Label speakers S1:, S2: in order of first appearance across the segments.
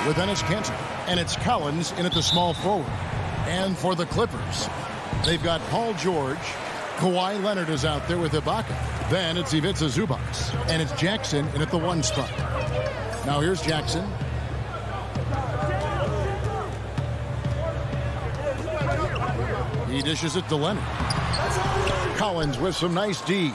S1: with Enes Kanter. And it's Collins in at the small forward. And for the Clippers, they've got Paul George. Kawhi Leonard is out there with Ibaka. Then it's Ivica Zubac. And it's Jackson in at the 1 spot. Now here's Jackson. He dishes it to Leonard. Collins with some nice D.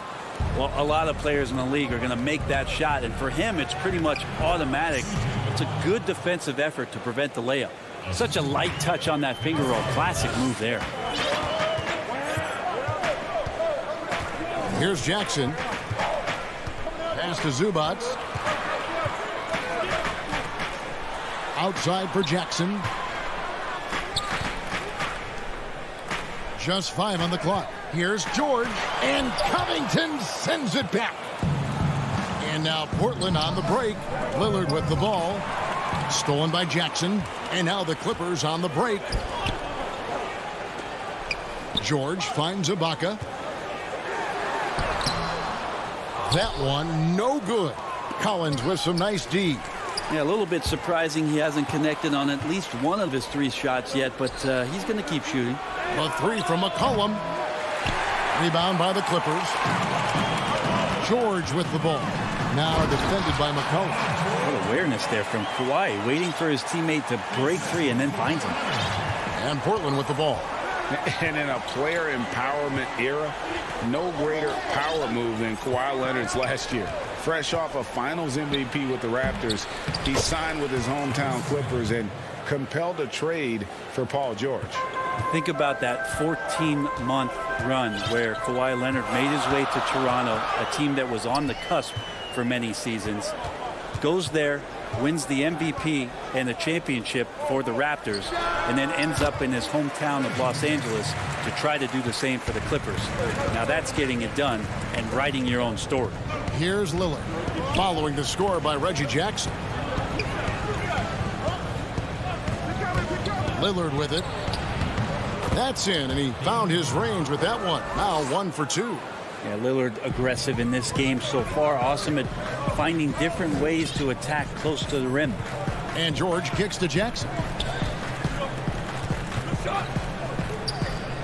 S2: Well, a lot of players in the league are going to make that shot, and for him, it's pretty much automatic. It's a good defensive effort to prevent the layup. Such a light touch on that finger roll. Classic move there.
S1: Here's Jackson. Pass to Zubac. Outside for Jackson. Just 5 on the clock. Here's George. And Covington sends it back. And now Portland on the break. Lillard with the ball. Stolen by Jackson. And now the Clippers on the break. George finds Ibaka. That one no good. Collins with some nice D.
S2: Yeah, a little bit surprising he hasn't connected on at least one of his 3 shots yet, but he's going to keep shooting.
S1: A 3 from McCollum. Rebound by the Clippers. George with the ball. Now defended by McCollum.
S2: What awareness there from Kawhi, waiting for his teammate to break free and then finds him.
S1: And Portland with the ball.
S3: And in a player empowerment era, no greater power move than Kawhi Leonard's last year. Fresh off a Finals MVP with the Raptors, he signed with his hometown Clippers and compelled a trade for Paul George.
S2: Think about that 14-month run where Kawhi Leonard made his way to Toronto, a team that was on the cusp for many seasons. Goes there, wins the MVP and the championship for the Raptors, and then ends up in his hometown of Los Angeles to try to do the same for the Clippers. Now that's getting it done and writing your own story.
S1: Here's Lillard, following the score by Reggie Jackson. Lillard with it. That's in, and he found his range with that one. Now 1 for 2.
S2: Yeah, Lillard aggressive in this game so far. Awesome at finding different ways to attack close to the rim.
S1: And George kicks to Jackson.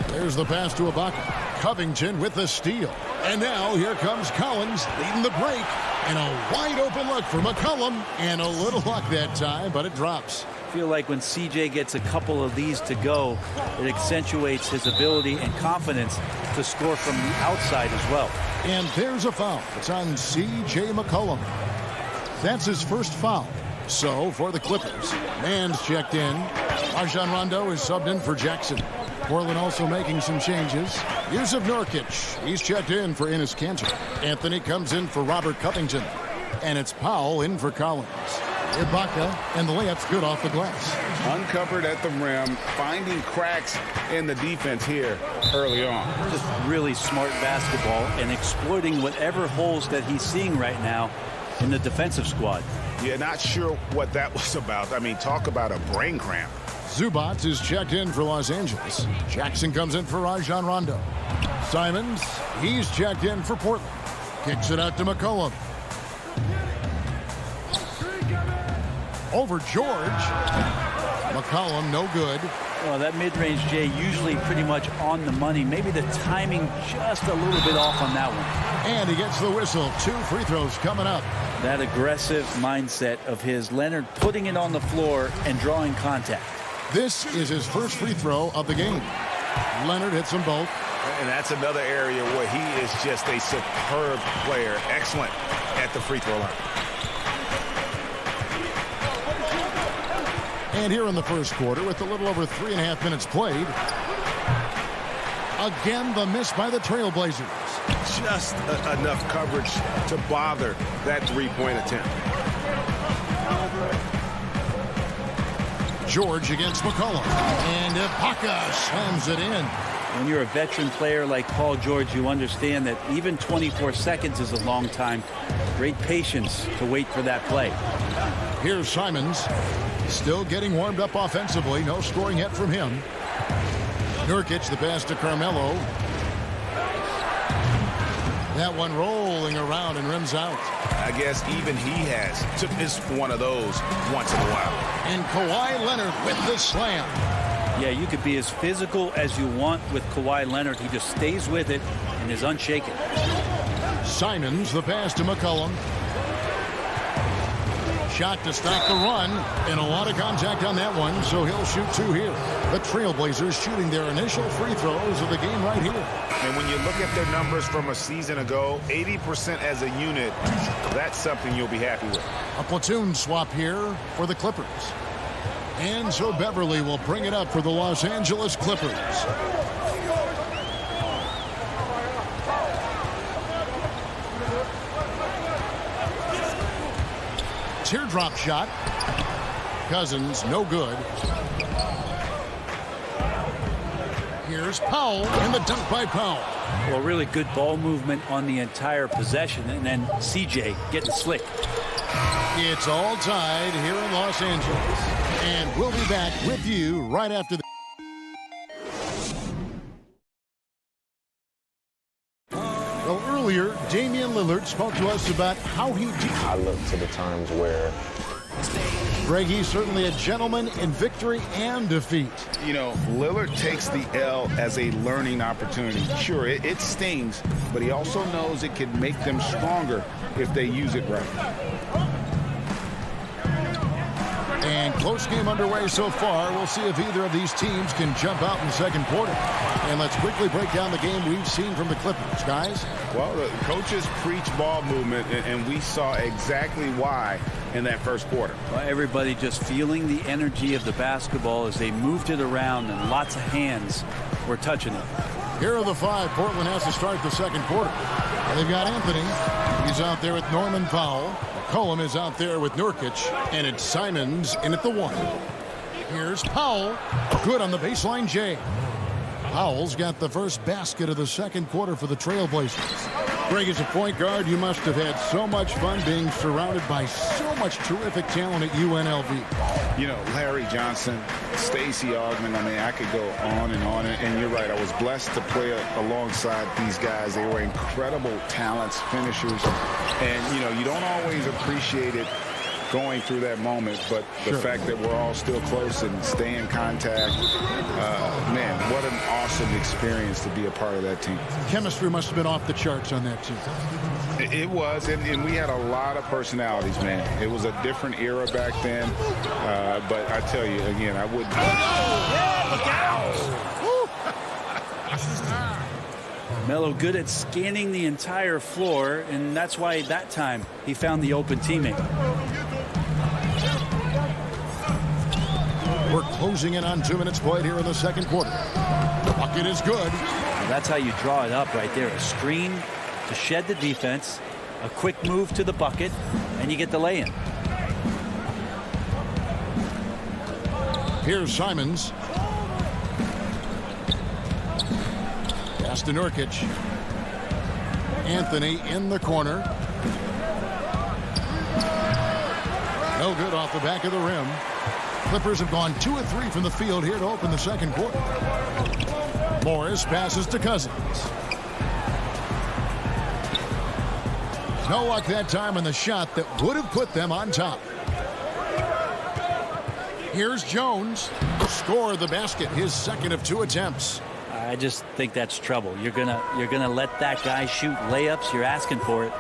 S1: There's the pass to Ibaka. Covington with the steal. And now here comes Collins leading the break. And a wide open look for McCollum. And a little luck that time, but it drops.
S2: I feel like when CJ gets a couple of these to go, it accentuates his ability and confidence to score from the outside as well.
S1: And there's a foul. It's on C.J. McCollum. That's his first foul. So for the Clippers, Mann's checked in. Rajon Rondo is subbed in for Jackson. Portland also making some changes. Jusuf Nurkic, he's checked in for Enes Kanter. Anthony comes in for Robert Covington. And it's Powell in for Collins. Ibaka, and the layup's good off the glass.
S3: Uncovered at the rim, finding cracks in the defense here early on.
S2: Just really smart basketball and exploiting whatever holes that he's seeing right now in the defensive squad.
S3: Yeah, not sure what that was about. I mean, talk about a brain cramp.
S1: Zubac is checked in for Los Angeles. Jackson comes in for Rajon Rondo. Simons, he's checked in for Portland. Kicks it out to McCollum. Over George. McCollum, no good.
S2: Well, that mid-range, Jay, usually pretty much on the money. Maybe the timing just a little bit off on that one.
S1: And he gets the whistle. 2 free throws coming up.
S2: That aggressive mindset of his, Leonard putting it on the floor and drawing contact.
S1: This is his first free throw of the game. Leonard hits them both.
S3: And that's another area where he is just a superb player. Excellent at the free throw line.
S1: And here in the first quarter, with a little over 3.5 minutes played, again the miss by the Trailblazers.
S3: Just enough coverage to bother that three-point attempt.
S1: George against McCollum. And Ibaka slams it in.
S2: When you're a veteran player like Paul George, you understand that even 24 seconds is a long time. Great patience to wait for that play.
S1: Here's Simons. Still getting warmed up offensively. No scoring yet from him. Nurkic, the pass to Carmelo. That one rolling around and rims out.
S3: I guess even he has to miss one of those once in a while.
S1: And Kawhi Leonard with the slam.
S2: Yeah, you could be as physical as you want with Kawhi Leonard. He just stays with it and is unshaken.
S1: Simons, the pass to McCollum. Shot to stop the run, and a lot of contact on that one, so he'll shoot 2 here. The Trailblazers shooting their initial free throws of the game right here.
S3: And when you look at their numbers from a season ago, 80% as a unit, that's something you'll be happy with.
S1: A platoon swap here for the Clippers. And so Beverly will bring it up for the Los Angeles Clippers. Teardrop shot. Cousins, no good. Here's Powell, and the dunk by Powell.
S2: Well, really good ball movement on the entire possession, and then CJ getting slick.
S1: It's all tied here in Los Angeles. And we'll be back with you right after the... Well, earlier, Damian Lillard spoke to us about how he...
S4: I look to the times where...
S1: Greg, he's certainly a gentleman in victory and defeat.
S3: You know, Lillard takes the L as a learning opportunity. Sure, it stings, but he also knows it can make them stronger if they use it right.
S1: And close game underway so far. We'll see if either of these teams can jump out in the second quarter. And let's quickly break down the game we've seen from the Clippers, guys.
S3: Well, the coaches preach ball movement, and we saw exactly why in that first quarter.
S2: Well, everybody just feeling the energy of the basketball as they moved it around, and lots of hands were touching it.
S1: Here are the 5 Portland has to start the second quarter. They've got Anthony. He's out there with Norman Powell. McCollum is out there with Nurkic. And it's Simons in at the 1. Here's Powell. Good on the baseline, Jay. Powell's got the first basket of the second quarter for the Trailblazers. Greg, as a point guard, you must have had so much fun being surrounded by so much terrific talent at UNLV.
S3: You know, Larry Johnson, Stacey Augmon, I mean, I could go on and on. And you're right, I was blessed to play alongside these guys. They were incredible talents, finishers. And, you know, you don't always appreciate it going through that moment, but the fact that we're all still close and stay in contact, man, what an awesome experience to be a part of that team.
S1: Chemistry must have been off the charts on that team.
S3: It was, and we had a lot of personalities, man. It was a different era back then, but I tell you, again, I wouldn't...
S2: Melo good at scanning the entire floor, and that's why that time he found the open teammate.
S1: We're closing in on 2 minutes played here in the second quarter. The bucket is good.
S2: That's how you draw it up right there. A screen to shed the defense, a quick move to the bucket, and you get the lay-in.
S1: Here's Simons. Pass to Nurkic. Anthony in the corner. No good off the back of the rim. Clippers have gone 2 of 3 from the field here to open the second quarter. Morris passes to Cousins. No luck that time on the shot that would have put them on top. Here's Jones. Score the basket, his second of 2 attempts.
S2: I just think that's trouble. You're gonna let that guy shoot layups. You're asking for it.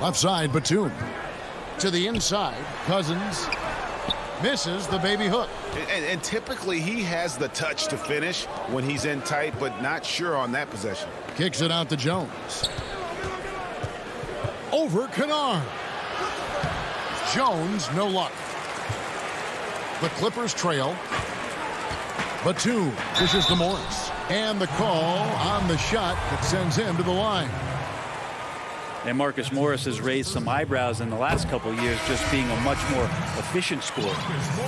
S1: Left side, Batum. To the inside, Cousins misses the baby hook.
S3: And typically he has the touch to finish when he's in tight, but not sure on that possession.
S1: Kicks it out to Jones. Over Kennard. Jones, no luck. The Clippers trail. Batum dishes to Morris. And the call on the shot that sends him to the line.
S2: And Marcus Morris has raised some eyebrows in the last couple of years, just being a much more efficient scorer.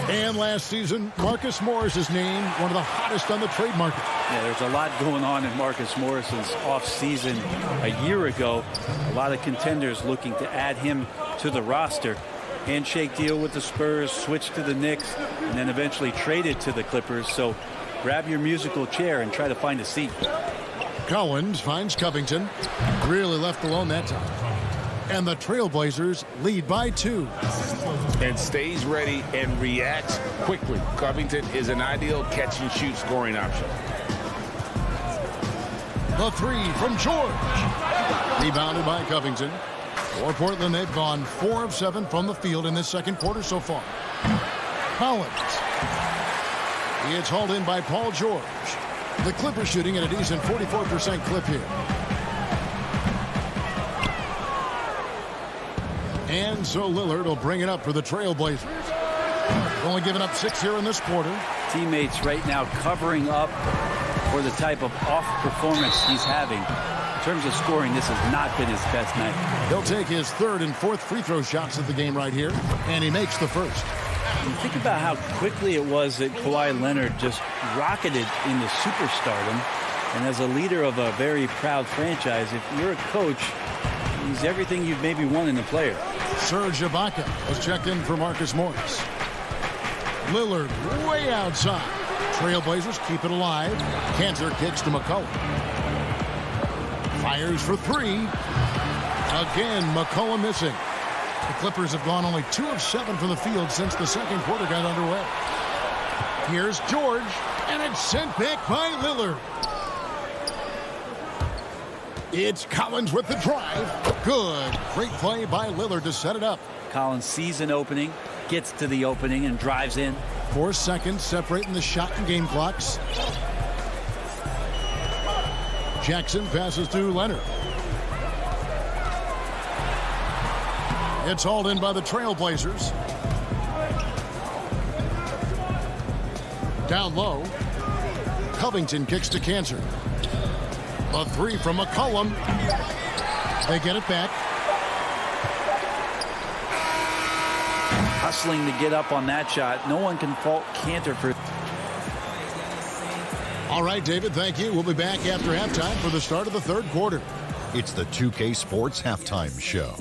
S1: And last season, Marcus Morris is named one of the hottest on the trade market.
S2: Yeah, there's a lot going on in Marcus Morris's offseason a year ago. A lot of contenders looking to add him to the roster. Handshake deal with the Spurs, switch to the Knicks, and then eventually traded to the Clippers. So grab your musical chair and try to find a seat.
S1: Collins finds Covington. Really left alone that time. And the Trailblazers lead by 2.
S3: And stays ready and reacts quickly. Covington is an ideal catch-and-shoot scoring option.
S1: The 3 from George. Rebounded by Covington. For Portland, they've gone 4 of 7 from the field in this second quarter so far. Collins. It's hauled in by Paul George. The Clippers shooting at a decent 44% clip here. And so Lillard will bring it up for the Trailblazers. Only giving up 6 here in this quarter.
S2: Teammates right now covering up for the type of off performance he's having. In terms of scoring, this has not been his best night.
S1: He'll take his 3rd and 4th free throw shots of the game right here, and he makes the first.
S2: You think about how quickly it was that Kawhi Leonard just rocketed into superstardom. And as a leader of a very proud franchise, if you're a coach, he's everything you've maybe won in a player.
S1: Serge Ibaka has checked in for Marcus Morris. Lillard way outside. Trailblazers keep it alive. Cantor kicks to McCollum. Fires for 3. Again, McCollum missing. The Clippers have gone only 2 of 7 from the field since the second quarter got underway. Here's George, and it's sent back by Lillard. It's Collins with the drive. Good. Great play by Lillard to set it up.
S2: Collins sees an opening, gets to the opening, and drives in.
S1: 4 seconds separating the shot and game clocks. Jackson passes to Leonard. It's hauled in by the Trailblazers. Down low. Covington kicks to Cantor. A 3 from McCollum. They get it back.
S2: Hustling to get up on that shot. No one can fault Cantor for.
S1: All right, David, thank you. We'll be back after halftime for the start of the 3rd quarter.
S5: It's the 2K Sports Halftime Show.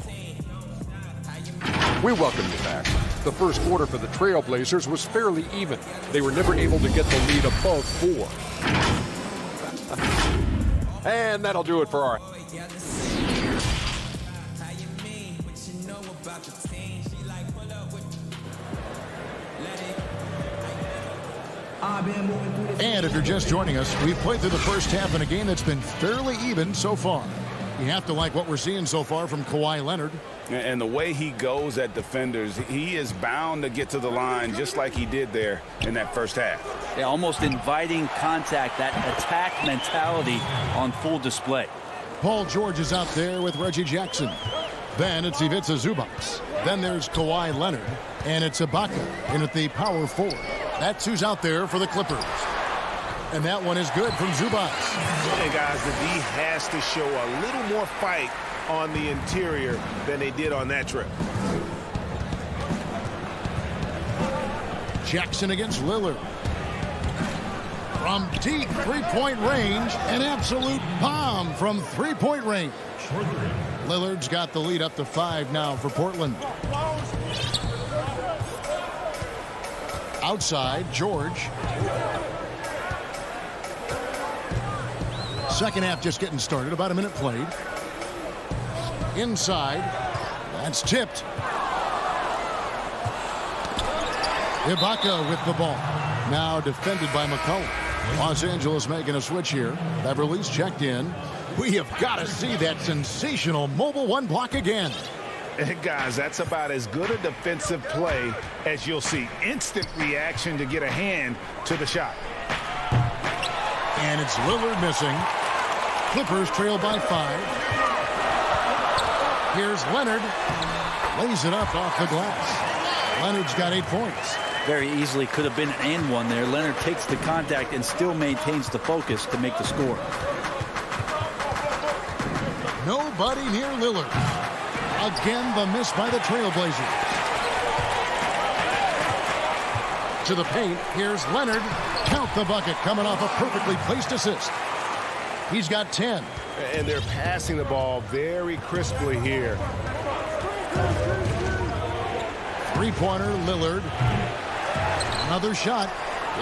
S6: We welcome you back. The first quarter for the Trailblazers was fairly even. They were never able to get the lead above 4. And that'll do it for our...
S1: And if you're just joining us, we've played through the first half in a game that's been fairly even so far. You have to like what we're seeing so far from Kawhi Leonard.
S3: And the way he goes at defenders, he is bound to get to the line just like he did there in that first half.
S2: Yeah, almost inviting contact, that attack mentality on full display.
S1: Paul George is out there with Reggie Jackson. Then it's Ivica Zubac. Then there's Kawhi Leonard. And it's Ibaka in at the power forward. That's who's out there for the Clippers. And that one is good from Zubac.
S7: Hey, guys, the D has to show a little more fight on the interior than they did on that trip.
S1: Jackson against Lillard. From deep three-point range, an absolute bomb from three-point range. Lillard's got the lead up to 5 now for Portland. Outside, George. Second half just getting started, about a minute played. Inside, that's tipped. Ibaka with the ball. Now defended by McCollum. Los Angeles making a switch here. Beverly's checked in. We have got to see that sensational mobile 1 block again.
S7: Hey, guys, that's about as good a defensive play as you'll see. Instant reaction to get a hand to the shot.
S1: And it's Lillard missing. Clippers trail by 5. Here's Leonard. Lays it up off the glass. Leonard's got 8 points.
S2: Very easily could have been an and one there. Leonard takes the contact and still maintains the focus to make the score.
S1: Nobody near Lillard. Again, the miss by the Trailblazers. To the paint, here's Leonard. Count the bucket, coming off a perfectly placed assist. He's got 10.
S7: And they're passing the ball very crisply here.
S1: Three-pointer, Lillard. Another shot.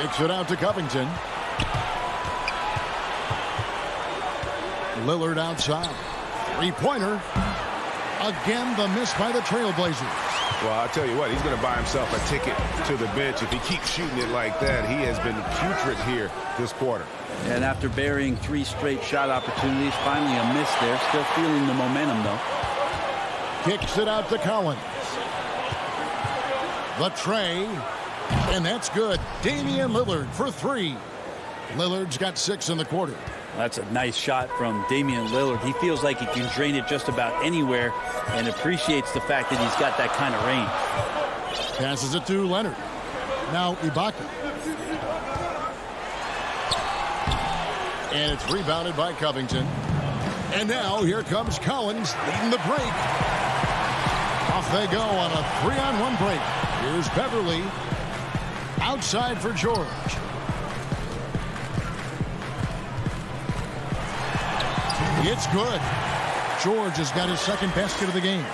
S1: Kicks it out to Covington. Lillard outside. Three-pointer. Again, the miss by the Trailblazers.
S3: Well, I'll tell you what, he's going to buy himself a ticket to the bench. If he keeps shooting it like that, he has been putrid here this quarter.
S2: And after burying 3 straight shot opportunities, finally a miss there. Still feeling the momentum, though.
S1: Kicks it out to Collins. The tray. And that's good. Damian Lillard for 3. Lillard's got 6 in the quarter.
S2: That's a nice shot from Damian Lillard. He feels like he can drain it just about anywhere and appreciates the fact that he's got that kind of range.
S1: Passes it to Leonard. Now Ibaka. And it's rebounded by Covington. And now here comes Collins leading the break. Off they go on a 3-on-1 break. Here's Beverly. Outside for George. It's good. George has got his second basket of the game.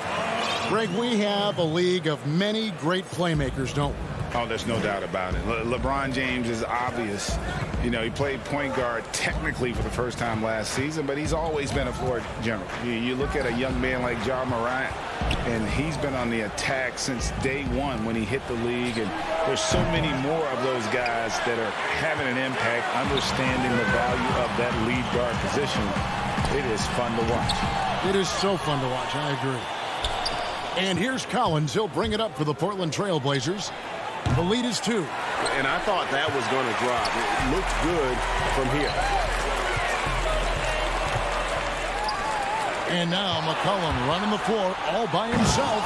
S1: Greg, we have a league of many great playmakers, don't we?
S3: Oh, there's no doubt about it. LeBron James is obvious. You know, he played point guard technically for the first time last season, but he's always been a floor general. You look at a young man like Ja Morant, and he's been on the attack since day one when he hit the league. And there's so many more of those guys that are having an impact, understanding the value of that lead guard position. It is fun to watch.
S1: It is so fun to watch. I agree. And here's Collins. He'll bring it up for the Portland Trailblazers. The lead is 2.
S8: And I thought that was going to drop. It looked good from here.
S1: And now McCollum running the floor all by himself.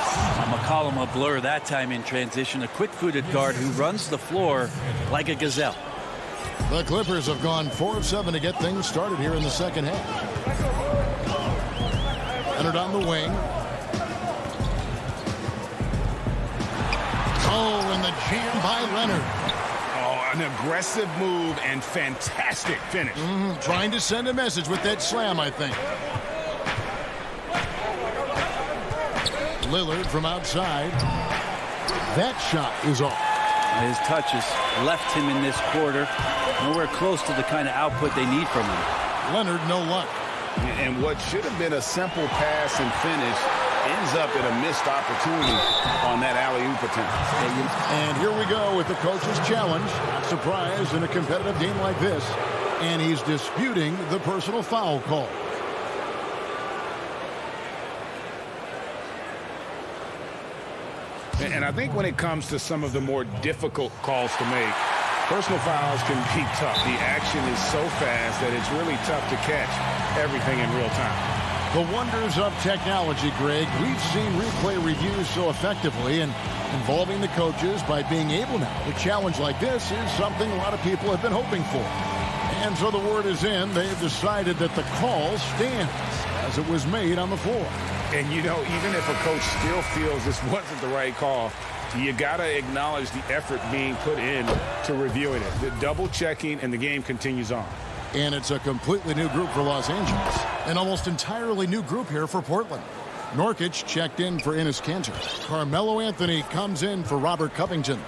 S2: McCollum a blur that time in transition. A quick-footed guard who runs the floor like a gazelle.
S1: The Clippers have gone 4 of 7 to get things started here in the second half. Leonard on the wing. Oh, and the jam by Leonard.
S3: Oh, an aggressive move and fantastic finish.
S1: Trying to send a message with that slam, I think. Lillard from outside. That shot is off.
S2: His touches left him in this quarter. Nowhere close to the kind of output they need from him.
S1: Leonard, no luck.
S3: And what should have been a simple pass and finish ends up in a missed opportunity on that alley-oop attempt.
S1: And here we go with the coach's challenge. Not surprised in a competitive game like this. And he's disputing the personal foul call.
S3: And I think when it comes to some of the more difficult calls to make, personal fouls can be tough. The action is so fast that it's really tough to catch everything in real time.
S1: The wonders of technology, Greg. We've seen replay reviews so effectively, and involving the coaches by being able now to challenge like this is something a lot of people have been hoping for. And so the word is in. They've decided that the call stands as it was made on the floor.
S3: And, you know, even if a coach still feels this wasn't the right call, you got to acknowledge the effort being put in to reviewing it. The double checking, and the game continues on.
S1: And it's a completely new group for Los Angeles. An almost entirely new group here for Portland. Nurkic checked in for Enes Kanter. Carmelo Anthony comes in for Robert Covington.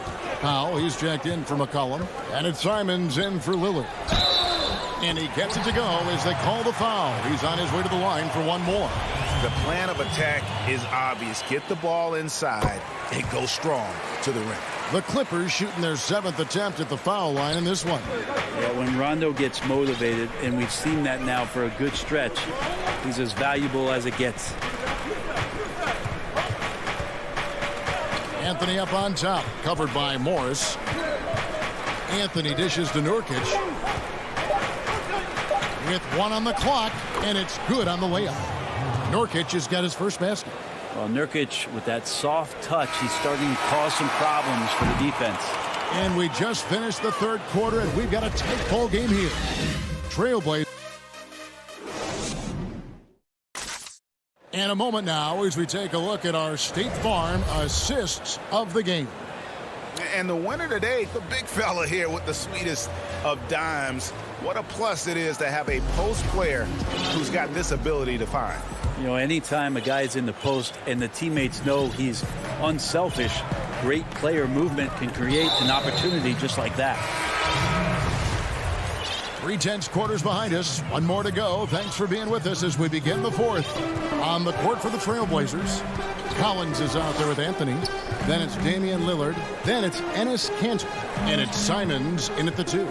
S1: Powell, he's checked in for McCollum. And it's Simons in for Lillard. And he gets it to go as they call the foul. He's on his way to the line for one more.
S7: The plan of attack is obvious. Get the ball inside and go strong to the rim.
S1: The Clippers shooting their 7th attempt at the foul line in this one.
S2: Yeah, when Rondo gets motivated, and we've seen that now for a good stretch, he's as valuable as it gets.
S1: Anthony up on top, covered by Morris. Anthony dishes to Nurkic. With 1 on the clock, and it's good on the layup. Nurkic has got his first basket.
S2: Well, Nurkic, with that soft touch, he's starting to cause some problems for the defense.
S1: And we just finished the third quarter, and we've got a tight ball game here. Trailblazers. And a moment now as we take a look at our State Farm assists of the game.
S7: And the winner today, the big fella here with the sweetest of dimes. What a plus it is to have a post player who's got this ability to find.
S2: You know, anytime a guy's in the post and the teammates know he's unselfish, great player movement can create an opportunity just like that.
S1: 3/10 quarters behind us. One more to go. Thanks for being with us as we begin the fourth. On the court for the Trailblazers, Collins is out there with Anthony. Then it's Damian Lillard. Then it's Enes Kanter. And it's Simons in at the 2.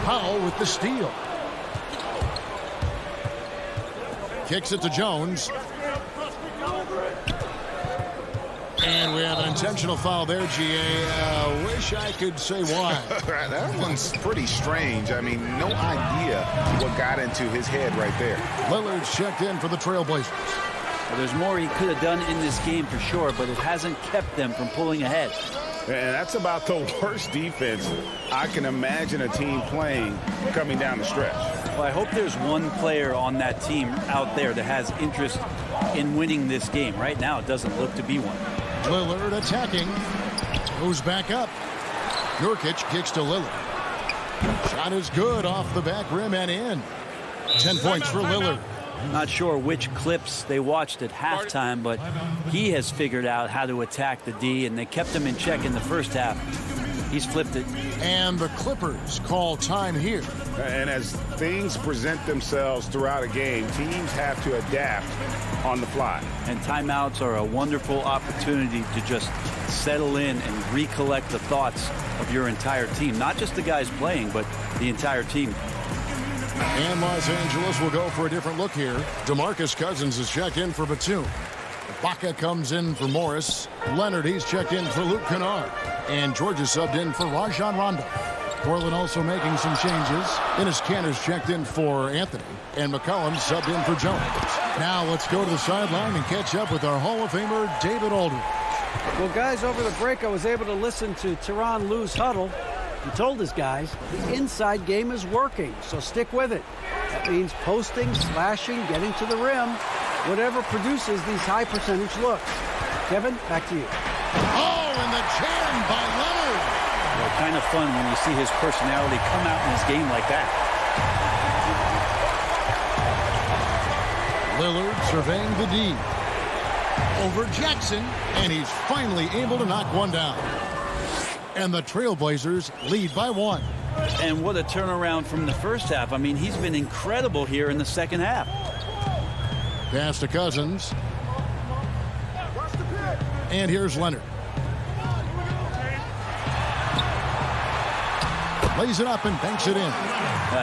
S1: Powell with the steal. Kicks it to Jones. And we have an intentional foul there, GA. Wish I could say why.
S7: That one's pretty strange. I mean, no idea what got into his head right there.
S1: Lillard's checked in for the Trailblazers.
S2: Well, there's more he could have done in this game for sure, but it hasn't kept them from pulling ahead.
S3: And that's about the worst defense I can imagine a team playing coming down the stretch.
S2: Well, I hope there's one player on that team out there that has interest in winning this game. Right now, it doesn't look to be one.
S1: Lillard attacking. Goes back up. Nurkic kicks to Lillard. Shot is good off the back rim and in. 10 points for Lillard.
S2: Not sure which clips they watched at halftime, but he has figured out how to attack the D, and they kept him in check in the first half. He's flipped it.
S1: And the Clippers call time here.
S3: And as things present themselves throughout a game, teams have to adapt on the fly.
S2: And timeouts are a wonderful opportunity to just settle in and recollect the thoughts of your entire team. Not just the guys playing, but the entire team.
S1: And Los Angeles will go for a different look here. DeMarcus Cousins is checked in for Batum. Ibaka comes in for Morris. Leonard, he's checked in for Luke Kennard. And Georgia subbed in for Rajon Rondo. Portland also making some changes. Enes Kanter's checked in for Anthony. And McCollum subbed in for Jones. Now let's go to the sideline and catch up with our Hall of Famer, David Aldridge.
S9: Well, guys, over the break, I was able to listen to Tyronn Lue's huddle. He told his guys the inside game is working, so stick with it. That means posting, slashing, getting to the rim, whatever produces these high percentage looks. Kevin, back to you.
S1: Oh, and the jam by Leonard.
S2: Well, kind of fun when you see his personality come out in his game like that.
S1: Lillard surveying the D. Over Jackson, and he's finally able to knock one down. And the Trailblazers lead by 1.
S2: And what a turnaround from the first half. I mean, he's been incredible here in the second half.
S1: Pass to Cousins. And here's Leonard. Lays it up and banks it in.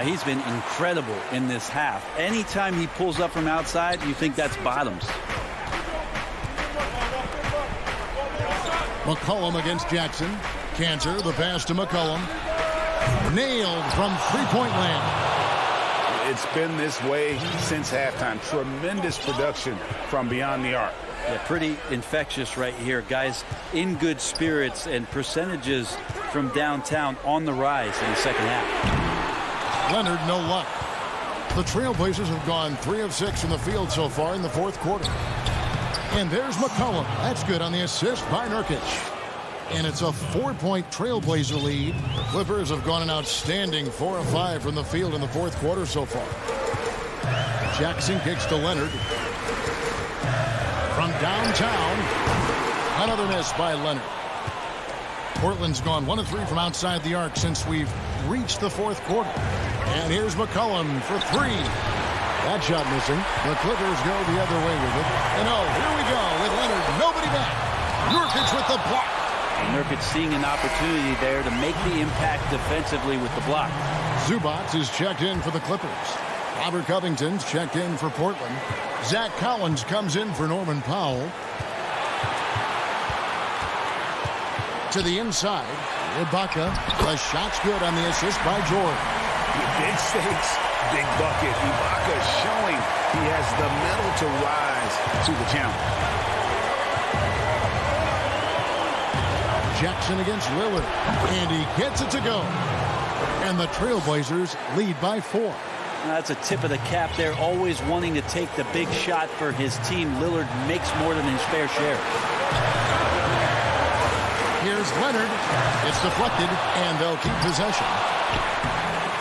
S2: He's been incredible in this half. Anytime he pulls up from outside, you think that's bottoms.
S1: McCollum against Jackson. Kanter, the pass to McCollum. Nailed from three-point land.
S3: It's been this way since halftime. Tremendous production from beyond the arc.
S2: Yeah, pretty infectious right here. Guys in good spirits, and percentages from downtown on the rise in the second half.
S1: Leonard, no luck. The Trailblazers have gone 3 of 6 from the field so far in the fourth quarter. And there's McCollum. That's good on the assist by Nurkic. And it's a 4-point Trailblazer lead. The Clippers have gone an outstanding 4 of 5 from the field in the fourth quarter so far. Jackson kicks to Leonard. From downtown, another miss by Leonard. Portland's gone 1 of 3 from outside the arc since we've reached the fourth quarter. And here's McCollum for 3. That shot missing. The Clippers go the other way with it. And oh, here we go with Leonard. Nobody back. Nurkic with the block.
S2: Nurkic seeing an opportunity there to make the impact defensively with the block.
S1: Zubac is checked in for the Clippers. Robert Covington's checked in for Portland. Zach Collins comes in for Norman Powell. To the inside. Ibaka. The shot's good on the assist by Jordan.
S3: Big stakes, big bucket. Ibaka showing he has the mettle to rise to the challenge.
S1: Jackson against Lillard. And he gets it to go. And the Trailblazers lead by 4.
S2: That's a tip of the cap there, always wanting to take the big shot for his team. Lillard makes more than his fair share.
S1: Here's Leonard. It's deflected, and they'll keep possession.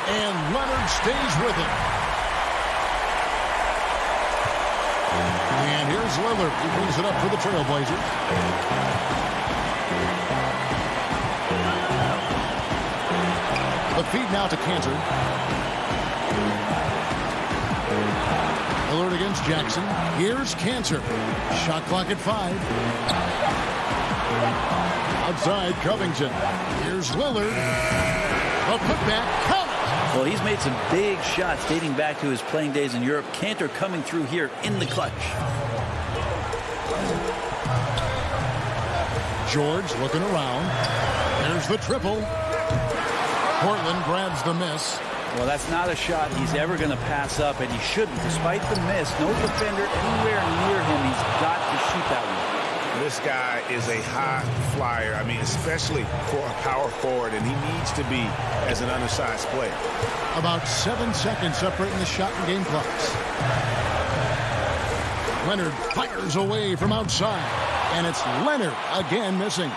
S1: And Leonard stays with it. And here's Lillard. He brings it up for the Trailblazers. The feed now to Cantor. Lillard against Jackson. Here's Cantor. Shot clock at 5. Outside Covington. Here's Lillard. The putback. Count it.
S2: Well, he's made some big shots dating back to his playing days in Europe. Cantor coming through here in the clutch.
S1: George looking around. There's the triple. Portland grabs the miss.
S2: Well, that's not a shot he's ever going to pass up, and he shouldn't. Despite the miss, no defender anywhere near him. He's got to shoot that one.
S7: This guy is a high flyer. I mean, especially for a power forward, and he needs to be as an undersized player.
S1: About 7 seconds separating the shot and game clocks. Leonard fires away from outside, and it's Leonard again missing.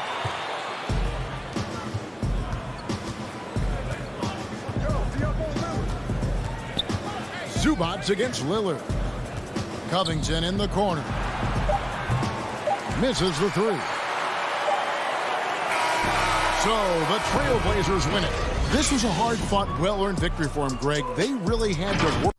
S1: Zubats against Lillard. Covington in the corner. Misses the 3. So the Trailblazers win it. This was a hard-fought, well-earned victory for them, Greg. They really had to work.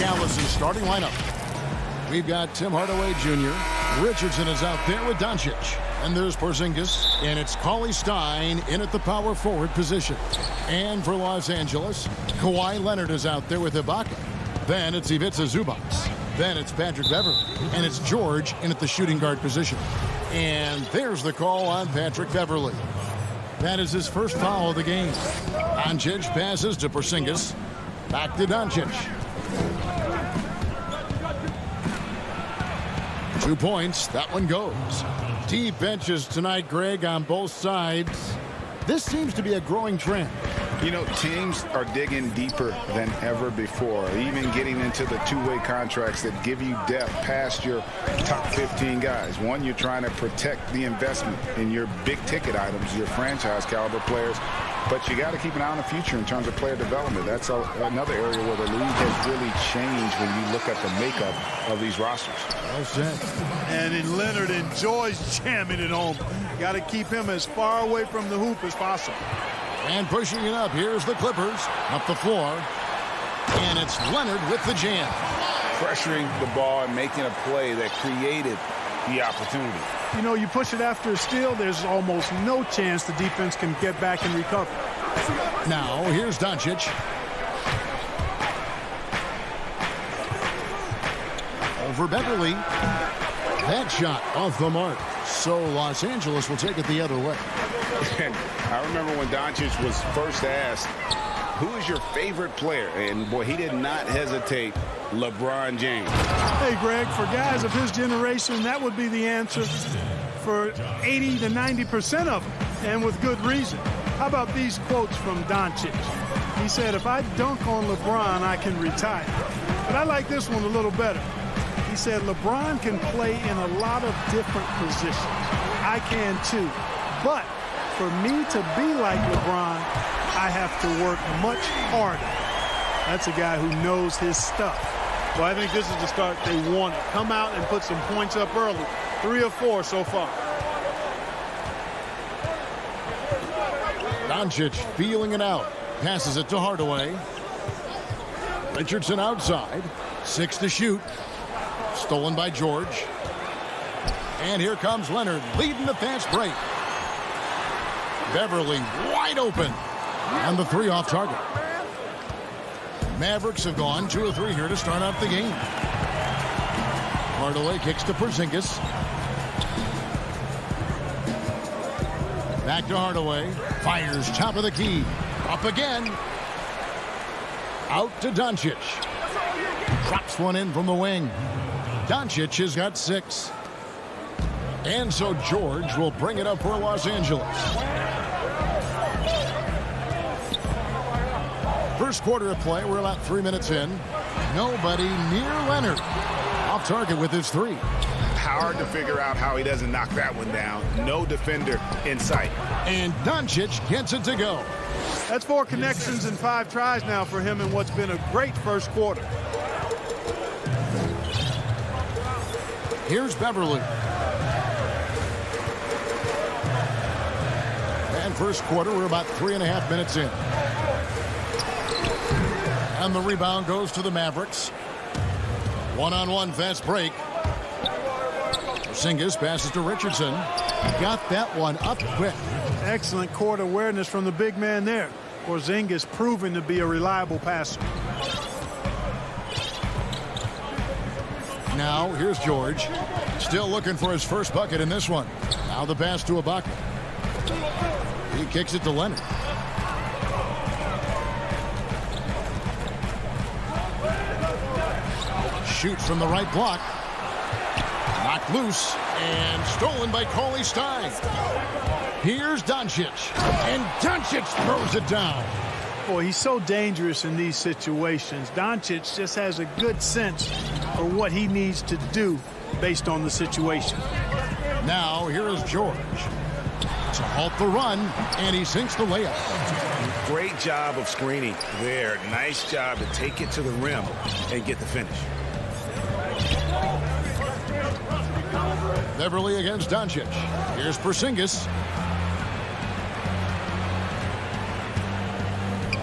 S1: Dallas' starting lineup. We've got Tim Hardaway Jr. Richardson is out there with Doncic. And there's Porzingis. And it's Cauley Stein in at the power forward position. And for Los Angeles, Kawhi Leonard is out there with Ibaka. Then it's Ivica Zubac. Then it's Patrick Beverley. And it's George in at the shooting guard position. And there's the call on Patrick Beverley. That is his first foul of the game. Doncic passes to Porzingis. Back to Doncic. 2 points. That one goes. Deep benches tonight, Greg, on both sides. This seems to be a growing trend.
S7: You know, teams are digging deeper than ever before, even getting into the two-way contracts that give you depth past your top 15 guys. One, you're trying to protect the investment in your big-ticket items, your franchise-caliber players, but you got to keep an eye on the future in terms of player development. That's another area where the league has really changed when you look at the makeup of these rosters.
S1: Well said.
S10: And Leonard enjoys jamming it home. Got to keep him as far away from the hoop as possible.
S1: And pushing it up, here's the Clippers up the floor. And it's Leonard with the jam.
S3: Pressuring the ball and making a play that created the opportunity.
S10: You know, you push it after a steal, there's almost no chance the defense can get back and recover.
S1: Now, here's Doncic. Over Beverly. That shot off the mark. So Los Angeles will take it the other way.
S3: I remember when Doncic was first asked, who is your favorite player? And, boy, he did not hesitate. LeBron James.
S10: Hey, Greg, for guys of his generation, that would be the answer for 80 to 90% of them, and with good reason. How about these quotes from Doncic? He said, if I dunk on LeBron, I can retire. But I like this one a little better. He said, LeBron can play in a lot of different positions. I can too. But for me to be like LeBron, I have to work much harder. That's a guy who knows his stuff.
S11: Well, I think this is the start they want. Come out and put some points up early. 3 of 4 so far.
S1: Doncic feeling it out. Passes it to Hardaway. Richardson outside. 6 to shoot. Stolen by George. And here comes Leonard leading the fast break. Beverly wide open. And the 3 off target. Mavericks have gone 2 of 3 here to start out the game. Hardaway kicks to Porzingis. Back to Hardaway. Fires top of the key. Up again. Out to Doncic. Drops one in from the wing. Doncic has got 6. And so George will bring it up for Los Angeles. First quarter of play. We're about 3 minutes in. Nobody near Leonard. Off target with his 3.
S7: Hard to figure out how he doesn't knock that one down. No defender in sight.
S1: And Doncic gets it to go.
S10: That's 4 connections and 5 tries now for him in what's been a great first quarter.
S1: Here's Beverly. And first quarter, we're about 3.5 minutes in. And the rebound goes to the Mavericks. One-on-one fast break. Porzingis passes to Richardson. Got that one up quick.
S10: Excellent court awareness from the big man there. Porzingis proving to be a reliable passer.
S1: Now, here's George. Still looking for his first bucket in this one. Now the pass to Ibaka. He kicks it to Leonard. Shoots from the right block. Knocked loose and stolen by Cauley Stein. Here's Doncic. And Doncic throws it down.
S10: Boy, he's so dangerous in these situations. Doncic just has a good sense for what he needs to do based on the situation.
S1: Now, here is George to halt the run, and he sinks the layup.
S7: Great job of screening there. Nice job to take it to the rim and get the finish.
S1: Beverly against Doncic. Here's Porzingis.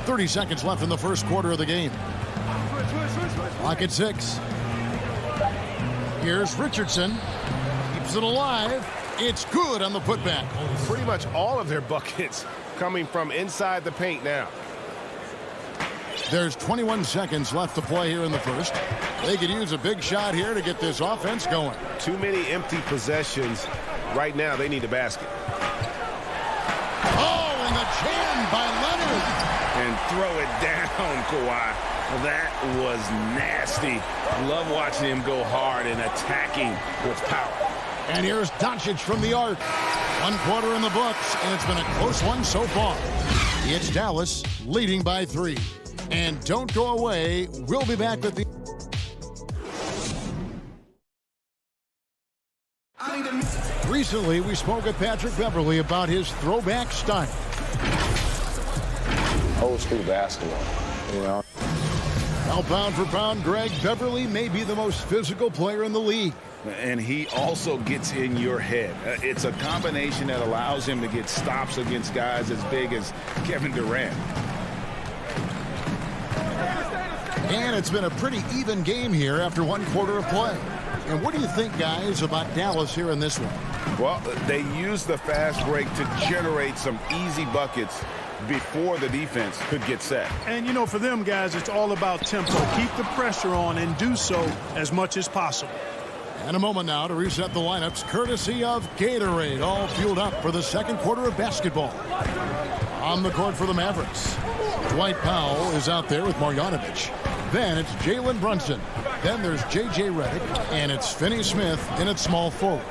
S1: 30 seconds left in the first quarter of the game. Clock at 6. Here's Richardson. Keeps it alive. It's good on the putback.
S8: Pretty much all of their buckets coming from inside the paint now.
S1: There's 21 seconds left to play here in the first. They could use a big shot here to get this offense going.
S8: Too many empty possessions. Right now, they need a basket.
S1: Oh, and the jam by Leonard.
S3: And throw it down, Kawhi. Well, that was nasty. Love watching him go hard and attacking with power.
S1: And here's Doncic from the arc. 1 quarter in the books, and it's been a close one so far. It's Dallas leading by 3. And don't go away. We'll be back with the... Recently, we spoke with Patrick Beverley about his throwback style.
S4: Old school basketball, you know.
S1: Now, pound for pound, Greg, Beverley may be the most physical player in the league.
S3: And he also gets in your head. It's a combination that allows him to get stops against guys as big as Kevin Durant.
S1: And it's been a pretty even game here after 1 quarter of play. And what do you think, guys, about Dallas here in this one?
S3: Well, they use the fast break to generate some easy buckets before the defense could get set.
S10: And, you know, for them guys, it's all about tempo. Keep the pressure on and do so as much as possible.
S1: And a moment now to reset the lineups, courtesy of Gatorade, all fueled up for the 2nd quarter of basketball. On the court for the Mavericks, Dwight Powell is out there with Marjanovic. Then it's Jalen Brunson. Then there's J.J. Redick, and it's Finney Smith in at small forward.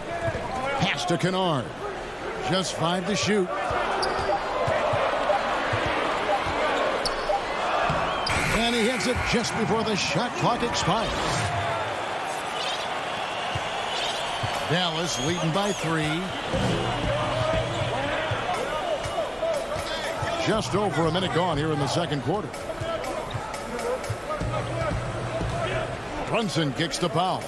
S1: Pass to Kennard. Just 5 to shoot. And he hits it just before the shot clock expires. Dallas leading by 3. Just over a minute gone here in the 2nd quarter. Brunson kicks to Powell.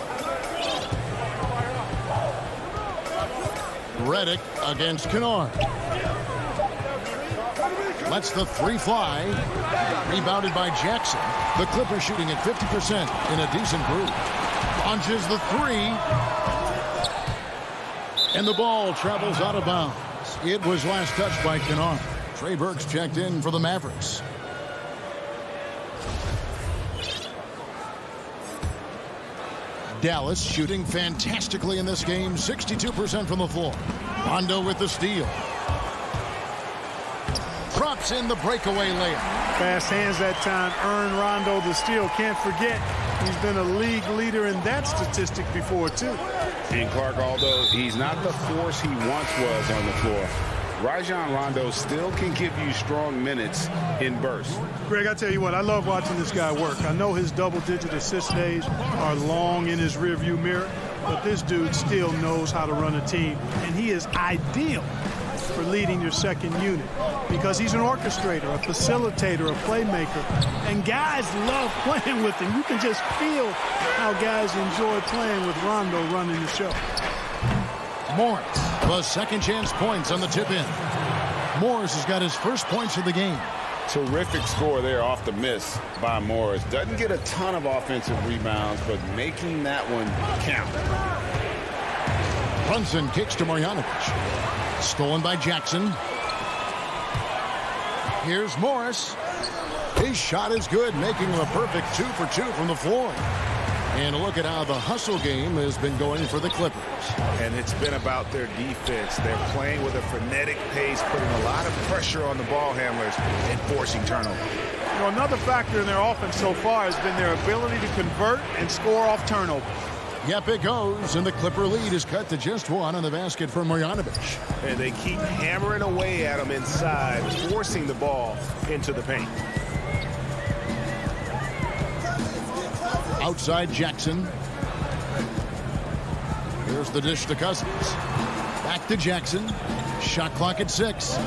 S1: Redick against Kennard. Lets the 3 fly. Rebounded by Jackson. The Clippers shooting at 50% in a decent groove. Launches the 3. And the ball travels out of bounds. It was last touched by Kennard. Trey Burks checked in for the Mavericks. Dallas shooting fantastically in this game, 62% from the floor. Rondo with the steal. Drops in the breakaway layup.
S10: Fast hands that time earned Rondo the steal. Can't forget, he's been a league leader in that statistic before, too.
S3: And Clark, although he's not the force he once was on the floor, Rajon Rondo still can give you strong minutes in bursts.
S10: Greg, I tell you what, I love watching this guy work. I know his double-digit assist days are long in his rearview mirror, but this dude still knows how to run a team, and he is ideal for leading your second unit because he's an orchestrator, a facilitator, a playmaker, and guys love playing with him. You can just feel how guys enjoy playing with Rondo running the show.
S1: Morris, the second chance points on the tip in. Morris has got his first points of the game.
S3: Terrific score there off the miss by Morris. Doesn't get a ton of offensive rebounds, but making that one count.
S1: Brunson kicks to Marjanovic. Stolen by Jackson. Here's Morris. His shot is good, making him a perfect 2 for 2 from the floor. And look at how the hustle game has been going for the Clippers.
S8: And it's been about their defense. They're playing with a frenetic pace, putting a lot of pressure on the ball handlers and forcing turnovers.
S10: You know, another factor in their offense so far has been their ability to convert and score off turnovers.
S1: Yep, it goes, and the Clipper lead is cut to just 1 on the basket for Marjanovic.
S8: And they keep hammering away at them inside, forcing the ball into the paint.
S1: Outside Jackson. Here's the dish to Cousins. Back to Jackson. Shot clock at 6.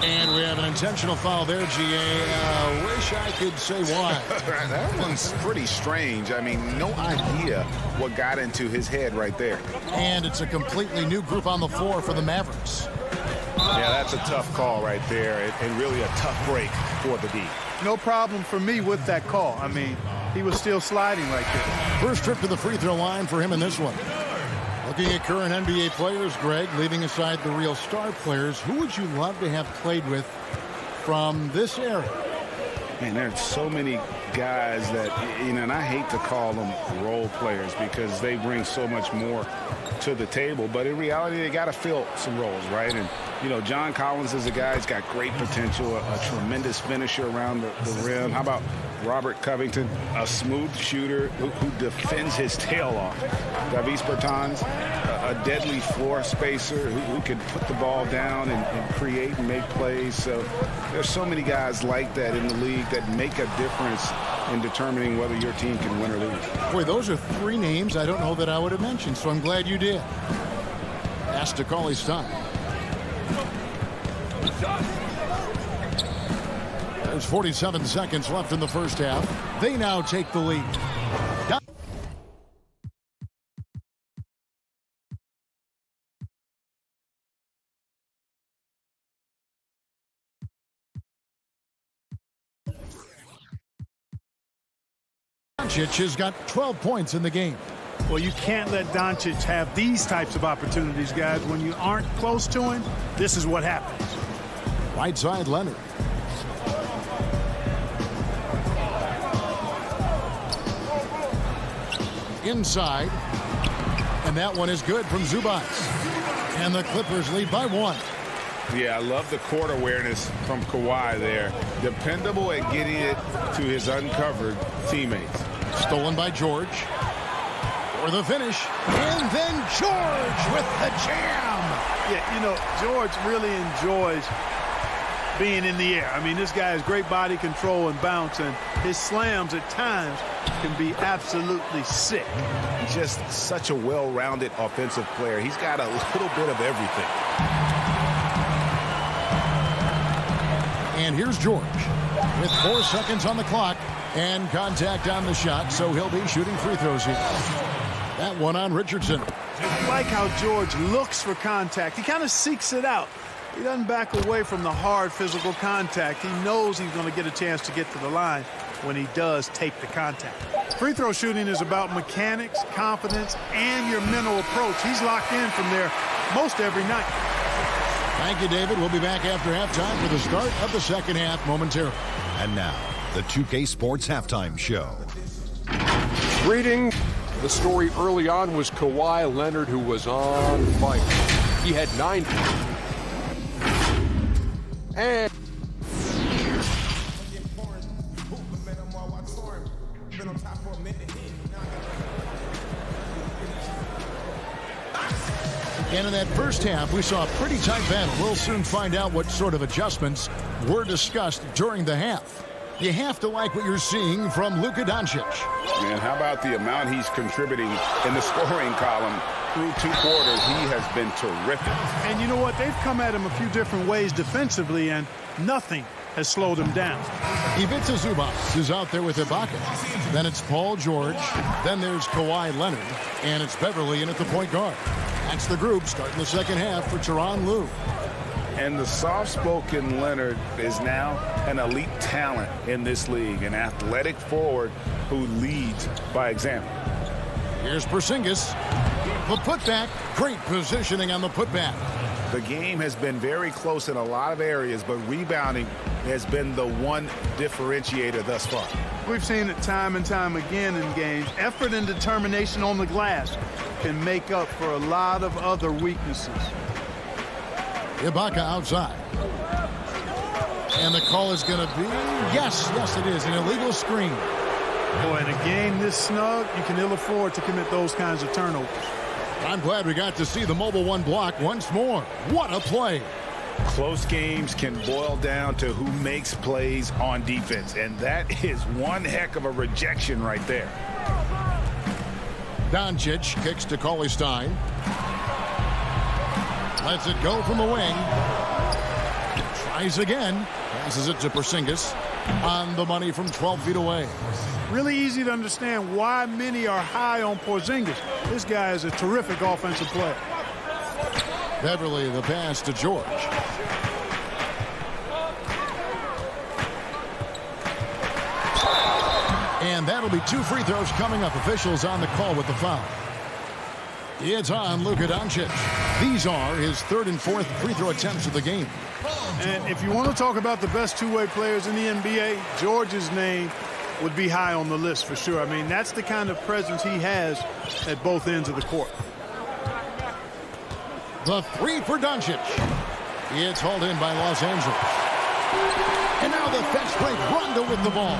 S1: And we have an intentional foul there, G.A. Wish I could say why.
S7: That one's pretty strange. I mean, no idea what got into his head right there.
S1: And it's a completely new group on the floor for the Mavericks.
S8: Yeah, that's a tough call right there, and really a tough break for the D.
S10: No problem for me with that call. I mean, he was still sliding right there.
S1: First trip to the free throw line for him in this one. Looking at current NBA players, Greg, leaving aside the real star players, who would you love to have played with from this era?
S3: Man, there's so many guys that, you know, and I hate to call them role players because they bring so much more to the table. But in reality, they got to fill some roles, right? And, you know, John Collins is a guy who's got great potential, a tremendous finisher around the rim. How about
S7: Robert Covington, a smooth shooter who defends his tail off. Davis Bertans, a deadly floor spacer who can put the ball down and create and make plays. So there's so many guys like that in the league that make a difference in determining whether your team can win or lose.
S1: Boy, those are three names I don't know that I would have mentioned, so I'm glad you did. Asked to call his time. There's 47 seconds left in the first half. They now take the lead. Doncic has got 12 points in the game.
S10: Well, you can't let Doncic have these types of opportunities, guys. When you aren't close to him, this is what happens.
S1: Right side, Leonard. Inside. And that one is good from Zubac. And the Clippers lead by 1.
S7: Yeah, I love the court awareness from Kawhi there. Dependable at getting it to his uncovered teammates.
S1: Stolen by George. For the finish. And then George with the jam.
S10: Yeah, you know, George really enjoys being in the air. I mean, this guy has great body control and bounce, and his slams at times can be absolutely sick.
S8: He's just such a well-rounded offensive player. He's got a little bit of everything.
S1: And here's George with 4 seconds on the clock and contact on the shot, so he'll be shooting free throws here. That one on Richardson.
S10: I like how George looks for contact. He kind of seeks it out. He doesn't back away from the hard physical contact. He knows he's going to get a chance to get to the line when he does take the contact. Free throw shooting is about mechanics, confidence, and your mental approach. He's locked in from there most every night.
S1: Thank you, David. We'll be back after halftime for the start of the second half momentarily.
S5: And now, the 2K Sports Halftime Show.
S6: Greeting. The story early on was Kawhi Leonard, who was on fire. He had 9. And
S1: in that first half, we saw a pretty tight battle. We'll soon find out what sort of adjustments were discussed during the half. You have to like what you're seeing from Luka Doncic.
S7: Man, how about the amount he's contributing in the scoring column through 2 quarters? He has been terrific.
S10: And you know what? They've come at him a few different ways defensively, and nothing has slowed him down.
S1: Ivica Zubac is out there with Ibaka. Then it's Paul George. Then there's Kawhi Leonard. And it's Beverly in at the point guard. That's the group starting the second half for Tyronn Lue.
S7: And the soft-spoken Leonard is now an elite talent in this league, an athletic forward who leads by example.
S1: Here's Porzingis. The putback. Great positioning on the putback.
S8: The game has been very close in a lot of areas, but rebounding has been the one differentiator thus far.
S10: We've seen it time and time again in games. Effort and determination on the glass can make up for a lot of other weaknesses.
S1: Ibaka outside. And the call is going to be, yes, it is, an illegal screen.
S10: Boy, in a game this snug, you can ill afford to commit those kinds of turnovers.
S1: I'm glad we got to see the mobile one block once more. What a play.
S8: Close games can boil down to who makes plays on defense, and that is one heck of a rejection right there.
S1: Doncic kicks to Cauley-Stein. Lets it go from the wing. Tries again. Passes it to Porzingis. On the money from 12 feet away.
S10: Really easy to understand why many are high on Porzingis. This guy is a terrific offensive player.
S1: Beverly, the pass to George. And that'll be 2 free throws coming up. Officials on the call with the foul. It's on Luka Doncic. These are his 3rd and 4th free throw attempts of the game.
S10: And if you want to talk about the best two-way players in the NBA, George's name would be high on the list for sure. I mean, that's the kind of presence he has at both ends of the court.
S1: The 3 for Doncic. It's hauled in by Los Angeles. And now the fast break. Rondo with the ball.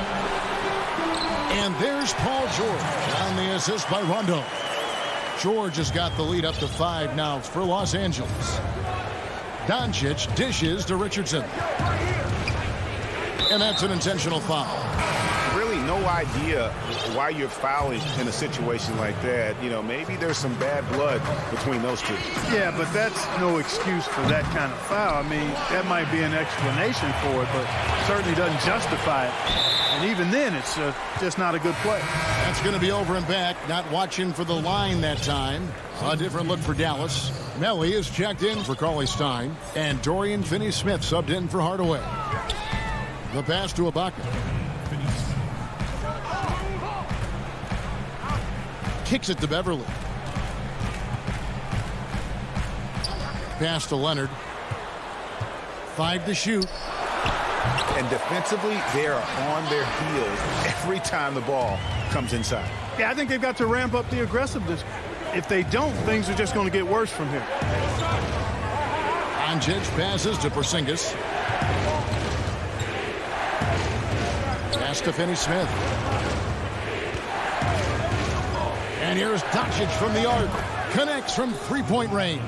S1: And there's Paul George on the assist by Rondo. George has got the lead up to 5 now for Los Angeles. Doncic dishes to Richardson. And that's an intentional foul.
S8: Really no idea why you're fouling in a situation like that. You know, maybe there's some bad blood between those two.
S10: Yeah, but that's no excuse for that kind of foul. I mean, that might be an explanation for it, but certainly doesn't justify it. And even then, it's just not a good play.
S1: That's going to be over and back. Not watching for the line that time. A different look for Dallas. Melly is checked in for Cauley-Stein. And Dorian Finney-Smith subbed in for Hardaway. The pass to Ibaka. Kicks it to Beverly. Pass to Leonard. 5 to shoot.
S8: And defensively, they are on their heels every time the ball comes inside.
S10: Yeah, I think they've got to ramp up the aggressiveness. If they don't, things are just going to get worse from here.
S1: Doncic passes to Porzingis. Pass to Finney-Smith. And here's Doncic from the arc. Connects from three-point range.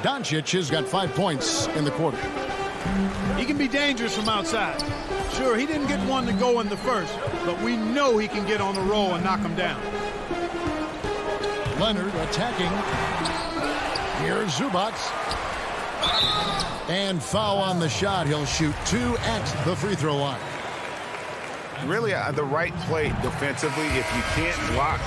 S1: Doncic has got 5 points in the quarter.
S10: He can be dangerous from outside. Sure, he didn't get one to go in the first, but we know he can get on the roll and knock him down.
S1: Leonard attacking. Here's Zubac. And foul on the shot. He'll shoot 2 at the free throw line.
S8: Really the right play defensively. If you can't block,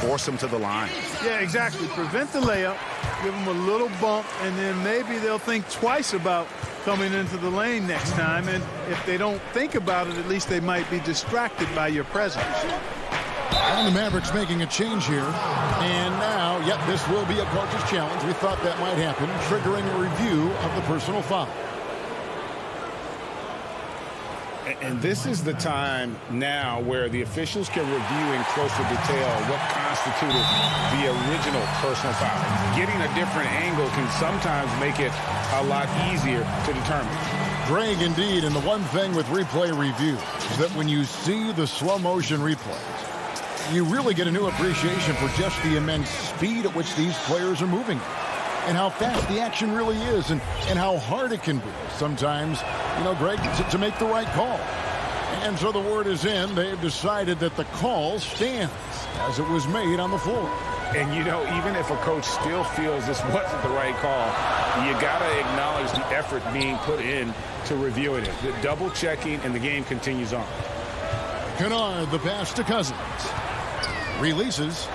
S8: force them to the line.
S10: Yeah, exactly. Prevent the layup, give them a little bump, and then maybe they'll think twice about coming into the lane next time. And if they don't think about it, at least they might be distracted by your presence.
S1: And the Mavericks making a change here. And now, yep, this will be a coach's challenge. We thought that might happen, triggering a review of the personal foul.
S3: And this is the time now where the officials can review in closer detail what constituted the original personal foul. Getting a different angle can sometimes make it a lot easier to determine.
S1: Greg, indeed, and the one thing with replay review is that when you see the slow motion replays, you really get a new appreciation for just the immense speed at which these players are moving and how fast the action really is and how hard it can be sometimes, you know, Greg, to make the right call. And so the word is in. They've decided that the call stands as it was made on the floor.
S3: And, you know, even if a coach still feels this wasn't the right call, you got to acknowledge the effort being put in to reviewing it. The double checking, and the game continues on.
S1: Kennard, the pass to Cousins. Releases.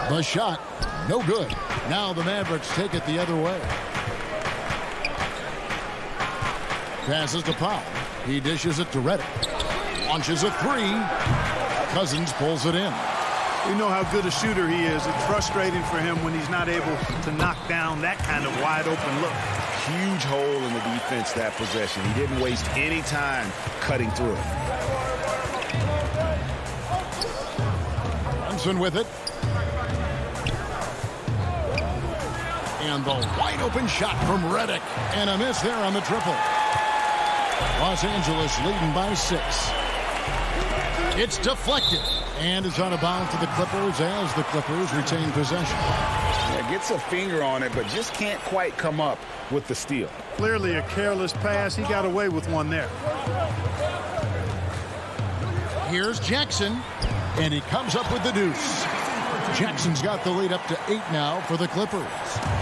S1: The shot, no good. Now the Mavericks take it the other way. Passes to Powell. He dishes it to Redick. Launches a 3. Cousins pulls it in.
S10: We know how good a shooter he is. It's frustrating for him when he's not able to knock down that kind of wide open look.
S8: Huge hole in the defense that possession. He didn't waste any time cutting through it.
S1: Brunson with it. And the wide open shot from Redick. And a miss there on the triple. Los Angeles leading by 6. It's deflected. And it's on a bound to the Clippers as the Clippers retain possession.
S3: Yeah, gets a finger on it, but just can't quite come up with the steal.
S10: Clearly a careless pass. He got away with one there.
S1: Here's Jackson. And he comes up with the deuce. Jackson's got the lead up to 8 now for the Clippers.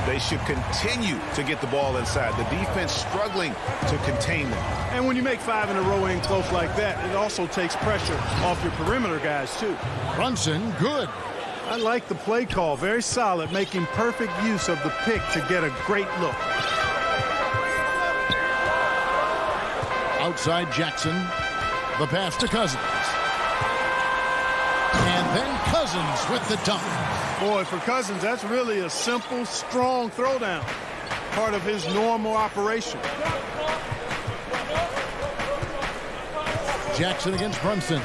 S8: They should continue to get the ball inside. The defense struggling to contain them.
S10: And when you make 5 in a row in close like that, it also takes pressure off your perimeter guys, too.
S1: Brunson, good.
S10: I like the play call. Very solid, making perfect use of the pick to get a great look.
S1: Outside Jackson. The pass to Cousins. And then Cousins with the dunk.
S10: Boy, for Cousins, that's really a simple, strong throwdown. Part of his normal operation.
S1: Jackson against Brunson.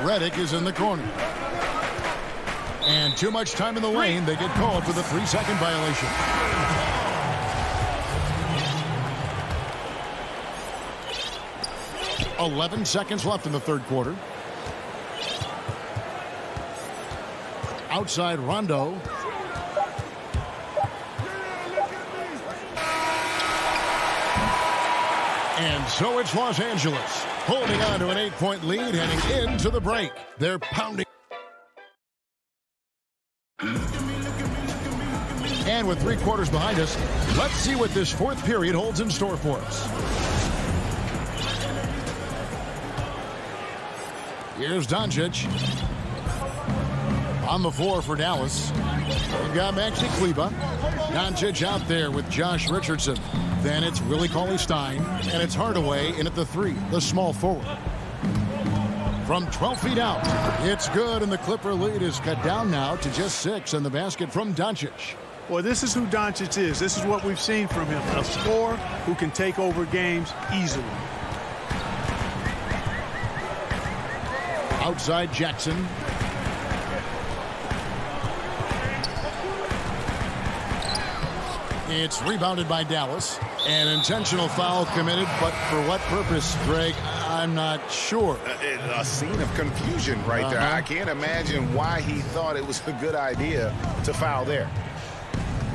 S1: Redick is in the corner. And too much time in the lane. They get called for the 3-second violation. 11 seconds left in the third quarter. Outside Rondo. And so it's Los Angeles holding on to an 8-point lead heading into the break. They're pounding. And with 3 quarters behind us, let's see what this fourth period holds in store for us. Here's Doncic. On the floor for Dallas. We've got Maxi Kleber. Doncic out there with Josh Richardson. Then it's Willie Cauley-Stein. And it's Hardaway in at the 3, the small forward. From 12 feet out, it's good, and the Clipper lead is cut down now to just 6 in the basket from Doncic.
S10: Well, this is who Doncic is. This is what we've seen from him. A scorer who can take over games easily.
S1: Outside Jackson. It's rebounded by Dallas. An intentional foul committed, but for what purpose, Greg? I'm not sure.
S7: A scene of confusion right there. I can't imagine why he thought it was a good idea to foul there.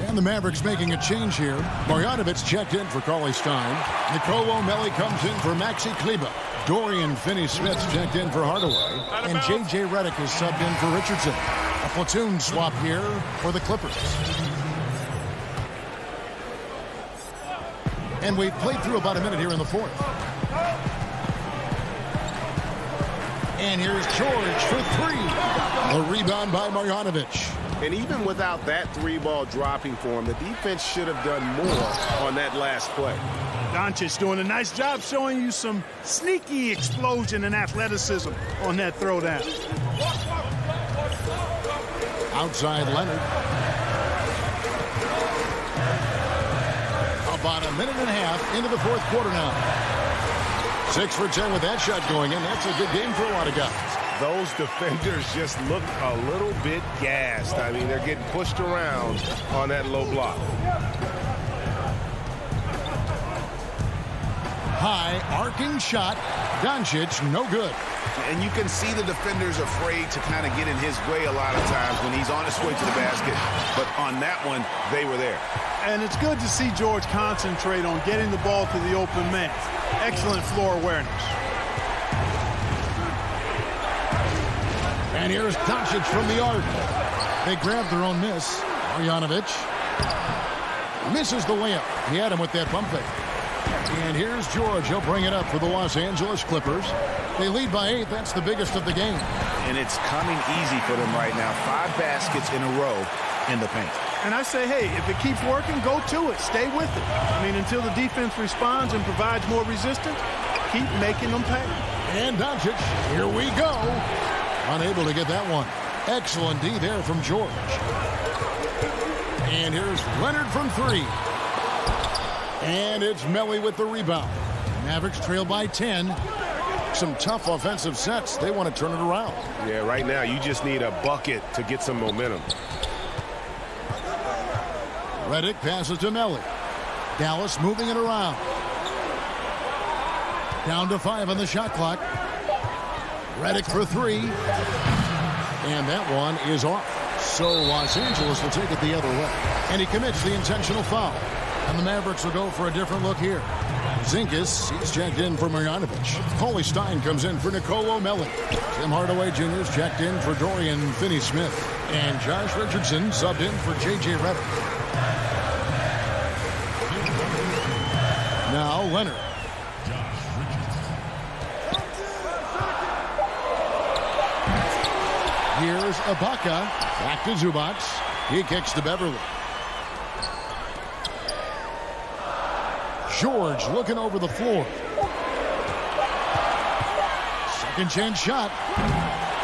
S1: And the Mavericks making a change here. Marjanovic checked in for Cauley-Stein. Nicolo Melli comes in for Maxi Kleber. Dorian Finney-Smith checked in for Hardaway. And J.J. Redick is subbed in for Richardson. A platoon swap here for the Clippers. And we've played through about a minute here in the fourth. And here's George for 3. A rebound by Marjanovic.
S8: And even without that 3-ball dropping for him, the defense should have done more on that last play.
S10: Doncic doing a nice job showing you some sneaky explosion and athleticism on that throwdown.
S1: Outside Leonard. About a minute and a half into the fourth quarter now. 6 for 10 with that shot going in. That's a good game for a lot of guys.
S8: Those defenders just look a little bit gassed. I mean, they're getting pushed around on that low block.
S1: High arcing shot. Doncic, no good.
S7: And you can see the defenders afraid to kind of get in his way a lot of times when he's on his way to the basket. But on that one, they were there.
S10: And it's good to see George concentrate on getting the ball to the open man. Excellent floor awareness.
S1: And here's Doncic from the arc. They grabbed their own miss. Marjanovic misses the layup. He had him with that pump fake. And here's George. He'll bring it up for the Los Angeles Clippers. They lead by 8. That's the biggest of the game.
S7: And it's coming easy for them right now. 5 baskets in a row in the paint.
S10: And I say, hey, if it keeps working, go to it. Stay with it. I mean, until the defense responds and provides more resistance, keep making them pay.
S1: And Doncic, here we go. Unable to get that one. Excellent D there from George. And here's Leonard from 3. And it's Melli with the rebound. Mavericks trail by 10. Some tough offensive sets. They want to turn it around.
S8: Yeah, right now you just need a bucket to get some momentum.
S1: Redick passes to Melli. Dallas moving it around. Down to 5 on the shot clock. Redick for 3. And that one is off. So Los Angeles will take it the other way. And he commits the intentional foul. And the Mavericks will go for a different look here. Zinkas, he's checked in for Marjanovic. Cauley-Stein comes in for Nicolo Melli. Tim Hardaway Jr. is checked in for Dorian Finney-Smith. And Josh Richardson subbed in for J.J. Redick. Now Leonard. Here's Ibaka. Back to Zubac. He kicks to Beverly. George looking over the floor. Second chance shot.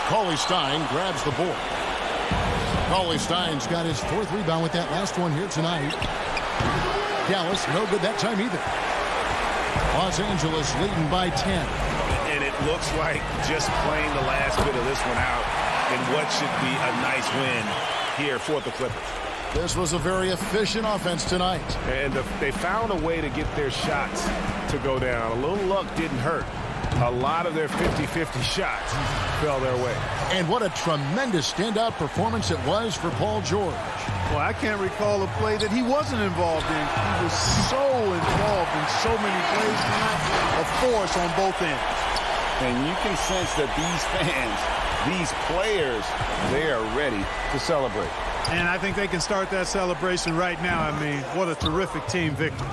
S1: Cauley-Stein grabs the board. Cauley-Stein's got his 4th rebound with that last one here tonight. Dallas, no good that time either. Los Angeles leading by 10.
S8: And it looks like just playing the last bit of this one out in what should be a nice win here for the Clippers.
S1: This was a very efficient offense tonight.
S8: And they found a way to get their shots to go down. A little luck didn't hurt. A lot of their 50-50 shots fell their way.
S1: And what a tremendous standout performance it was for Paul George.
S11: Well, I can't recall a play that he wasn't involved in. He was so involved in so many plays tonight, a force on both ends.
S3: And you can sense that these fans, these players, they are ready to celebrate.
S11: And I think they can start that celebration right now. I mean, what a terrific team victory.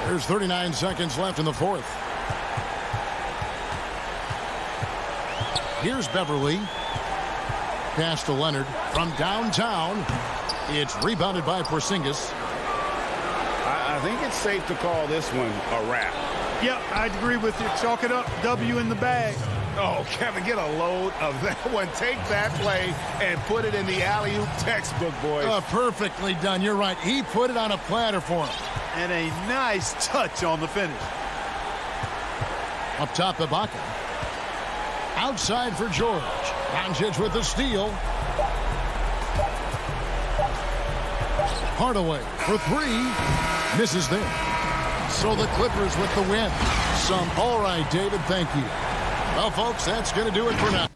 S1: There's 39 seconds left in the fourth. Here's Beverly. Pass to Leonard from downtown. It's rebounded by Porzingis.
S3: I think it's safe to call this one a wrap.
S11: Yep, I'd agree with you. Chalk it up. W in the bag.
S8: Oh, Kevin, get a load of that one. Take that play and put it in the alley-oop textbook, boys.
S1: Perfectly done. You're right. He put it on a platter for him.
S11: And a nice touch on the finish.
S1: Up top, Ibaka. Outside for George. Doncic with the steal. Hardaway for three. Misses there. So the Clippers with the win. All right, David, thank you. Well, folks, that's going to do it for now.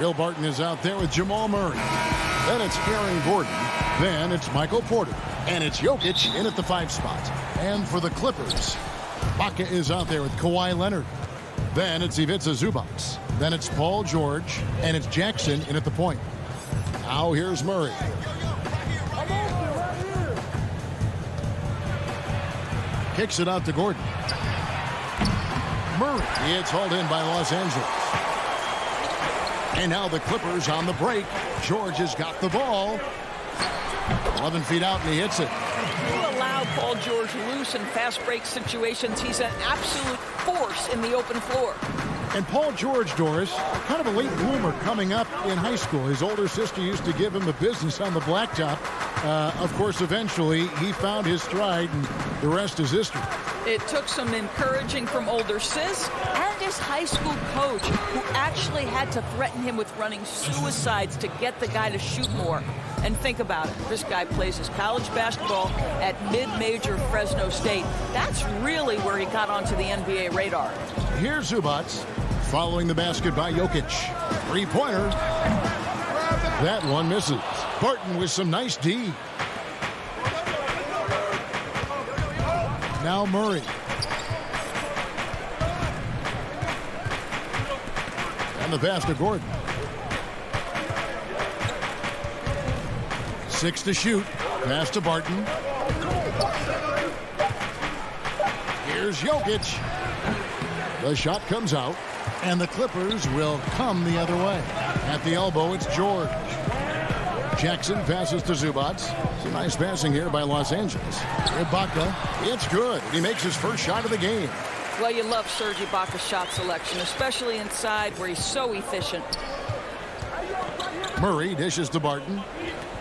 S1: Will Barton is out there with Jamal Murray. Then it's Aaron Gordon. Then it's Michael Porter. And it's Jokic in at the 5 spot. And for the Clippers, Baca is out there with Kawhi Leonard. Then it's Ivica Zubac. Then it's Paul George. And it's Jackson in at the point. Now here's Murray. Kicks it out to Gordon. Murray. It's hauled in by Los Angeles. And now the Clippers on the break. George has got the ball. 11 feet out, and he hits it.
S12: You allow Paul George loose in fast break situations. He's an absolute force in the open floor.
S1: And Paul George, Doris, kind of a late bloomer coming up in high school. His older sister used to give him the business on the blacktop. Of course, eventually, he found his stride, and the rest is history.
S12: It took some encouraging from older sis and his high school coach, who actually had to threaten him with running suicides to get the guy to shoot more. And think about it. This guy plays his college basketball at mid-major Fresno State. That's really where he got onto the NBA radar.
S1: Here's Zubac following the basket by Jokic. Three-pointer. That one misses. Barton with some nice D. Now Murray. And the pass to Gordon. 6 to shoot. Pass to Barton. Here's Jokic. The shot comes out, and the Clippers will come the other way. At the elbow, it's George. Jackson passes to Zubac. Some nice passing here by Los Angeles. Ibaka, it's good. He makes his first shot of the game.
S12: Well, you love Serge Ibaka's shot selection, especially inside where he's so efficient.
S1: Murray dishes to Barton.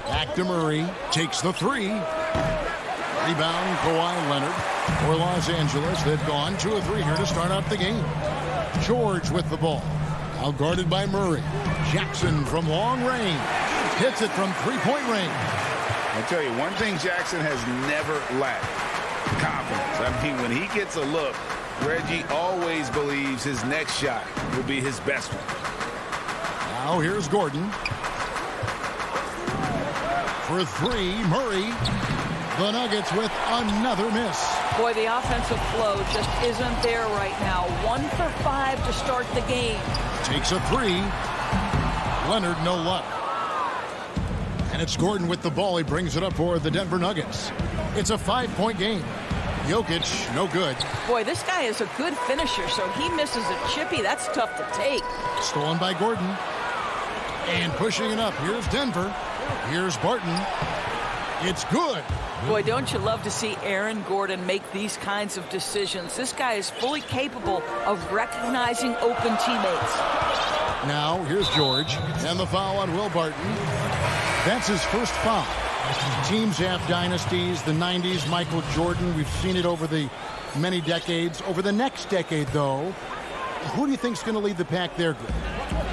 S1: Back to Murray. Takes the three. Rebound, Kawhi Leonard. For Los Angeles, they've gone 2 of 3 here to start out the game. George with the ball. Out guarded by Murray. Jackson from long range. Hits it from three-point range.
S3: I tell you, one thing Jackson has never lacked: confidence. I mean, when he gets a look, Reggie always believes his next shot will be his best one.
S1: Now here's Gordon. For 3, Murray. The Nuggets with another miss.
S12: Boy, the offensive flow just isn't there right now. 1 for 5 to start the game.
S1: Takes a 3. Leonard, no luck. And it's Gordon with the ball. He brings it up for the Denver Nuggets. It's a 5-point game. Jokic, no good.
S12: Boy, this guy is a good finisher, so he misses a chippy. That's tough to take.
S1: Stolen by Gordon. And pushing it up. Here's Denver. Here's Barton. It's good.
S12: Boy, don't you love to see Aaron Gordon make these kinds of decisions. This guy is fully capable of recognizing open teammates.
S1: Now, here's George. And the foul on Will Barton. That's his first foul. Teams have dynasties. The 90s, Michael Jordan. We've seen it over the many decades. Over the next decade, though, who do you think is going to lead the pack there, Greg?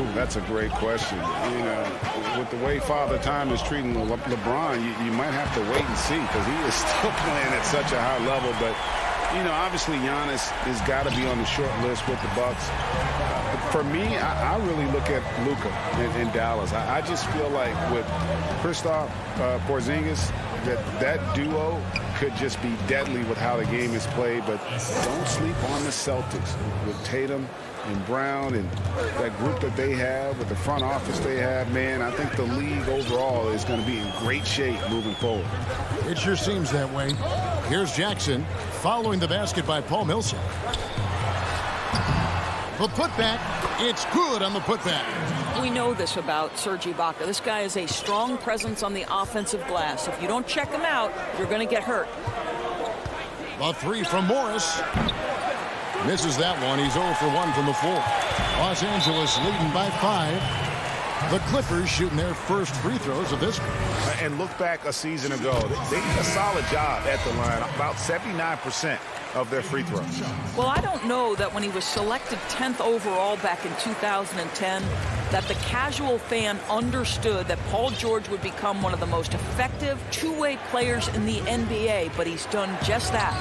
S7: Ooh, that's a great question. You know, with the way Father Time is treating LeBron, you might have to wait and see, because he is still playing at such a high level. But, you know, obviously Giannis has got to be on the short list with the Bucks. For me, I really look at Luka in Dallas. I just feel like with Kristaps Porzingis, that duo could just be deadly with how the game is played. But don't sleep on the Celtics with Tatum and Brown and that group that they have, with the front office they have. Man, I think the league overall is going to be in great shape moving forward.
S1: It sure seems that way. Here's Jackson following the basket by Paul Millsap. The putback, it's good on the putback.
S12: We know this about Serge Ibaka. This guy is a strong presence on the offensive glass. If you don't check him out, you're going to get hurt.
S1: The 3 from Morris. Misses that one. He's 0 for 1 from the floor. Los Angeles leading by 5. The Clippers shooting their first free throws of this one.
S8: And look back a season ago. They did a solid job at the line. About 79% of their free throws.
S12: Well, I don't know that when he was selected 10th overall back in 2010, that the casual fan understood that Paul George would become one of the most effective two-way players in the NBA, but he's done just that.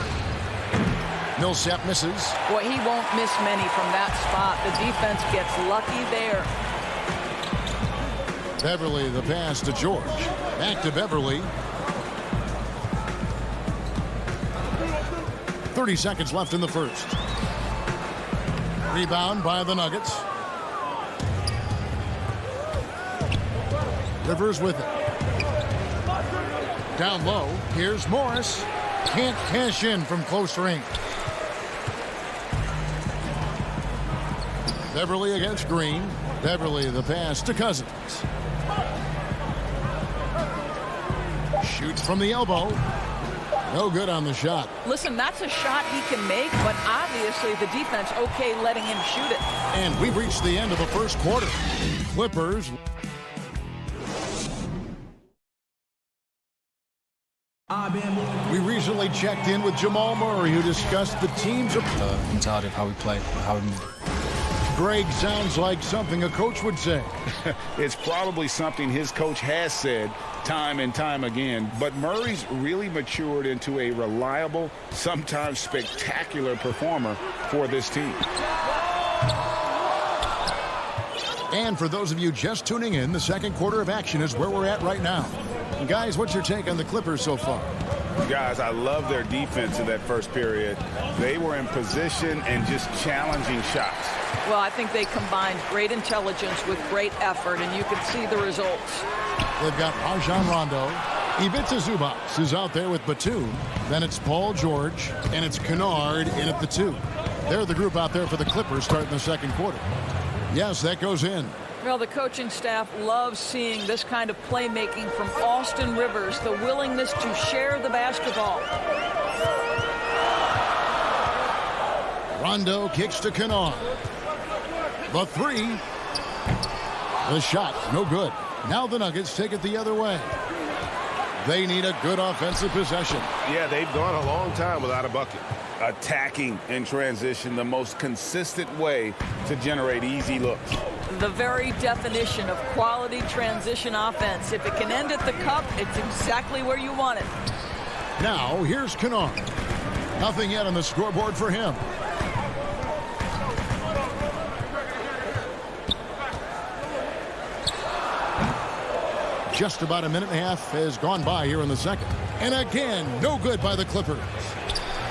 S1: Millsap misses.
S12: Boy, he won't miss many from that spot. The defense gets lucky there.
S1: Beverly, the pass to George. Back to Beverly. 30 seconds left in the first. Rebound by the Nuggets. Rivers with it. Down low. Here's Morris. Can't cash in from close range. Beverly against Green. Beverly the pass to Cousins. Shoots from the elbow. No good on the shot.
S12: Listen, that's a shot he can make, but obviously the defense okay letting him shoot it.
S1: And we've reached the end of the first quarter. Clippers. We recently checked in with Jamal Murray, who discussed the team's
S13: mentality of how we play, how we move.
S1: Greg, sounds like something a coach would say.
S7: It's probably something his coach has said time and time again, but Murray's really matured into a reliable, sometimes spectacular performer for this team.
S1: And for those of you just tuning in, the second quarter of action is where we're at right now. Guys, what's your take on the Clippers so far?
S7: Guys, I love their defense in that first period. They were in position and just challenging shots.
S12: Well, I think they combined great intelligence with great effort, and you can see the results.
S1: They've got Rajon Rondo. Ivica Zubac is out there with Batum. Then it's Paul George, and it's Kennard in at the 2. They're the group out there for the Clippers starting the second quarter. Yes, that goes in.
S12: Well, the coaching staff loves seeing this kind of playmaking from Austin Rivers, the willingness to share the basketball.
S1: Rondo kicks to Kennard. The 3. The shot, no good. Now the Nuggets take it the other way. They need a good offensive possession.
S8: Yeah, they've gone a long time without a bucket.
S7: Attacking in transition, the most consistent way to generate easy looks.
S12: The very definition of quality transition offense. If it can end at the cup, it's exactly where you want it.
S1: Now, here's Kennard. Nothing yet on the scoreboard for him. Just about a minute and a half has gone by here in the second. And again, no good by the Clippers.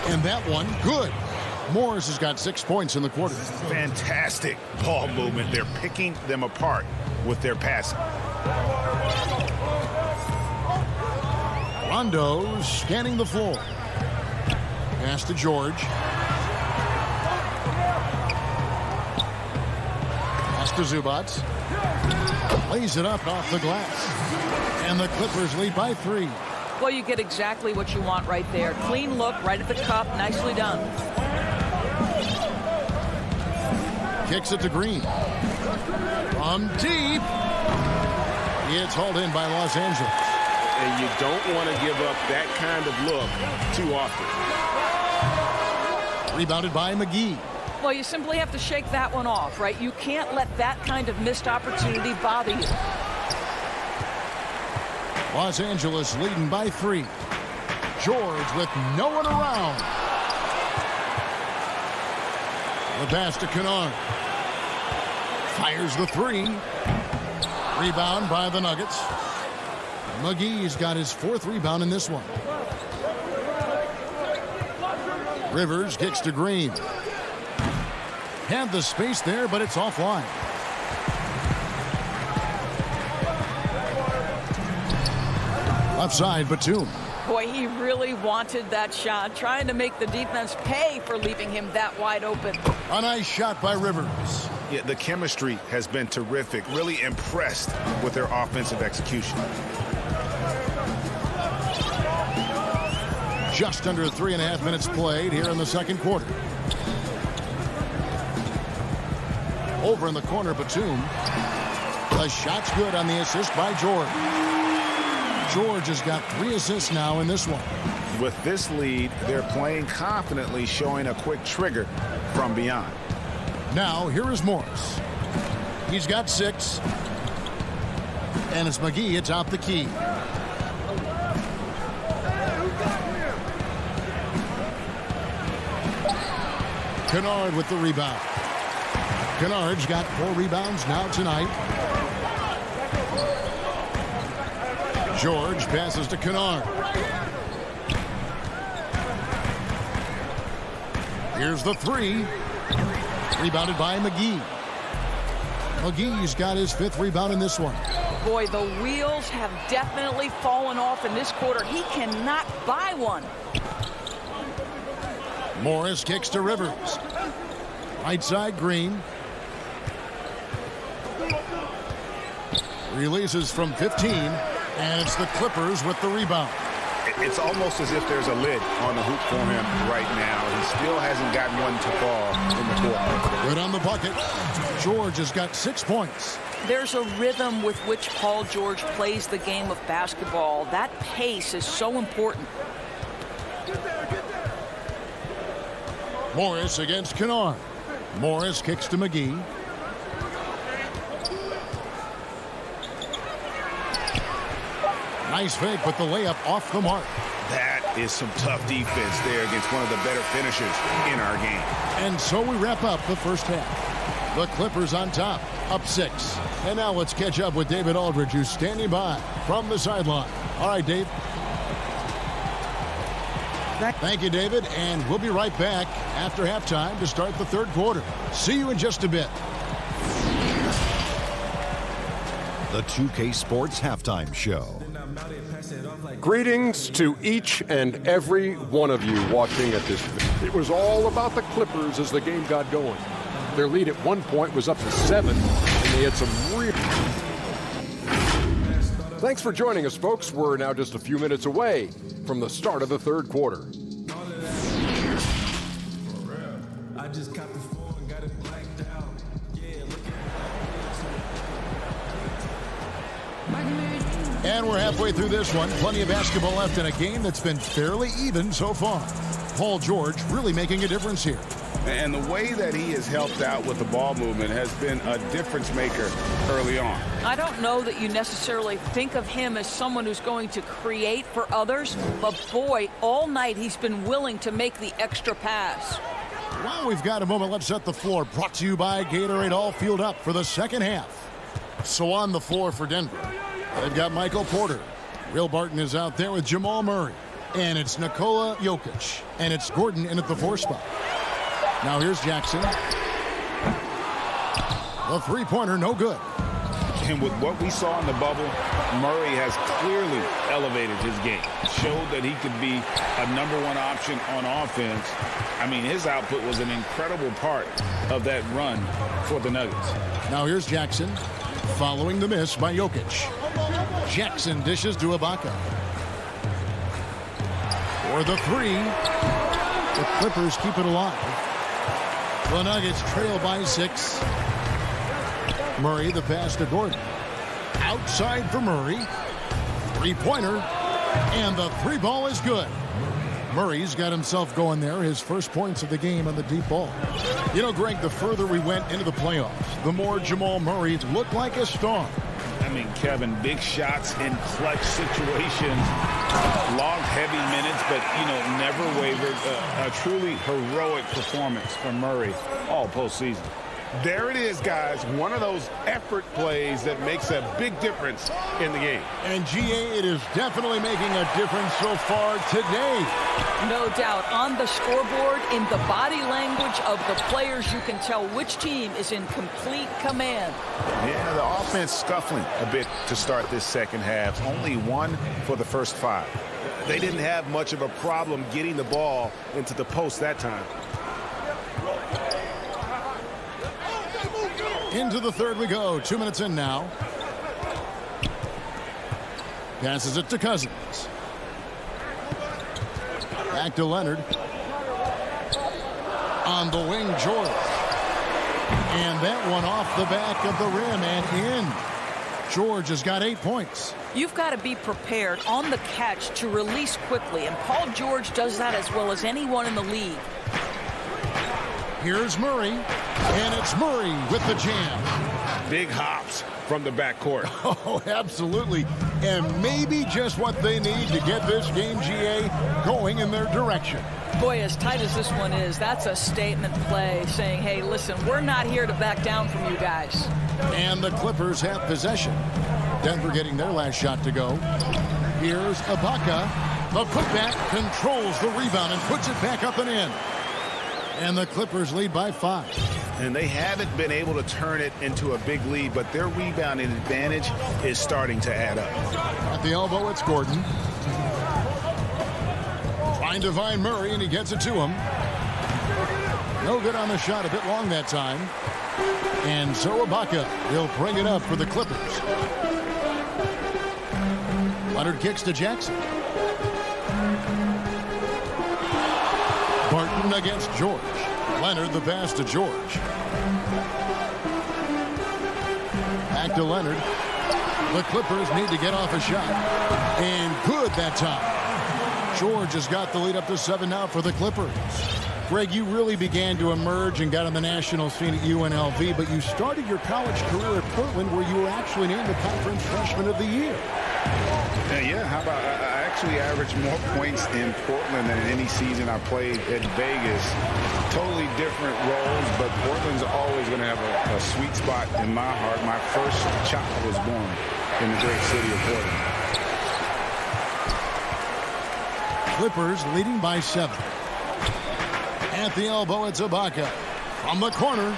S1: And that one, good. Morris has got 6 points in the quarter.
S8: Fantastic ball movement. They're picking them apart with their passing.
S1: Rondo scanning the floor. Pass to George. Pass to Zubac. Lays it up off the glass. And the Clippers lead by 3.
S12: Well, you get exactly what you want right there. Clean look, right at the cup. Nicely done.
S1: Kicks it to Green. From deep. It's hauled in by Los Angeles.
S8: And you don't want to give up that kind of look too often.
S1: Rebounded by McGee.
S12: Well, you simply have to shake that one off, right? You can't let that kind of missed opportunity bother you.
S1: Los Angeles leading by 3. George with no one around. The pass to Kennard. Fires the 3. Rebound by the Nuggets. McGee's got his 4th rebound in this one. Rivers kicks to Green. Had the space there, but it's offline. Left side, Batum.
S12: Boy, he really wanted that shot, trying to make the defense pay for leaving him that wide open.
S1: A nice shot by Rivers.
S8: Yeah, the chemistry has been terrific. Really impressed with their offensive execution.
S1: Just under 3.5 minutes played here in the second quarter. Over in the corner, Batum. The shot's good on the assist by George. George has got 3 assists now in this one.
S7: With this lead, they're playing confidently, showing a quick trigger from beyond.
S1: Now, here is Morris. He's got 6. And it's McGee atop the key. Kennard with the rebound. Kennard's got 4 rebounds now tonight. George passes to Kennard. Here's the 3. Rebounded by McGee. McGee's got his 5th rebound in this one.
S12: Boy, the wheels have definitely fallen off in this quarter. He cannot buy one.
S1: Morris kicks to Rivers. Right side, Green. Releases from 15, and it's the Clippers with the rebound.
S8: It's almost as if there's a lid on the hoop for him right now. He still hasn't gotten one to fall in the court.
S1: Good on the bucket. George has got 6 points.
S12: There's a rhythm with which Paul George plays the game of basketball. That pace is so important.
S1: Morris against Kennard. Morris kicks to McGee. Nice fake, but the layup off the mark.
S8: That is some tough defense there against one of the better finishers in our game.
S1: And so we wrap up the first half. The Clippers on top, up 6. And now let's catch up with David Aldridge, who's standing by from the sideline. All right, Dave. Thank you, David. And we'll be right back after halftime to start the third quarter. See you in just a bit.
S5: The 2K Sports Halftime Show.
S6: Greetings to each and every one of you watching at this. It was all about the Clippers as the game got going. Their lead at one point was up to 7, and they had some real... Thanks for joining us, folks. We're now just a few minutes away from the start of the third quarter.
S1: And we're halfway through this one. Plenty of basketball left in a game that's been fairly even so far. Paul George really making a difference here.
S3: And the way that he has helped out with the ball movement has been a difference maker early on.
S12: I don't know that you necessarily think of him as someone who's going to create for others, but boy, all night he's been willing to make the extra pass.
S1: While we've got a moment, let's set the floor. Brought to you by Gatorade, all fueled up for the second half. So on the floor for Denver, they've got Michael Porter. Will Barton is out there with Jamal Murray. And it's Nikola Jokic. And it's Gordon in at the 4 spot. Now here's Jackson. The three-pointer, no good.
S3: And with what we saw in the bubble, Murray has clearly elevated his game. Showed that he could be a #1 option on offense. I mean, his output was an incredible part of that run for the Nuggets.
S1: Now here's Jackson, following the miss by Jokic. Jackson dishes to Ibaka. For the 3. The Clippers keep it alive. The Nuggets trail by 6. Murray, the pass to Gordon. Outside for Murray. Three-pointer. And the 3 ball is good. Murray's got himself going there. His first points of the game on the deep ball. You know, Greg, the further we went into the playoffs, the more Jamal Murray looked like a star.
S3: I mean, Kevin, big shots in clutch situations. Logged heavy minutes, but, you know, never wavered. A truly heroic performance from Murray all postseason.
S8: There it is, guys. One of those effort plays that makes a big difference in the game.
S1: And, GA, it is definitely making a difference so far today.
S12: No doubt. On the scoreboard, in the body language of the players, you can tell which team is in complete command.
S8: Yeah, the offense scuffling a bit to start this second half. Only 1 for the first 5. They didn't have much of a problem getting the ball into the post that time.
S1: Into the third we go. 2 minutes in now. Passes it to Cousins. Back to Leonard. On the wing, George. And that one off the back of the rim and in. George has got 8 points.
S12: You've got to be prepared on the catch to release quickly, and Paul George does that as well as anyone in the league.
S1: Here's Murray, and it's Murray with the jam.
S8: Big hops from the backcourt.
S1: Oh, absolutely. And maybe just what they need to get this game, GA, going in their direction.
S12: Boy, as tight as this one is, that's a statement play saying, hey, listen, we're not here to back down from you guys.
S1: And the Clippers have possession. Denver getting their last shot to go. Here's Ibaka. The putback controls the rebound and puts it back up and in. And the Clippers lead by 5.
S8: And they haven't been able to turn it into a big lead, but their rebounding advantage is starting to add up.
S1: At the elbow, it's Gordon. Trying to find Murray, and he gets it to him. No good on the shot. A bit long that time. And so Ibaka will bring it up for the Clippers. Leonard kicks to Jackson. Barton against George. Leonard the pass to George. Back to Leonard. The Clippers need to get off a shot. And good that time. George has got the lead up to 7 now for the Clippers. Greg, you really began to emerge and got on the national scene at UNLV, but you started your college career at Portland where you were actually named the Conference Freshman of the Year.
S7: Yeah, how about I actually averaged more points in Portland than any season I played at Vegas. Totally different roles, but Portland's always going to have a sweet spot in my heart. My first child was born in the great city of Portland.
S1: Clippers leading by 7. At the elbow, it's Ibaka. From the corner.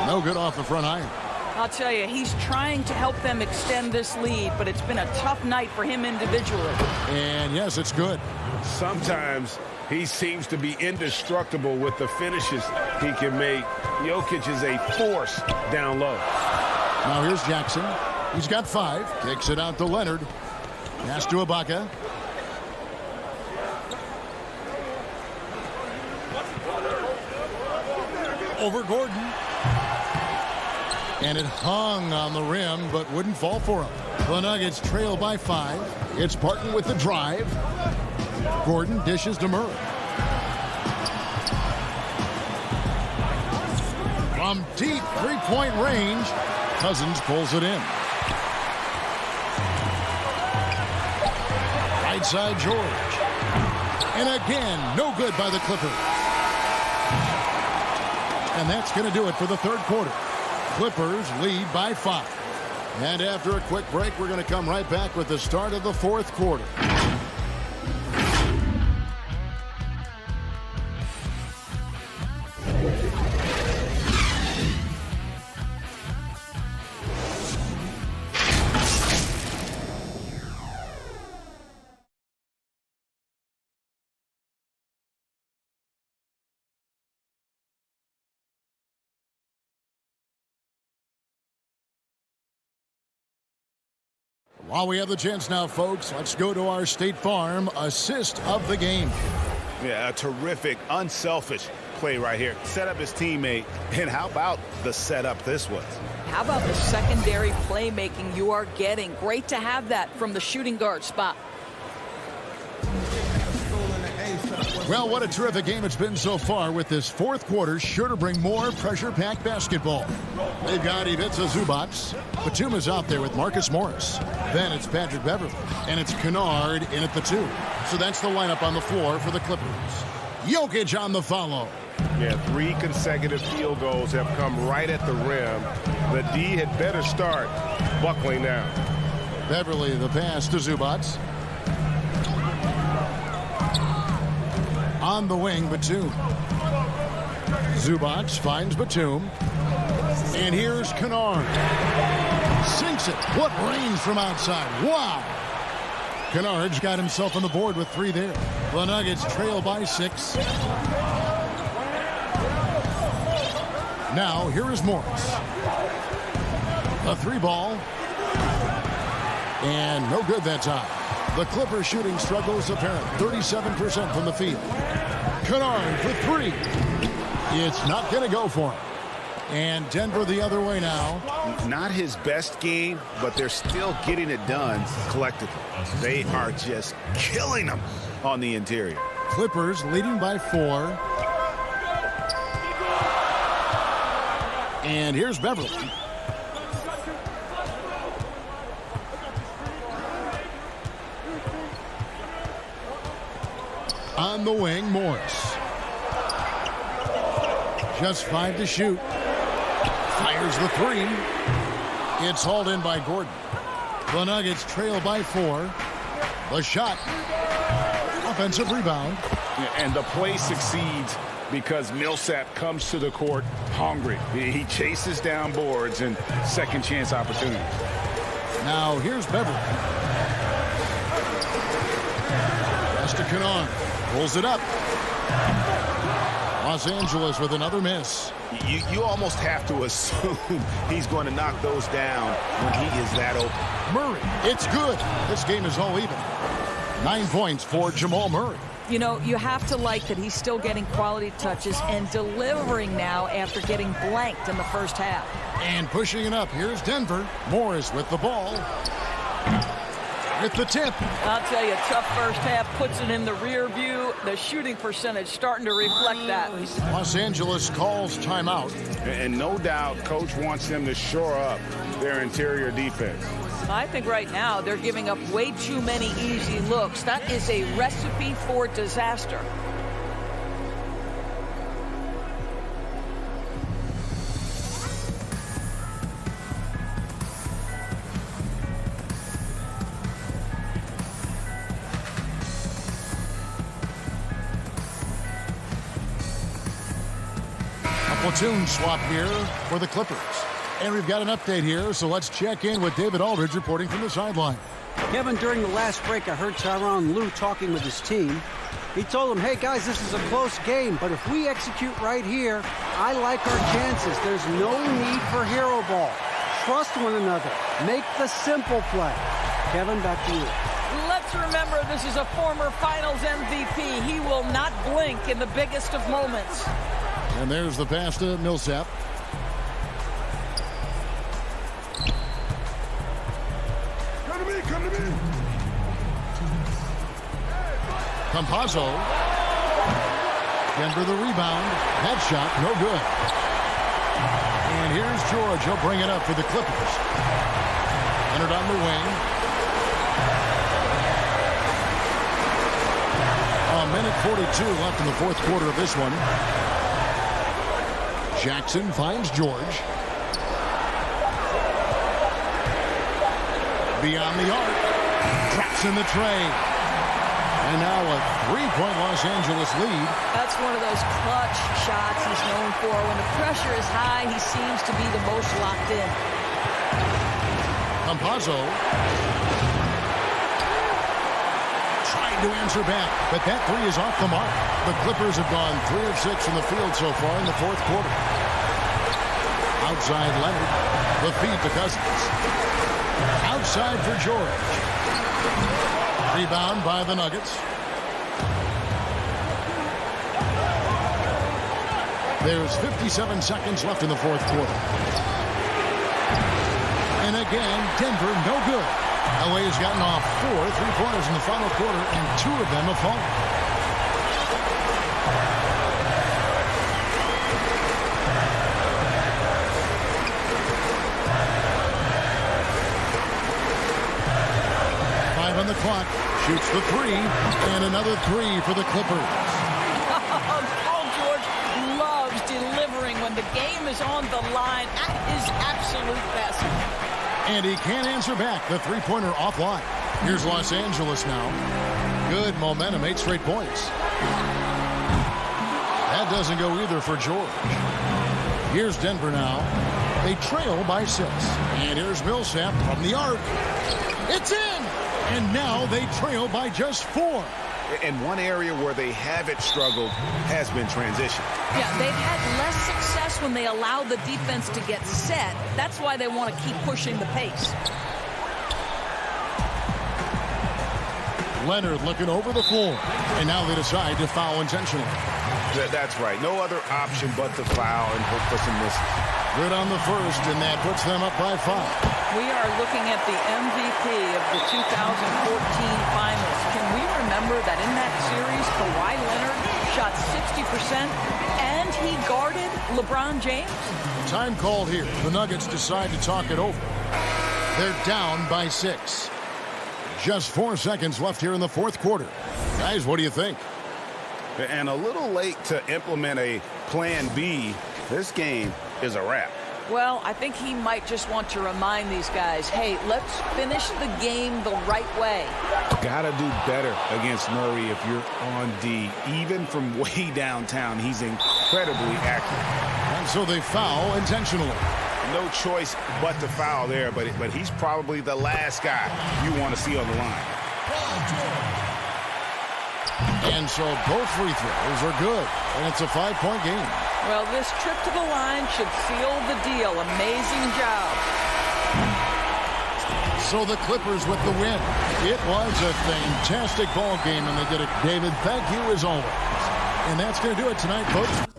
S1: No good off the front iron.
S12: I'll tell you, he's trying to help them extend this lead, but it's been a tough night for him individually.
S1: And yes, it's good.
S8: Sometimes he seems to be indestructible with the finishes he can make. Jokic is a force down low.
S1: Now here's Jackson. He's got 5. Kicks it out to Leonard. Pass to Ibaka. Over Gordon. And it hung on the rim, but wouldn't fall for him. The Nuggets trail by 5. It's Barton with the drive. Gordon dishes to Murray. From deep three-point range, Cousins pulls it in. Right side, George. And again, no good by the Clippers. And that's going to do it for the third quarter. Clippers lead by 5. And after a quick break, we're going to come right back with the start of the fourth quarter. While we have the chance now, folks, let's go to our State Farm assist of the game.
S8: Yeah, a terrific, unselfish play right here. Set up his teammate. And how about the setup this was?
S12: How about the secondary playmaking you are getting? Great to have that from the shooting guard spot.
S1: Well, what a terrific game it's been so far, with this fourth quarter sure to bring more pressure-packed basketball. They've got Ivica Zubac. Batum is out there with Marcus Morris. Then it's Patrick Beverley. And it's Kennard in at the 2. So that's the lineup on the floor for the Clippers. Jokic on the follow.
S8: Yeah, 3 consecutive field goals have come right at the rim. The D had better start buckling down.
S1: Beverley the pass to Zubac. On the wing, Batum. Zubac finds Batum. And here's Kennard. Sinks it. What range from outside. Wow. Kennard's got himself on the board with 3 there. The Nuggets trail by 6. Now, here is Morris. A 3-ball. And no good that time. The Clippers shooting struggles apparent. 37% from the field. Kennard for 3. It's not going to go for him. And Denver the other way now.
S7: Not his best game, but they're still getting it done collectively. They are just killing them on the interior.
S1: Clippers leading by 4. And here's Beverley. On the wing, Morris. Just 5 to shoot. Fires the 3. It's hauled in by Gordon. The Nuggets trail by 4. The shot. Offensive rebound.
S3: And the play succeeds because Millsap comes to the court hungry. He chases down boards and second chance opportunities.
S1: Now here's Beverley. Pass to Kennard. Pulls it up. Los Angeles with another miss.
S8: You almost have to assume he's going to knock those down when he is that open.
S1: Murray, it's good. This game is all even. 9 points for Jamal Murray.
S12: You know, you have to like that he's still getting quality touches and delivering now after getting blanked in the first half.
S1: And pushing it up, here's Denver. Morris with the ball. With the tip.
S12: I'll tell you, tough first half, puts it in the rear view. The shooting percentage starting to reflect that.
S1: Los Angeles calls timeout.
S7: And no doubt, coach wants them to shore up their interior defense.
S12: I think right now they're giving up way too many easy looks. That is a recipe for disaster.
S1: Platoon swap here for the Clippers. And we've got an update here, so let's check in with David Aldridge reporting from the sideline.
S9: Kevin, during the last break, I heard Tyronn Lue talking with his team. He told them, hey, guys, this is a close game, but if we execute right here, I like our chances. There's no need for hero ball. Trust one another. Make the simple play. Kevin, back to you.
S12: Let's remember this is a former Finals MVP. He will not blink in the biggest of moments.
S1: And there's the pass to Millsap.
S10: Come to me.
S1: Campazzo. Denver the rebound. That shot, no good. And here's George. He'll bring it up for the Clippers. Leonard on the wing. A minute 42 left in the fourth quarter of this one. Jackson finds George. Beyond the arc. Traps in the tray. And now a three-point Los Angeles lead.
S12: That's one of those clutch shots he's known for. When the pressure is high, he seems to be the most locked in.
S1: Campazzo trying to answer back, but that three is off the mark. The Clippers have gone 3 of 6 from the field so far in the fourth quarter. Outside Leonard. The feed to Cousins. Outside for George. Rebound by the Nuggets. There's 57 seconds left in the fourth quarter. And again, Denver no good. LA has gotten off 4 3-pointers in the final quarter, and 2 of them have fallen. On the clock, shoots the three, and another three for the Clippers.
S12: Paul George loves delivering when the game is on the line at his absolute best.
S1: And he can't answer back. The three-pointer offline. Here's Los Angeles now. Good momentum, 8 straight points. That doesn't go either for George. Here's Denver now. They trail by 6. And here's Millsap from the arc. It's in! And now they trail by just 4.
S8: And one area where they haven't struggled has been transition.
S12: Yeah, they've had less success when they allow the defense to get set. That's why they want to keep pushing the pace.
S1: Leonard looking over the floor. And now they decide to foul intentionally.
S8: That's right. No other option but to foul and hope for some misses.
S1: Good on the first, and that puts them up by 5.
S12: We are looking at the MVP of the 2014 Finals. Can we remember that in that series, Kawhi Leonard shot 60% and he guarded LeBron James?
S1: Time called here. The Nuggets decide to talk it over. They're down by 6. Just 4 seconds left here in the fourth quarter. Guys, what do you think?
S7: And a little late to implement a plan B. This game is a wrap.
S12: Well, I think he might just want to remind these guys, hey, let's finish the game the right way.
S7: Gotta do better against Murray if you're on D. Even from way downtown, he's incredibly accurate.
S1: And so they foul intentionally.
S7: No choice but to foul there, but he's probably the last guy you want to see on the line.
S1: And so both free throws are good, and it's a 5-point game.
S12: Well, this trip to the line should seal the deal. Amazing job.
S1: So the Clippers with the win. It was a fantastic ball game, and they did it. David, thank you as always. And that's going to do it tonight, folks.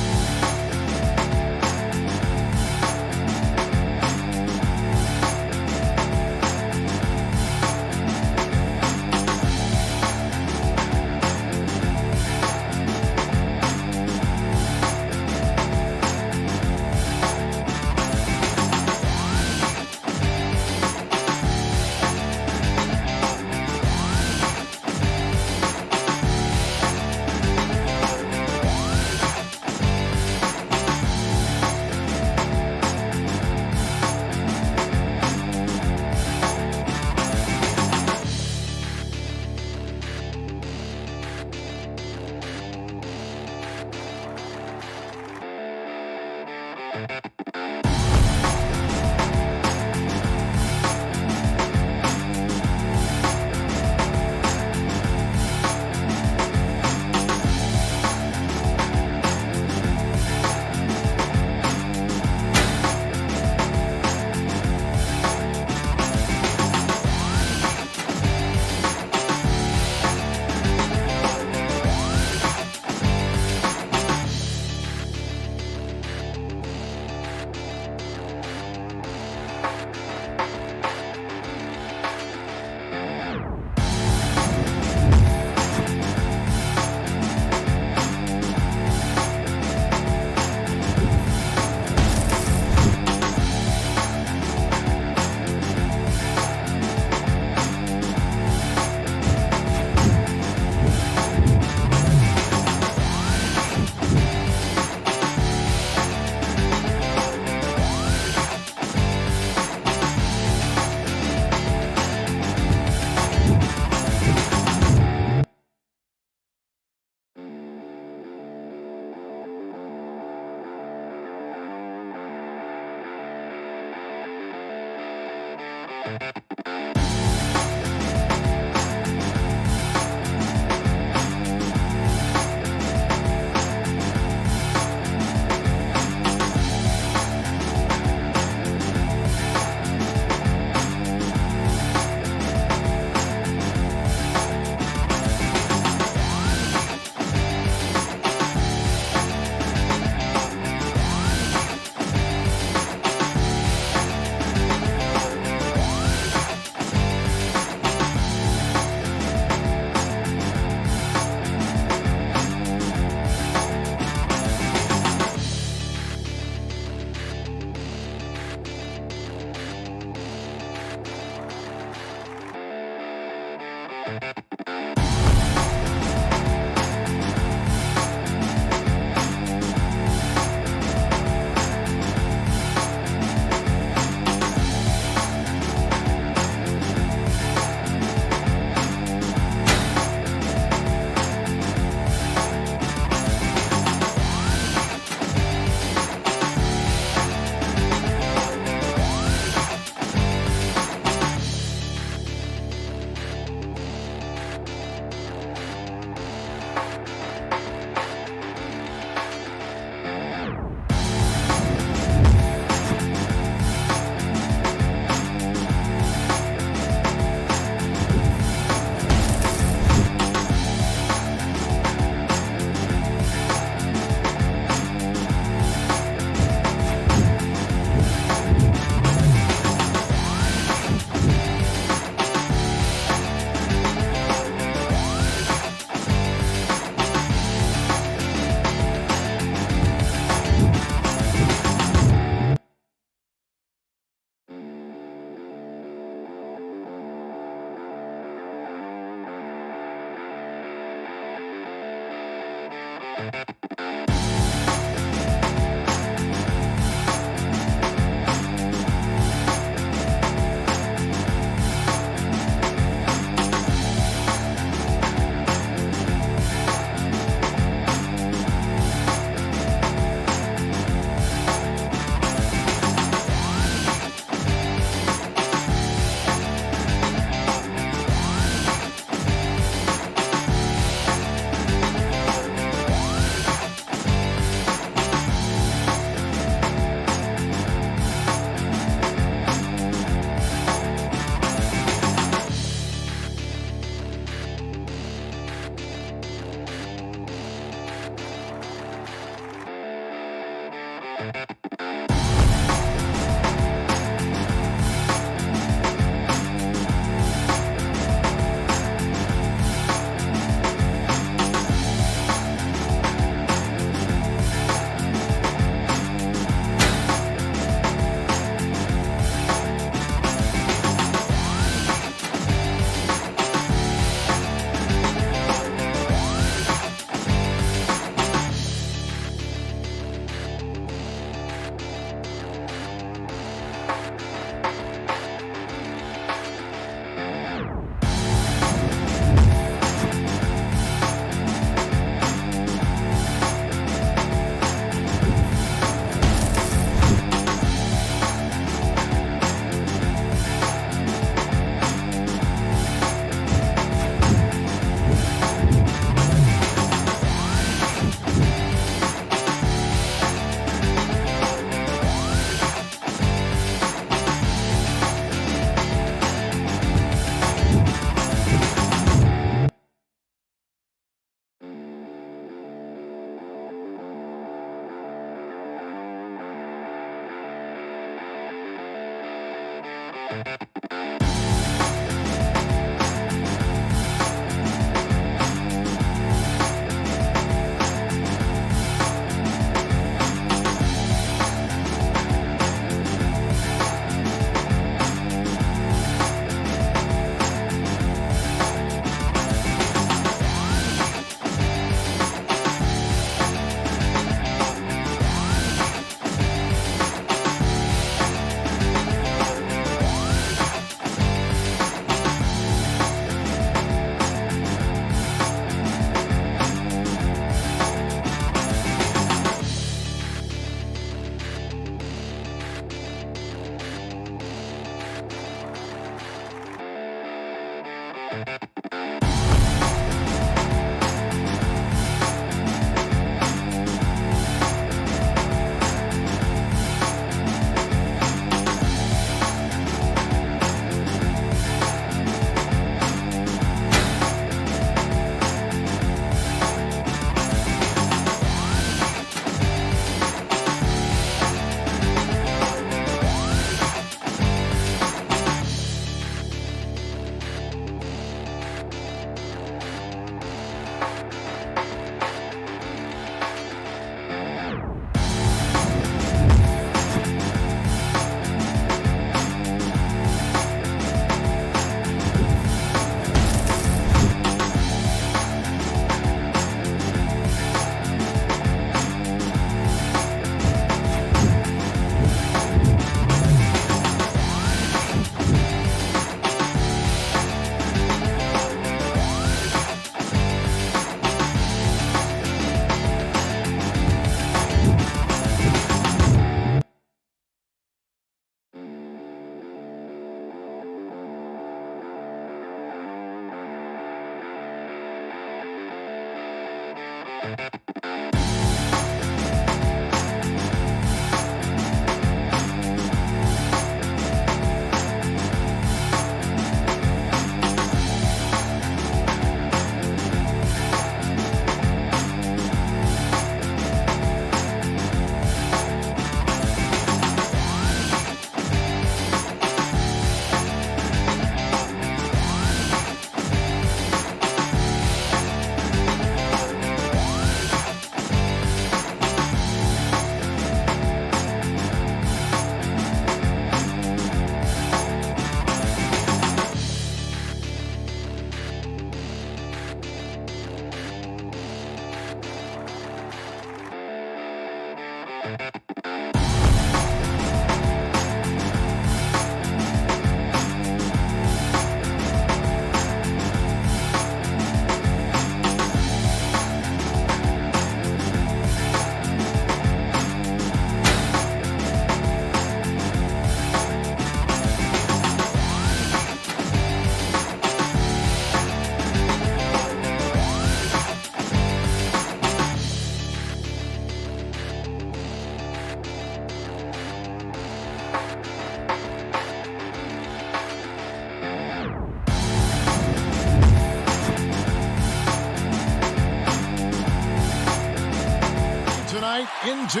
S1: Tonight into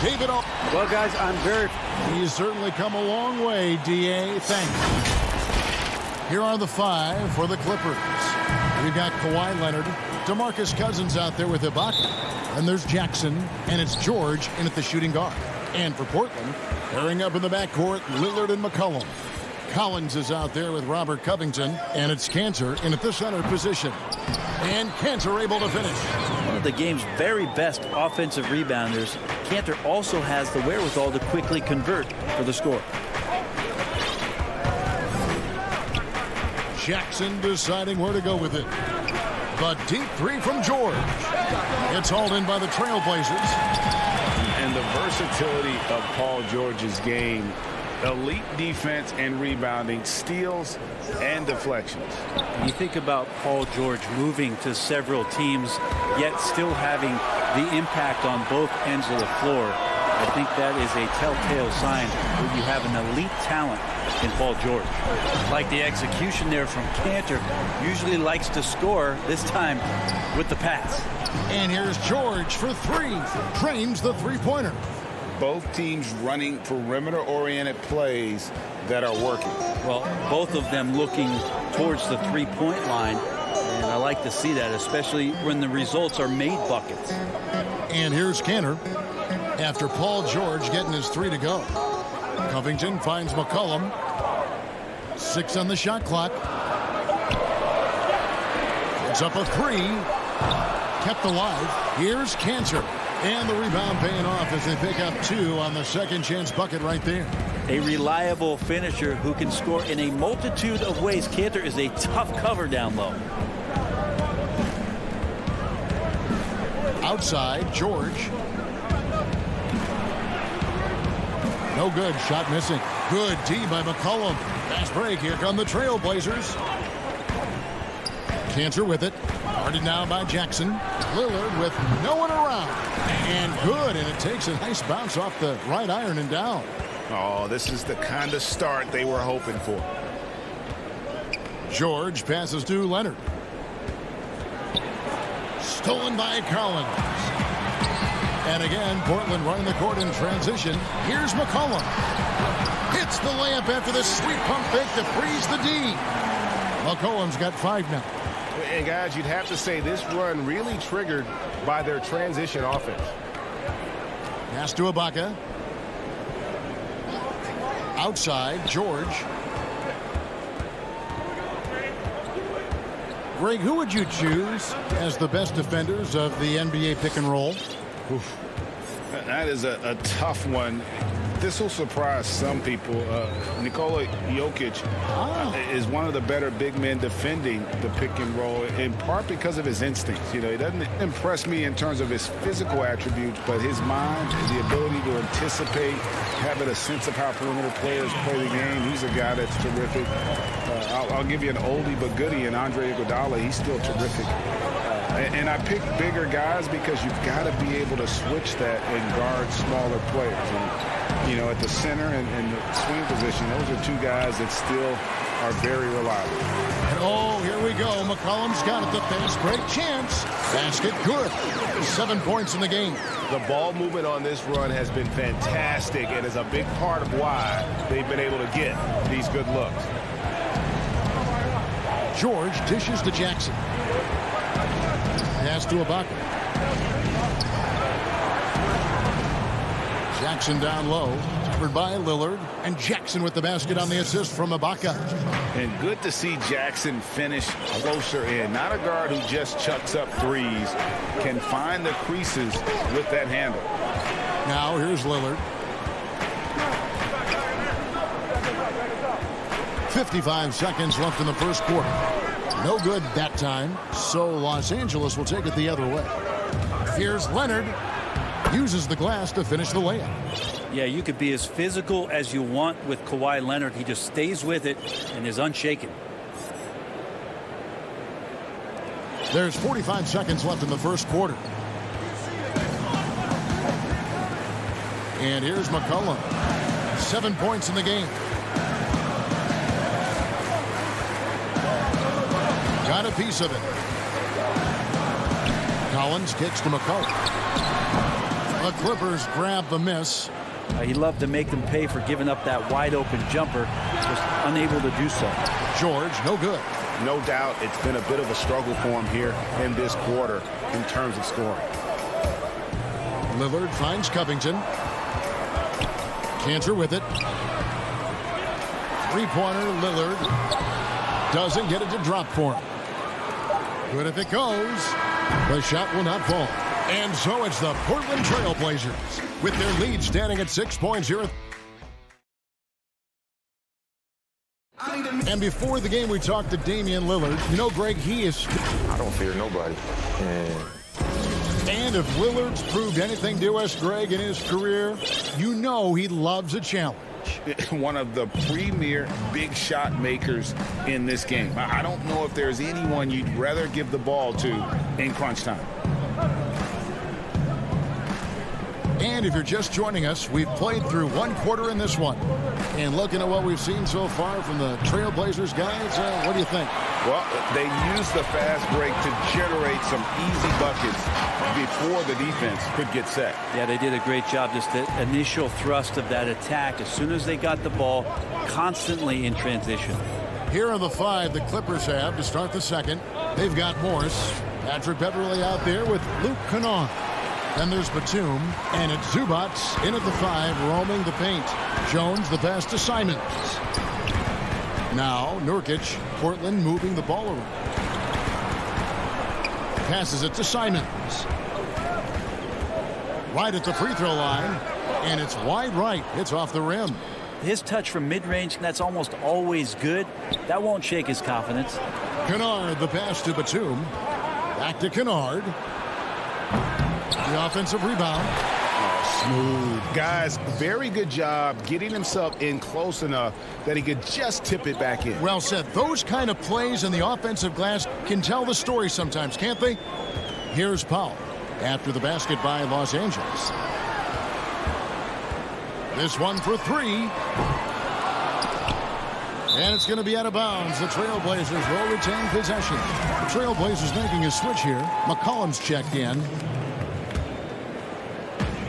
S1: David.
S9: Well, guys,
S1: He's certainly come a long way, D.A. Thanks. Here are the 5 for the Clippers. We've got Kawhi Leonard, DeMarcus Cousins out there with Ibaka. And there's Jackson, and it's George in at the shooting guard. And for Portland, pairing up in the backcourt, Lillard and McCollum. Collins is out there with Robert Covington, and it's Cantor in at the center position. And Cantor able to finish.
S2: One of the game's very best offensive rebounders, Cantor also has the wherewithal to quickly convert for the score.
S1: Jackson deciding where to go with it. The deep 3 from George. It's hauled in by the Trailblazers.
S3: And the versatility of Paul George's game. Elite defense and rebounding, steals and deflections.
S2: You think about Paul George moving to several teams, yet still having the impact on both ends of the floor. I think that is a telltale sign that you have an elite talent in Paul George. Like the execution there from Cantor, usually likes to score, this time with the pass.
S1: And here's George for 3. Drains the three-pointer.
S3: Both teams running perimeter-oriented plays that are working.
S2: Well, both of them looking towards the three-point line, and I like to see that, especially when the results are made buckets.
S1: And here's Cantor after Paul George getting his 3 to go. Covington finds McCollum. 6 on the shot clock. It's up a 3. Kept alive. Here's Cantor. And the rebound paying off as they pick up 2 on the second chance bucket right there.
S2: A reliable finisher who can score in a multitude of ways. Cantor is a tough cover down low.
S1: Outside, George. No good. Shot missing. Good D by McCollum. Fast break. Here come the Trailblazers. Cantor with it. Guarded now by Jackson. Lillard with no one around. And good. And it takes a nice bounce off the right iron and down.
S8: Oh, this is the kind of start they were hoping for.
S1: George passes to Leonard. Stolen by Collins. And again, Portland running the court in transition. Here's McCollum. Hits the layup after the sweet pump fake to freeze the D. McCollum's got 5 now.
S8: And guys, you'd have to say this run really triggered by their transition offense.
S1: Pass to Ibaka. Outside, George. Greg, who would you choose as the best defenders of the NBA pick and roll?
S3: Oof. That is a tough one. This will surprise some people. Nikola Jokic is one of the better big men defending the pick and roll, in part because of his instincts. You know, he doesn't impress me in terms of his physical attributes, but his mind, the ability to anticipate, having a sense of how perimeter players play the game. He's a guy that's terrific. I'll give you an oldie but goodie in Andre Iguodala. He's still terrific. And I pick bigger guys because you've got to be able to switch that and guard smaller players. And, you know, at the center and the swing position, those are 2 guys that still are very reliable.
S1: And oh, here we go. McCollum's got it. The fast break chance. Basket good. 7 points in the game.
S8: The ball movement on this run has been fantastic and is a big part of why they've been able to get these good looks.
S1: George dishes to Jackson. Pass to Ibaka. Jackson down low. Covered by Lillard. And Jackson with the basket on the assist from Ibaka.
S3: And good to see Jackson finish closer in. Not a guard who just chucks up threes. Can find the creases with that handle.
S1: Now here's Lillard. 55 seconds left in the first quarter. No good that time, so Los Angeles will take it the other way. Here's Leonard. Uses the glass to finish the layup.
S2: Yeah, you could be as physical as you want with Kawhi Leonard. He just stays with it and is unshaken.
S1: There's 45 seconds left in the first quarter. And here's McCollum. 7 points in the game. Got a piece of it. Collins kicks to McCollum. The Clippers grab the miss.
S2: He loved to make them pay for giving up that wide-open jumper. Just unable to do so.
S1: George, no good.
S8: No doubt it's been a bit of a struggle for him here in this quarter in terms of scoring.
S1: Lillard finds Covington. Cantor with it. Three-pointer, Lillard. Doesn't get it to drop for him. Good if it goes. The shot will not fall. And so it's the Portland Trail Blazers with their lead standing at 6 points here. And before the game, we talked to Damian Lillard. You know, Greg, he is...
S4: I don't fear nobody.
S1: And if Lillard's proved anything to us, Greg, in his career, you know he loves a challenge.
S3: One of the premier big shot makers in this game. I don't know if there's anyone you'd rather give the ball to in crunch time.
S1: And if you're just joining us, we've played through one quarter in this one. And looking at what we've seen so far from the Trailblazers guys, what do you think?
S3: Well, they used the fast break to generate some easy buckets before the defense could get set.
S2: Yeah, they did a great job. Just the initial thrust of that attack as soon as they got the ball, constantly in transition.
S1: Here are the 5 the Clippers have to start the second. They've got Morris, Patrick Beverley out there with Luke Kennard. Then there's Batum, and it's Zubac in at the 5, roaming the paint. Jones the pass to Simons. Now Nurkic, Portland moving the ball around. Passes it to Simons. Right at the free throw line, and it's wide right. It's off the rim.
S2: His touch from mid-range, that's almost always good. That won't shake his confidence.
S1: Kennard, the pass to Batum. Back to Kennard. The offensive rebound.
S8: Smooth. Guys, very good job getting himself in close enough that he could just tip it back in.
S1: Well said. Those kind of plays in the offensive glass can tell the story sometimes, can't they? Here's Powell after the basket by Los Angeles. This one for 3. And it's going to be out of bounds. The Trailblazers will retain possession. The Trailblazers making a switch here. McCollum's checked in.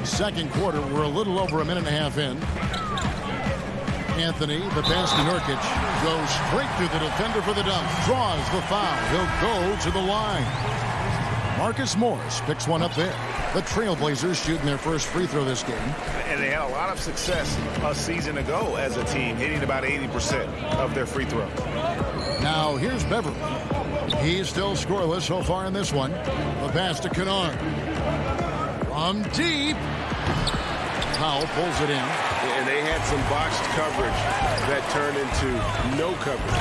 S1: Second quarter, we're a little over a minute and a half in. Anthony, the pass to Nurkic, goes straight through the defender for the dunk. Draws the foul. He'll go to the line. Marcus Morris picks one up there. The Trailblazers shooting their first free throw this game.
S8: And they had a lot of success a season ago as a team, hitting about 80% of their free throws.
S1: Now here's Beverly. He's still scoreless so far in this one. The pass to Kennard. From deep. Powell pulls it in.
S8: And they had some botched coverage that turned into no coverage.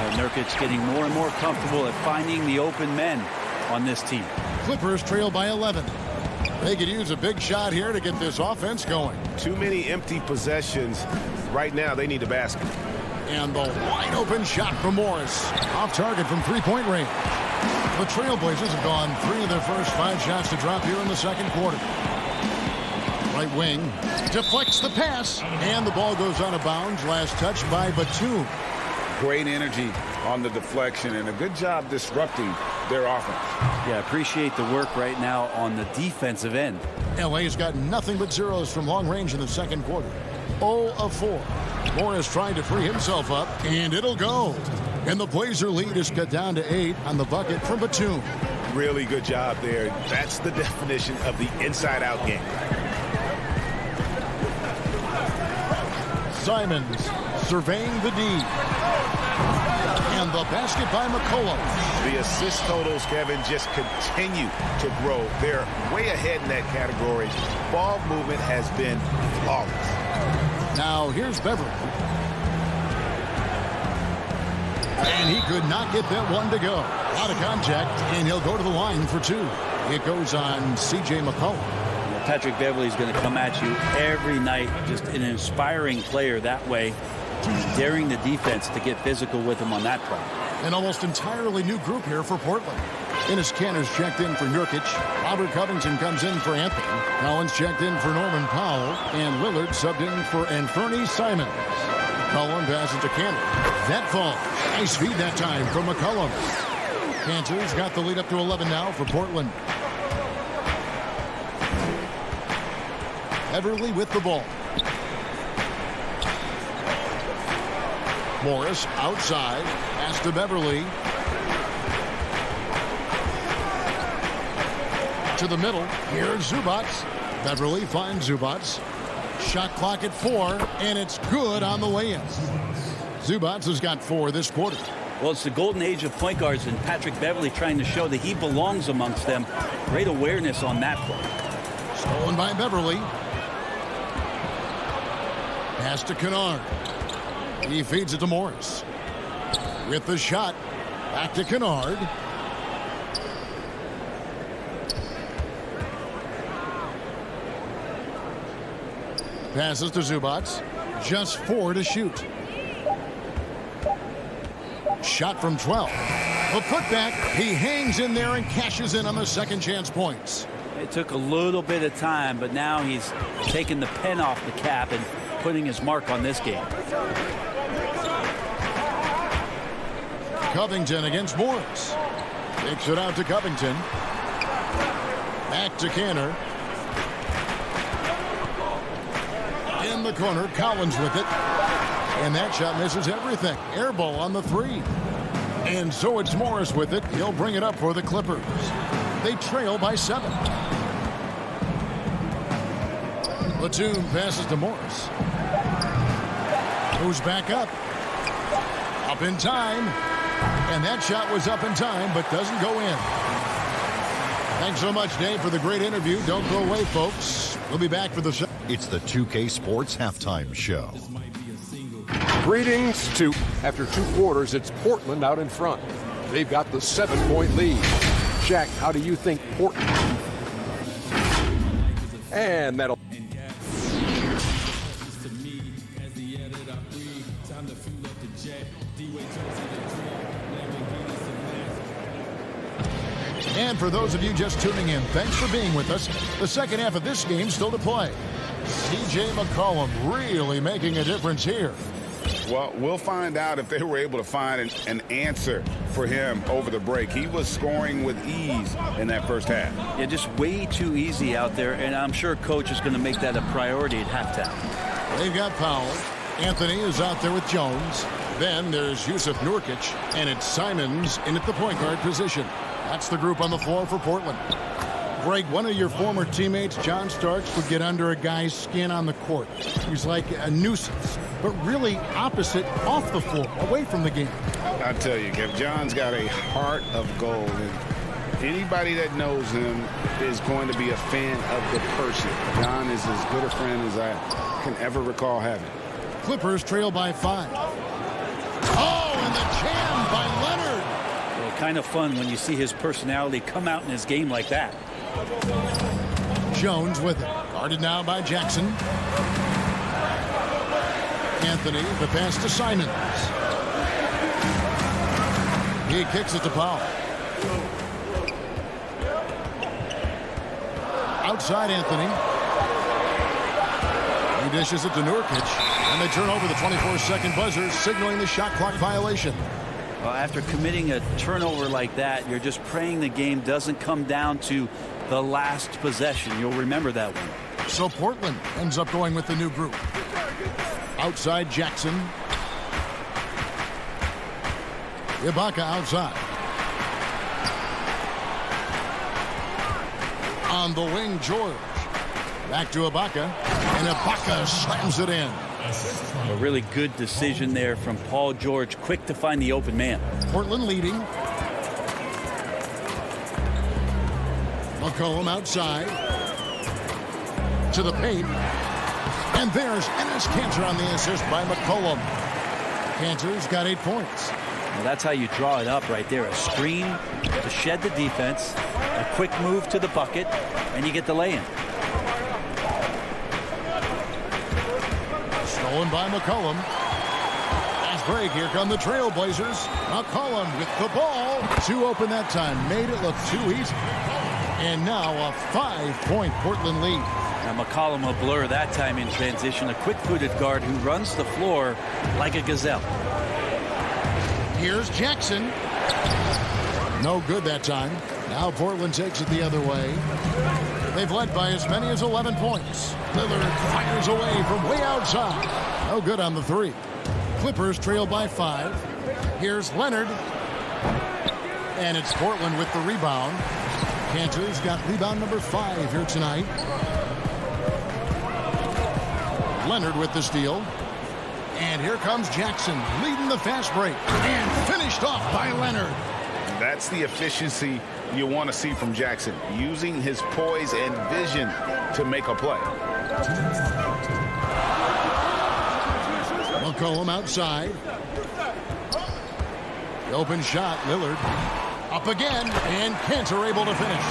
S2: And Nurkic getting more and more comfortable at finding the open men on this team.
S1: Clippers trail by 11. They could use a big shot here to get this offense going.
S8: Too many empty possessions. Right now, they need a basket.
S1: And the wide open shot from Morris. Off target from three-point range. The Trailblazers have gone 3 of their first 5 shots to drop here in the second quarter. Right wing deflects the pass, and the ball goes out of bounds. Last touch by Batum.
S3: Great energy on the deflection and a good job disrupting their offense.
S2: Yeah, appreciate the work right now on the defensive end.
S1: LA's got nothing but zeros from long range in the second quarter. 0 of 4. Morris trying to free himself up, and it'll go. And the Blazer lead is cut down to 8 on the bucket from Batum.
S8: Really good job there. That's the definition of the inside-out game.
S1: Simons surveying the D. And the basket by McCollum.
S8: The assist totals, Kevin, just continue to grow. They're way ahead in that category. Ball movement has been flawless.
S1: Now here's Beverly. And he could not get that one to go. Out of contact, and he'll go to the line for 2. It goes on C.J. McCollum.
S2: Patrick Beverley's going to come at you every night. Just an inspiring player that way. Daring the defense to get physical with him on that front.
S1: An almost entirely new group here for Portland. Ennis Cantor's checked in for Nurkic. Robert Covington comes in for Anthony. Collins checked in for Norman Powell. And Lillard subbed in for Anthony Simons. Cullen passes to Cantor. That falls. Nice feed that time from McCollum. Cantor's got the lead up to 11 now for Portland. Beverly with the ball. Morris outside. Pass to Beverly. To the middle. Here's Zubats. Beverly finds Zubats. Shot clock at 4, and it's good on the way in. Zubats has got 4 this quarter.
S2: Well, it's the golden age of point guards, and Patrick Beverly trying to show that he belongs amongst them. Great awareness on that play.
S1: Stolen by Beverly. Pass to Kennard. He feeds it to Morris. With the shot. Back to Kennard. Passes to Zubats. Just 4 to shoot. Shot from 12. A putback. He hangs in there and cashes in on the second chance points.
S2: It took a little bit of time, but now he's taking the pen off the cap and putting his mark on this game.
S1: Covington against Morris. Takes it out to Covington. Back to Canner. In the corner, Collins with it. And that shot misses everything. Air ball on the 3. And so it's Morris with it. He'll bring it up for the Clippers. They trail by 7. Batum passes to Morris. Moves back up. Up in time. And that shot was up in time, but doesn't go in. Thanks so much, Dave, for the great interview. Don't go away, folks. We'll be back for the show.
S5: It's the 2K Sports Halftime Show.
S6: Greetings to, after 2 quarters, it's Portland out in front. They've got the 7-point lead. Shaq, how do you think Portland? And that'll...
S1: And for those of you just tuning in, thanks for being with us. The second half of this game still to play. C.J. McCollum really making a difference here.
S7: Well, we'll find out if they were able to find an answer for him over the break. He was scoring with ease in that first half.
S2: Yeah, just way too easy out there, and I'm sure Coach is going to make that a priority at halftime.
S1: They've got Powell. Anthony is out there with Jones. Then there's Yusuf Nurkic, and it's Simons in at the point guard position. That's the group on the floor for Portland. Greg, one of your former teammates, John Starks, would get under a guy's skin on the court. He's like a nuisance, but really opposite off the floor, away from the game.
S7: I tell you, Kev, John's got a heart of gold, and anybody that knows him is going to be a fan of the person. John is as good a friend as I can ever recall having.
S1: Clippers trail by 5. Oh, and the jam by Leonard.
S2: Well, kind of fun when you see his personality come out in his game like that.
S1: Jones with it. Guarded now by Jackson. Anthony, the pass to Simons. He kicks it to Powell. Outside Anthony. He dishes it to Nurkic. And they turn over the 24-second buzzer, signaling the shot clock violation.
S2: Well, after committing a turnover like that, you're just praying the game doesn't come down to the last possession. You'll remember that one.
S1: So Portland ends up going with the new group. Outside Jackson. Ibaka outside. On the wing, George. Back to Ibaka. And Ibaka slams it in.
S2: A really good decision there from Paul George. Quick to find the open man.
S1: Portland leading. McCollum outside. To the paint. And there's Enes Kanter on the assist by McCollum. Kanter's got 8 points.
S2: Well, that's how you draw it up right there. A screen to shed the defense. A quick move to the bucket. And you get the lay-in.
S1: Stolen by McCollum. Fast break. Here come the Trailblazers. McCollum with the ball. 2 open that time. Made it look too easy. And now a 5-point Portland lead.
S2: Now McCollum a blur that time in transition. A quick-footed guard who runs the floor like a gazelle.
S1: Here's Jackson. No good that time. Now Portland takes it the other way. They've led by as many as 11 points. Lillard fires away from way outside. No good on the three. Clippers trail by 5. Here's Leonard. And it's Portland with the rebound. Cantor's got rebound number 5 here tonight. Leonard with the steal. And here comes Jackson leading the fast break. And finished off by Leonard.
S7: That's the efficiency you want to see from Jackson. Using his poise and vision to make a play.
S1: McCollum outside. The open shot, Lillard. Up again, and Cantor able to finish.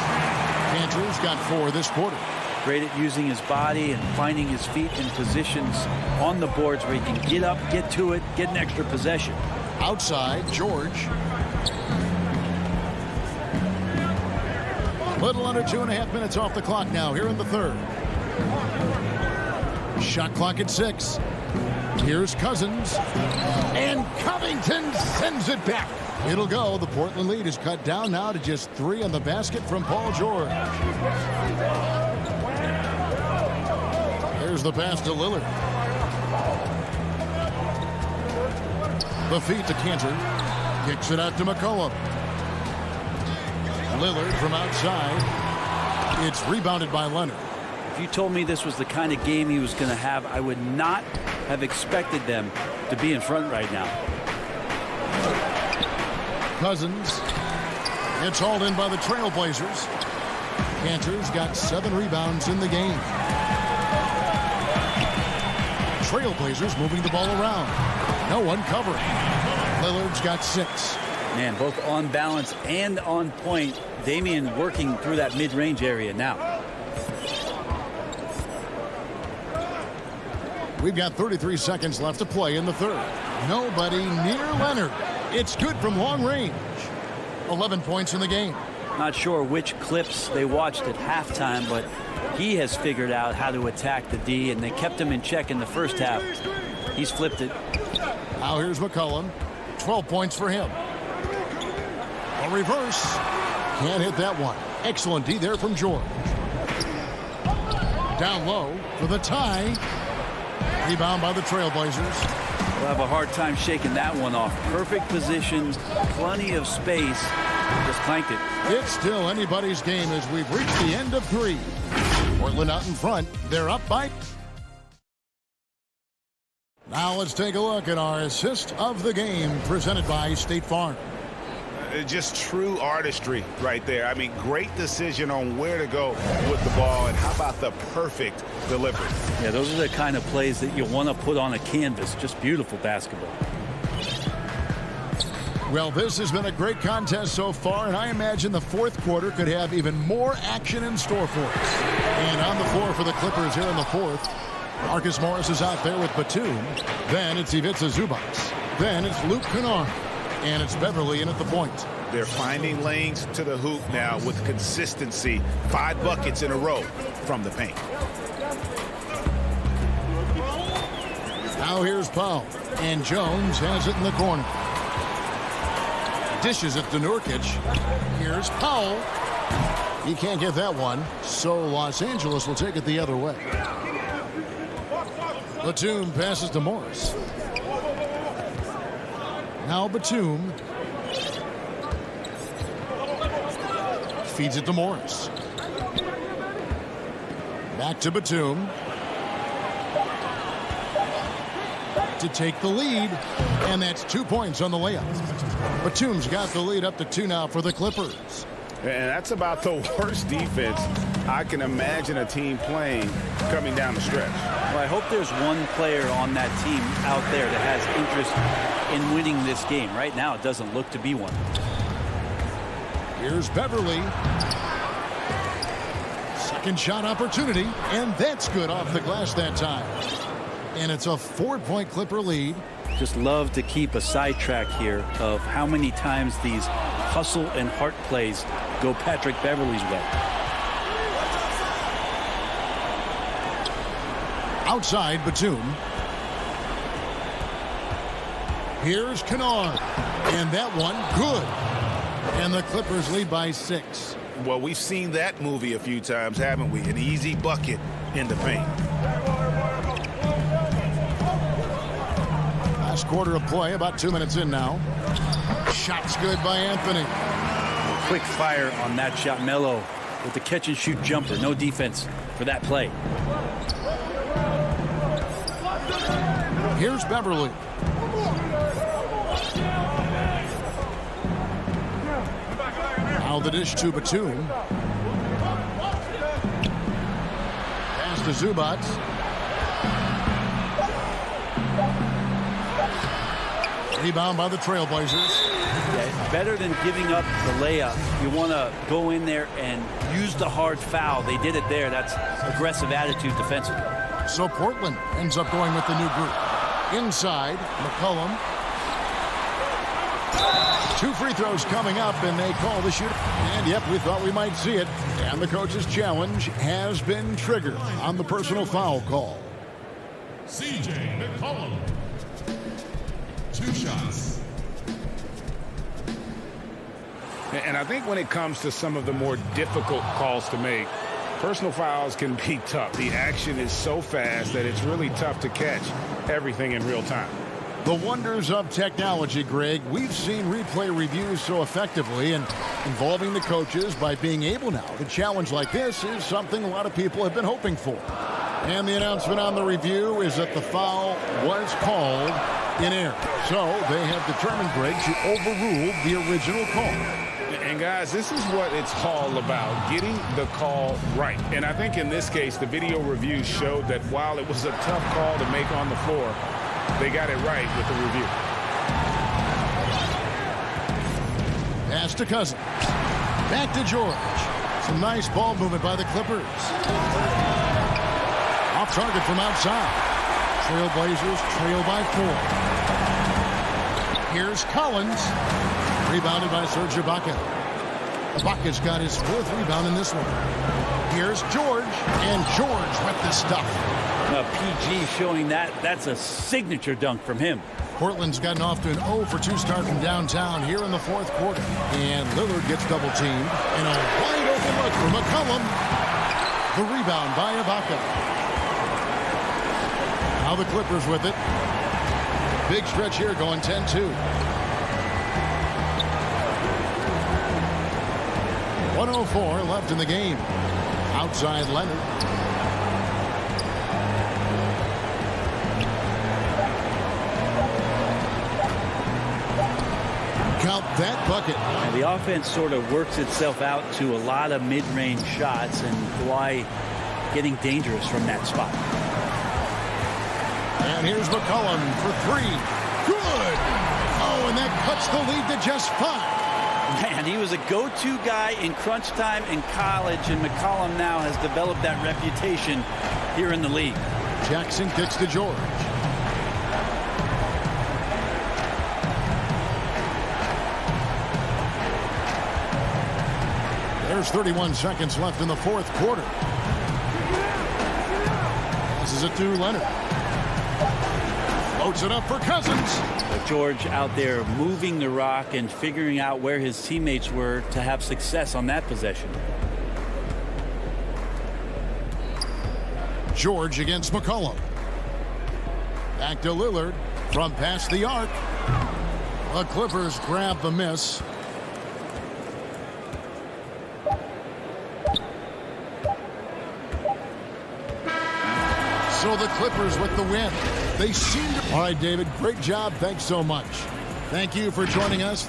S1: Cantor's got 4 this quarter.
S2: Great at using his body and finding his feet in positions on the boards where he can get up, get to it, get an extra possession.
S1: Outside, George. Little under 2.5 minutes off the clock now here in the third. Shot clock at 6. Here's Cousins. And Covington sends it back. It'll go. The Portland lead is cut down now to just 3 on the basket from Paul George. Here's the pass to Lillard. The feed to Cantor. Kicks it out to McCollum. Lillard from outside. It's rebounded by Leonard.
S2: If you told me this was the kind of game he was going to have, I would not have expected them to be in front right now.
S1: Cousins. It's hauled in by the Trailblazers. Cantor's got 7 rebounds in the game. Trailblazers moving the ball around. No one covering. Lillard's got 6.
S2: Man, both on balance and on point. Damian working through that mid-range area now.
S1: We've got 33 seconds left to play in the third. Nobody near Leonard. It's good from long range. 11 points in the game.
S2: Not sure which clips they watched at halftime, but he has figured out how to attack the D, and they kept him in check in the first half. He's flipped it.
S1: Now here's McCollum. 12 points for him. A reverse. Can't hit that one. Excellent D there from George. Down low for the tie. Rebound by the Trailblazers.
S2: We'll have a hard time shaking that one off. Perfect position, plenty of space. Just clanked it.
S1: It's still anybody's game as we've reached the end of 3. Portland out in front. They're up by. Now let's take a look at our assist of the game presented by State Farm.
S7: Just true artistry right there. I mean, great decision on where to go with the ball, and how about the perfect delivery?
S2: Yeah, those are the kind of plays that you want to put on a canvas. Just beautiful basketball.
S1: Well, this has been a great contest so far, and I imagine the fourth quarter could have even more action in store for us. And on the floor for the Clippers here in the fourth, Marcus Morris is out there with Batum. Then it's Ivica Zubac. Then it's Luke Kennard. And it's Beverly in at the point.
S7: They're finding lanes to the hoop now with consistency. 5 buckets in a row from the paint.
S1: Now here's Powell. And Jones has it in the corner. Dishes it to Nurkic. Here's Powell. He can't get that one. So Los Angeles will take it the other way. Batum passes to Morris. Now Batum feeds it to Morris. Back to Batum to take the lead, and that's 2 points on the layup. Batum's got the lead up to 2 now for the Clippers.
S7: And that's about the worst defense I can imagine a team playing coming down the stretch.
S2: Well, I hope there's one player on that team out there that has interest in winning this game. Right now, it doesn't look to be one.
S1: Here's Beverly. Second shot opportunity, and that's good off the glass that time. And it's a 4-point Clipper lead.
S2: Just love to keep a sidetrack here of how many times these hustle and heart plays go Patrick Beverly's way.
S1: Outside Batum. Here's Kennard. And that one good. And the Clippers lead by 6.
S8: Well, we've seen that movie a few times, haven't we? An easy bucket in the paint.
S1: Last quarter of play, about 2 minutes in now. Shot's good by Anthony.
S2: Quick fire on that shot. Melo with the catch-and-shoot jumper. No defense for that play.
S1: Here's Beverly. Now the dish to Batum. Pass to Zubac. Rebound by the Trailblazers.
S2: Yeah, better than giving up the layup. You want to go in there and use the hard foul. They did it there. That's aggressive attitude defensively.
S1: So Portland ends up going with the new group. Inside, McCollum. 2 free throws coming up, and they call the shooter. And, yep, we thought we might see it. And the coach's challenge has been triggered on the personal foul call.
S14: C.J. McCollum. 2 shots.
S3: And I think when it comes to some of the more difficult calls to make, personal fouls can be tough. The action is so fast that it's really tough to catch everything in real time.
S1: The wonders of technology, Greg. We've seen replay reviews so effectively, and involving the coaches by being able now to challenge like this is something a lot of people have been hoping for. And the announcement on the review is that the foul was called in error. So they have determined, Greg, to overrule the original call.
S3: And guys, this is what it's all about, getting the call right. And I think in this case, the video review showed that while it was a tough call to make on the floor, they got it right with the review.
S1: Pass to Cousins. Back to George. Some nice ball movement by the Clippers. Off target from outside. Trailblazers trail by 4. Here's Collins. Rebounded by Serge Ibaka. Ibaka's got his 4th rebound in this one. Here's George. And George with the stuff.
S2: PG showing that's a signature dunk from him.
S1: Portland's gotten off to an 0 for 2 start from downtown here in the 4th quarter. And Lillard gets double teamed. And a wide open look for McCollum. The rebound by Ibaka. Now the Clippers with it. Big stretch here going 10-2. 1:04 left in the game. Outside Leonard. Count that bucket.
S2: And the offense sort of works itself out to a lot of mid-range shots, and Kawhi getting dangerous from that spot.
S1: And here's McCollum for 3. Good! Oh, and that cuts the lead to just 5.
S2: Man, he was a go-to guy in crunch time in college, and McCollum now has developed that reputation here in the league.
S1: Jackson kicks to George. There's 31 seconds left in the 4th quarter. This is it to Leonard. Floats it up for Cousins.
S2: George out there moving the rock and figuring out where his teammates were to have success on that possession.
S1: George against McCollum. Back to Lillard from past the arc. The Clippers grab the miss. So the Clippers with the win. They seem to... All right, David, great job. Thanks so much. Thank you for joining us.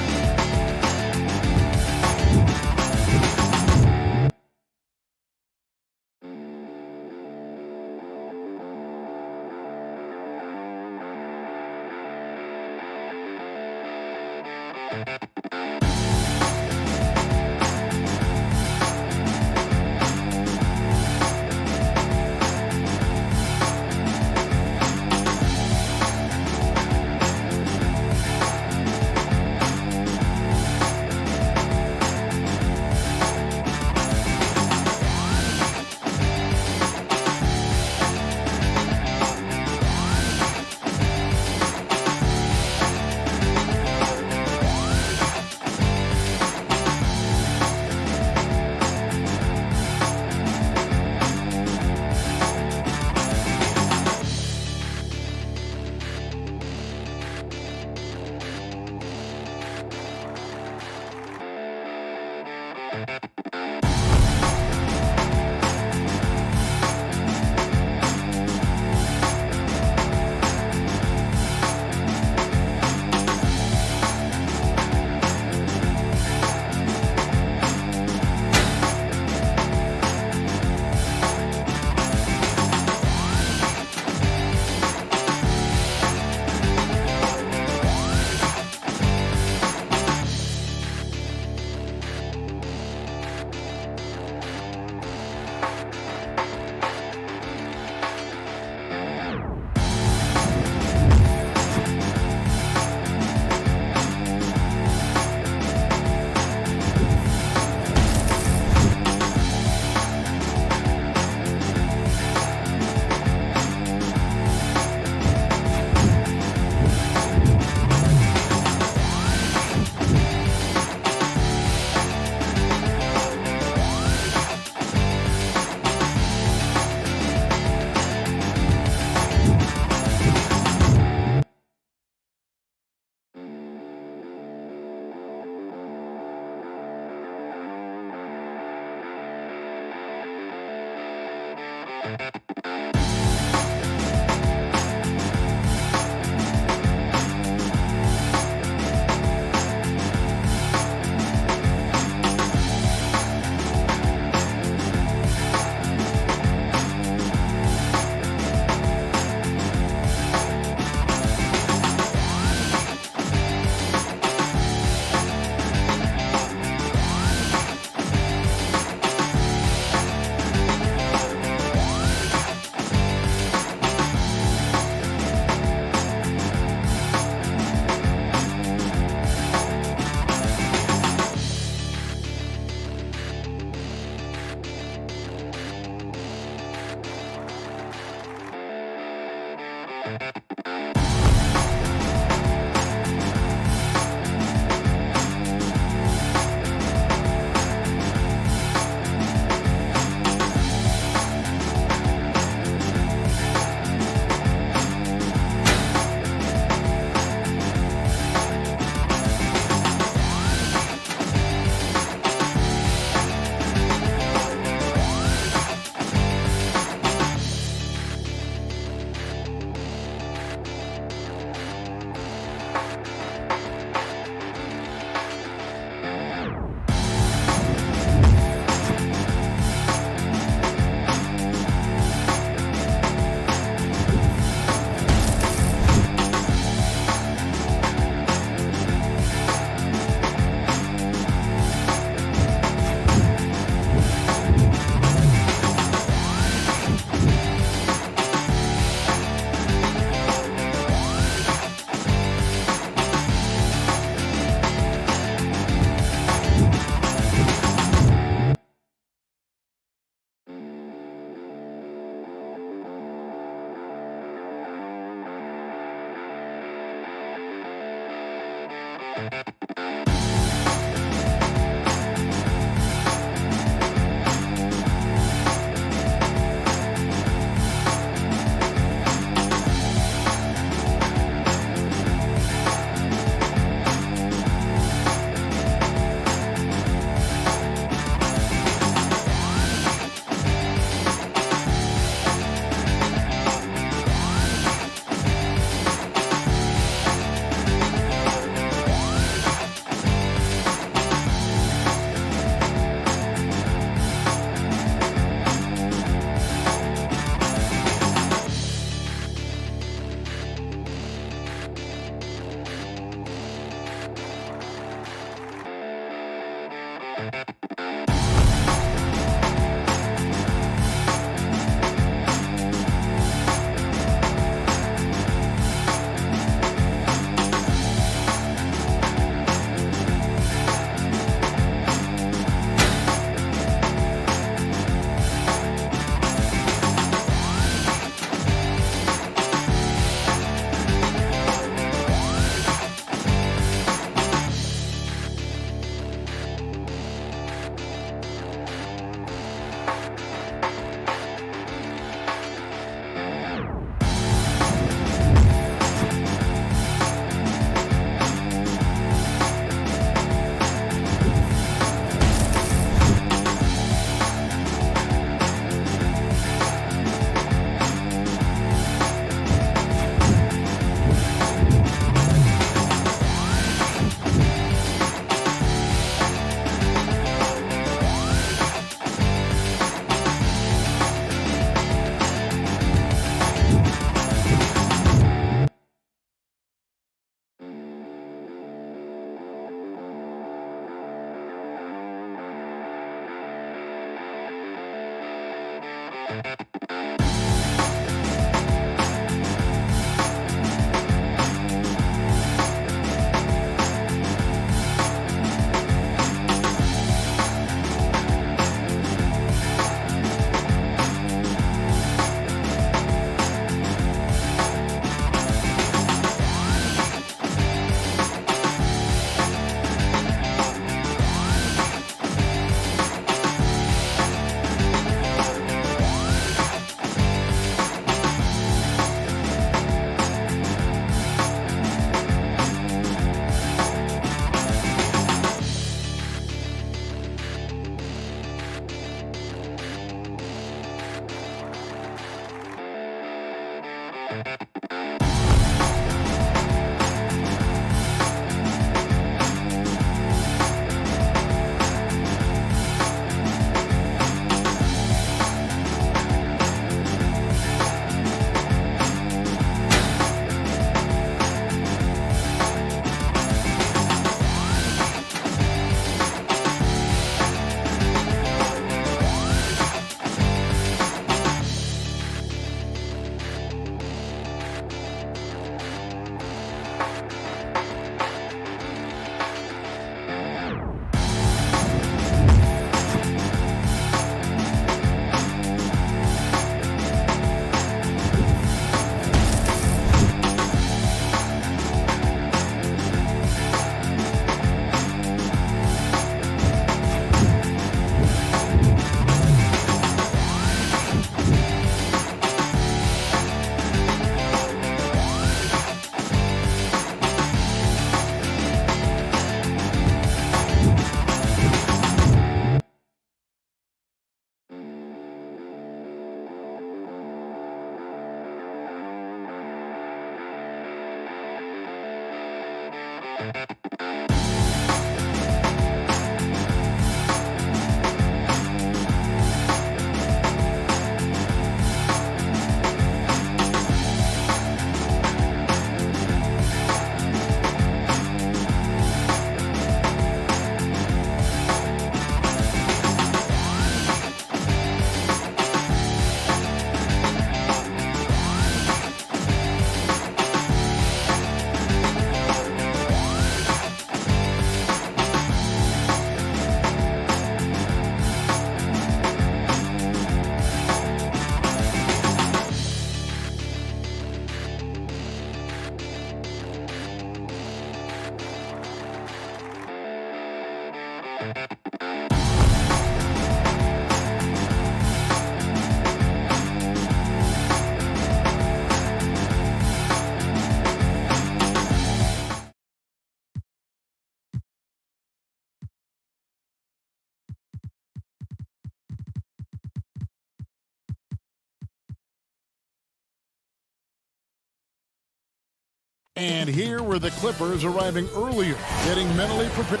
S1: And here were the Clippers arriving earlier, getting mentally prepared.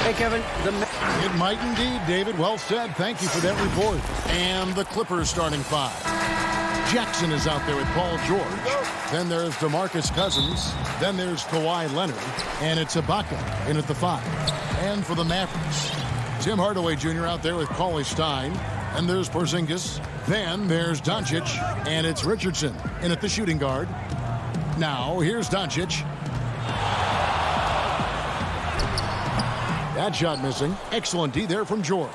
S9: Hey, Kevin.
S1: It might indeed, David. Well said. Thank you for that report. And the Clippers starting five. Jackson is out there with Paul George. Then there's DeMarcus Cousins. Then there's Kawhi Leonard. And it's Ibaka in at the five. And for the Mavericks, Tim Hardaway Jr. out there with Cauley Stein. And there's Porzingis. Then there's Doncic. And it's Richardson in at the shooting guard. Now here's Doncic. That shot missing. Excellent D there from George.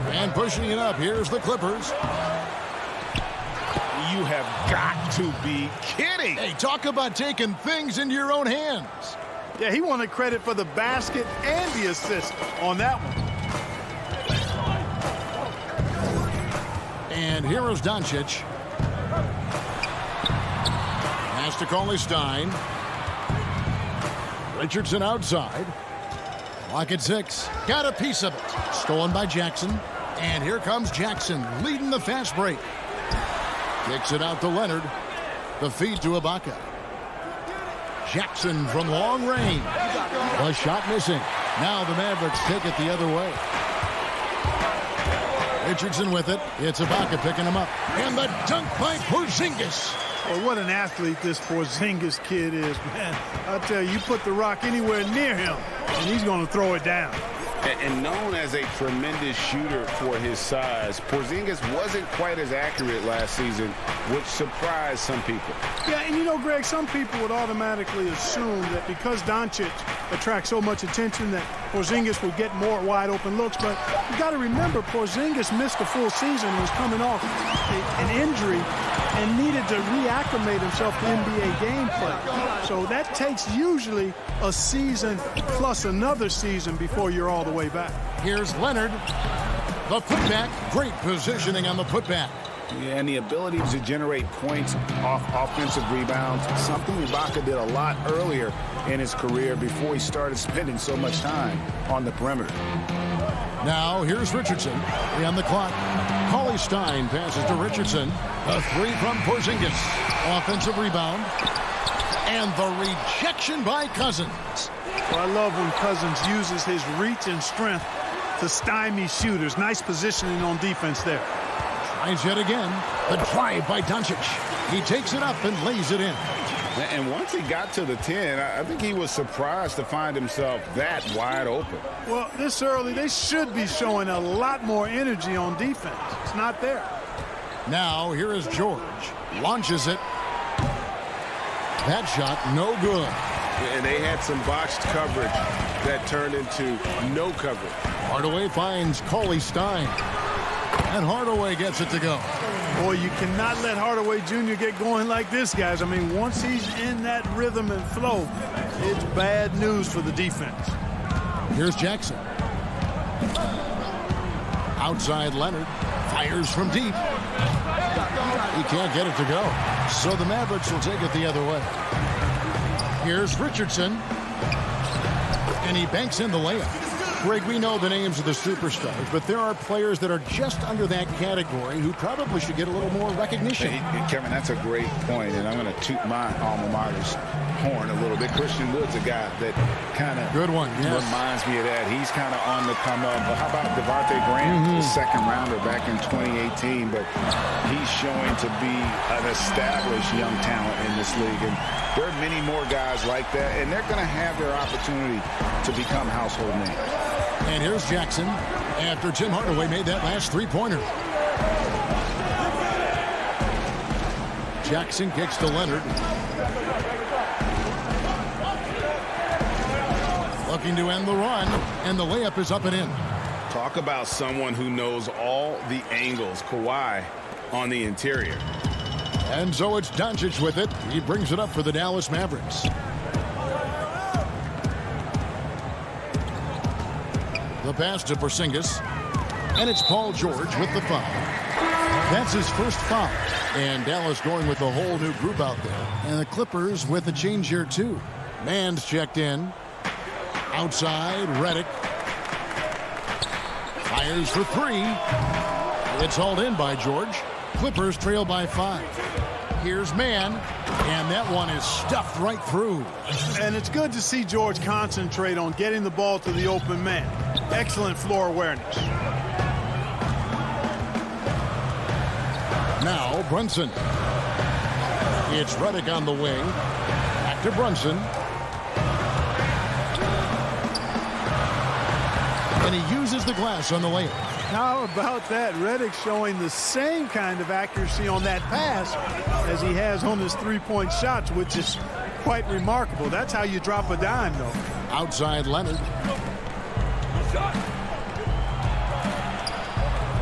S1: And pushing it up, here's the Clippers.
S7: You have got to be kidding.
S1: Hey, talk about taking things into your own hands.
S10: Yeah, he wanted credit for the basket and the assist on that one.
S1: And here is Doncic. Has to Cauley Stein. Richardson outside. Clock at 6. Got a piece of it. Stolen by Jackson. And here comes Jackson leading the fast break. Kicks it out to Leonard. The feed to Ibaka. Jackson from long range. A shot missing. Now the Mavericks take it the other way. Richardson with it. It's Ibaka picking him up. And the dunk by Porzingis.
S10: Well, what an athlete this Porzingis kid is, man. I'll tell you, you put the rock anywhere near him, and he's going to throw it down.
S7: And known as a tremendous shooter for his size, Porzingis wasn't quite as accurate last season, which surprised some people.
S10: Yeah, and you know, Greg, some people would automatically assume that because Doncic attracts so much attention that Porzingis would get more wide open looks. But you got to remember, Porzingis missed a full season and was coming off an injury and needed to reacclimate himself to NBA gameplay. So that takes usually a season plus another season before you're all the way back.
S1: Here's Leonard. The putback. Great positioning on the putback.
S7: Yeah, and the ability to generate points off offensive rebounds, something Ibaka did a lot earlier in his career before he started spending so much time on the perimeter.
S1: Now here's Richardson. 3 on the clock. Cauley Stein passes to Richardson. A 3 from Porzingis. Offensive rebound. And the rejection by Cousins.
S10: Well, I love when Cousins uses his reach and strength to stymie shooters. Nice positioning on defense there.
S1: Tries yet again. The drive by Doncic. He takes it up and lays it in.
S7: And once he got to the 10, I think he was surprised to find himself that wide open.
S10: Well, this early, they should be showing a lot more energy on defense. It's not there.
S1: Now, here is George. Launches it. That shot, no good.
S8: And they had some botched coverage that turned into no coverage.
S1: Hardaway finds Cauley Stein. And Hardaway gets it to go.
S10: Boy, you cannot let Hardaway Jr. get going like this, guys. I mean, once he's in that rhythm and flow, it's bad news for the defense.
S1: Here's Jackson. Outside Leonard. Fires from deep. He can't get it to go. So the Mavericks will take it the other way. Here's Richardson. And he banks in the layup. Greg, we know the names of the superstars, but there are players that are just under that category who probably should get a little more recognition.
S7: Hey, Kevin, that's a great point, and I'm going to toot my alma mater's horn a little bit. Christian Wood's a guy that kind of reminds me of that. He's kind of on the come up. But how about Devontae Graham, the second rounder back in 2018? But he's showing to be an established young talent in this league. And there are many more guys like that, and they're going to have their opportunity to become household names.
S1: And here's Jackson after Tim Hardaway made that last three-pointer. Jackson kicks to Leonard. Looking to end the run, and the layup is up and in.
S3: Talk about someone who knows all the angles. Kawhi on the interior.
S1: And so it's Doncic with it. He brings it up for the Dallas Mavericks. The pass to Porzingis. And it's Paul George with the foul. That's his first foul. And Dallas going with a whole new group out there. And the Clippers with a change here too. Mann's checked in. Outside, Redick. Fires for 3. It's hauled in by George. Clippers trail by 5. Here's Mann, and that one is stuffed right through.
S10: And it's good to see George concentrate on getting the ball to the open man. Excellent floor awareness.
S1: Now Brunson. It's Redick on the wing. Back to Brunson. And he uses the glass on the layup.
S10: How about that? Redick showing the same kind of accuracy on that pass as he has on his three-point shots, which is quite remarkable. That's how you drop a dime, though.
S1: Outside Leonard.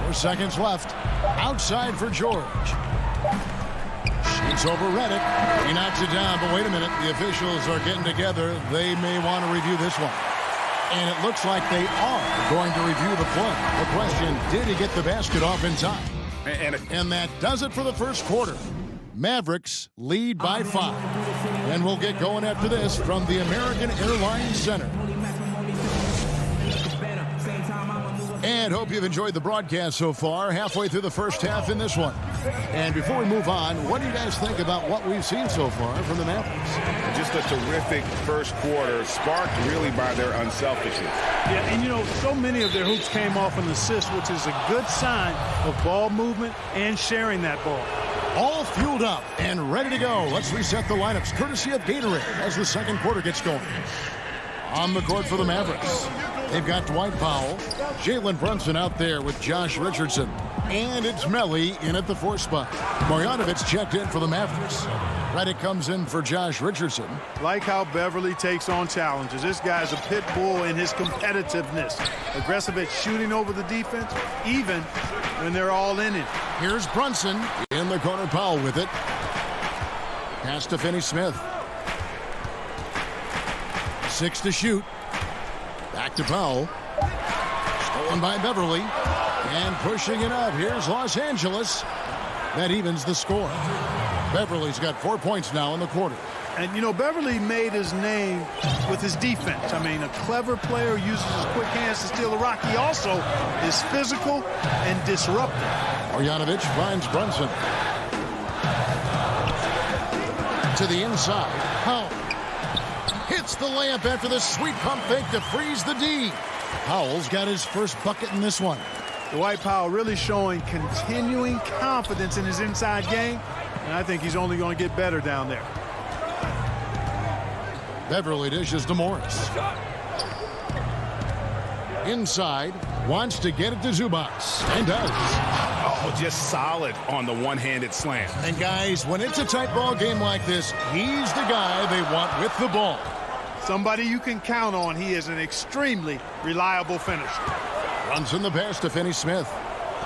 S1: 4 seconds left. Outside for George. Shoots over Redick. He knocks it down, but wait a minute. The officials are getting together. They may want to review this one. And it looks like they are going to review the play. The question, did he get the basket off in time? And that does it for the first quarter. Mavericks lead by 5. And we'll get going after this from the American Airlines Center. And hope you've enjoyed the broadcast so far. Halfway through the first half in this one. And before we move on, what do you guys think about what we've seen so far from the Mavericks?
S7: Just a terrific first quarter, sparked really by their unselfishness.
S10: Yeah, and you know, so many of their hoops came off an assist, which is a good sign of ball movement and sharing that ball.
S1: All fueled up and ready to go. Let's reset the lineups courtesy of Gatorade as the second quarter gets going. On the court for the Mavericks, they've got Dwight Powell, Jalen Brunson out there with Josh Richardson, and it's Melly in at the 4 spot. Marjanovic checked in for the Mavericks. Redick comes in for Josh Richardson.
S10: Like how Beverly takes on challenges. This guy's a pit bull in his competitiveness. Aggressive at shooting over the defense, even when they're all in it.
S1: Here's Brunson in the corner. Powell with it. Pass to Finney-Smith. 6 to shoot. Back to Powell. Stolen by Beverly. And pushing it up. Here's Los Angeles. That evens the score. Beverly's got 4 points now in the quarter.
S10: And, you know, Beverly made his name with his defense. I mean, a clever player uses his quick hands to steal the rock. He also is physical and disruptive.
S1: Marjanovic finds Brunson. To the inside. Powell hits the layup after the sweet pump fake to freeze the D. Powell's got his first bucket in this one.
S10: Dwight Powell really showing continuing confidence in his inside game. And I think he's only going to get better down there.
S1: Beverly dishes to Morris. Inside, wants to get it to Zubac, and does.
S8: Oh, just solid on the one-handed slam.
S1: And guys, when it's a tight ball game like this, he's the guy they want with the ball.
S10: Somebody you can count on. He is an extremely reliable finisher.
S1: Runs in the pass to Finney-Smith.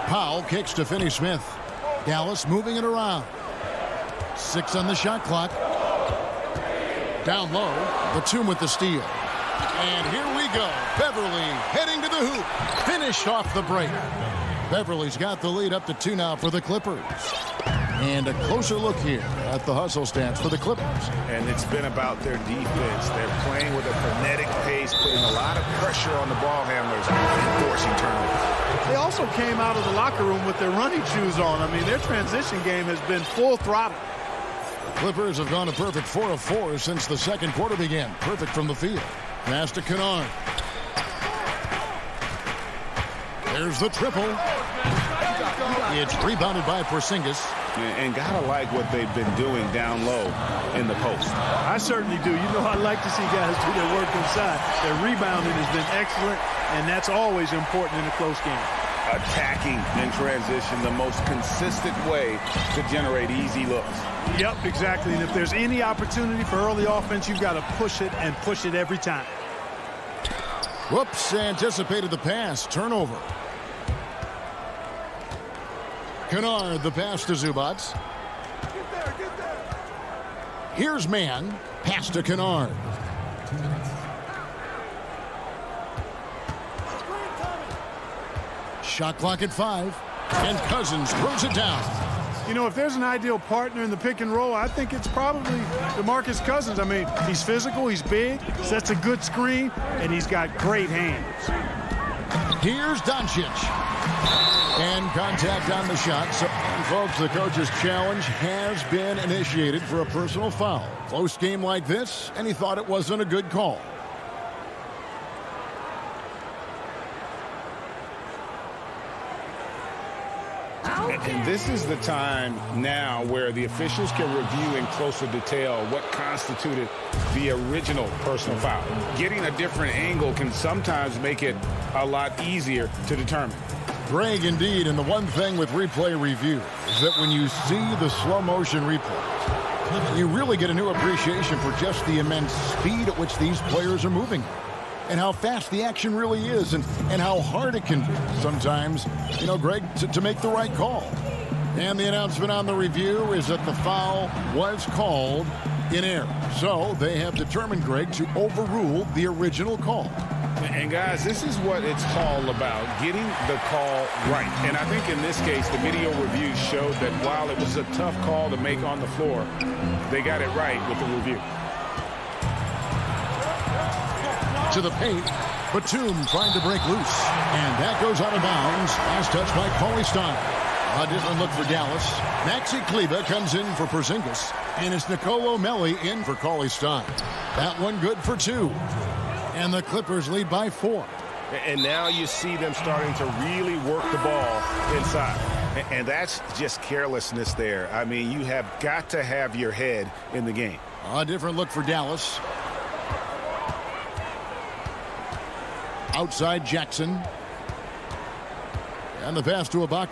S1: Powell kicks to Finney-Smith. Dallas moving it around. 6 on the shot clock. Down low, Batum with the steal. And here we go. Beverly heading to the hoop. Finished off the break. Beverly's got the lead up to 2 now for the Clippers. And a closer look here at the hustle stats for the Clippers.
S3: And it's been about their defense. They're playing with a frenetic pace, putting a lot of pressure on the ball handlers and forcing turnovers.
S10: They also came out of the locker room with their running shoes on. I mean, their transition game has been full throttle.
S1: Clippers have gone a perfect 4 of 4 since the second quarter began. Perfect from the field. Pass to Kennard. There's the triple. It's rebounded by Porzingis.
S3: And gotta like what they've been doing down low in the post.
S10: I certainly do. You know, I like to see guys do their work inside. Their rebounding has been excellent, and that's always important in a close game.
S3: Attacking in transition, the most consistent way to generate easy looks.
S10: Yep, exactly. And if there's any opportunity for early offense, you've got to push it and push it every time.
S1: Whoops, anticipated the pass. Turnover. Kennard, the pass to Zubac. Here's Mann. Pass to Kennard. Shot clock at 5. And Cousins throws it down.
S10: You know, if there's an ideal partner in the pick and roll, I think it's probably DeMarcus Cousins. I mean, he's physical, he's big, sets a good screen, and he's got great hands.
S1: Here's Doncic. And contact on the shot. So, folks, the coach's challenge has been initiated for a personal foul. Close game like this, and he thought it wasn't a good call.
S3: And this is the time now where the officials can review in closer detail what constituted the original personal foul. Getting a different angle can sometimes make it a lot easier to determine.
S1: Greg, indeed, and the one thing with replay review is that when you see the slow motion replays, you really get a new appreciation for just the immense speed at which these players are moving and how fast the action really is and how hard it can be sometimes, Greg, to make the right call. And the announcement on the review is that the foul was called in error. So they have determined, Greg, to overrule the original call.
S3: And guys, this is what it's all about, getting the call right. And I think in this case, the video review showed that while it was a tough call to make on the floor, they got it right with the review.
S1: To the paint, Batum trying to break loose. And that goes out of bounds. Last touch by Cauley Stein. A different look for Dallas. Maxi Kleber comes in for Porzingis. And it's Nicolo Melli in for Cauley Stein. That one good for 2. And the Clippers lead by 4.
S8: And now you see them starting to really work the ball inside. And that's just carelessness there. I mean, you have got to have your head in the game.
S1: A different look for Dallas. Outside Jackson. And the pass to Ibaka.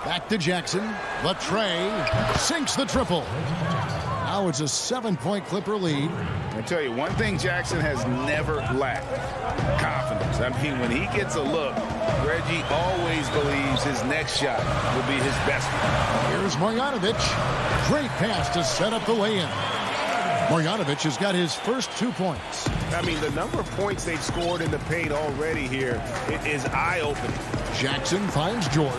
S1: Back to Jackson. Latrey sinks the triple. Now it's a 7-point Clipper lead.
S3: I tell you, one thing Jackson has never lacked: confidence. I mean, when he gets a look, Reggie always believes his next shot will be his best one.
S1: Here's Marjanovic. Great pass to set up the lay-in. Marjanovic has got his first 2 points.
S8: I mean, the number of points they've scored in the paint already here is eye-opening.
S1: Jackson finds George.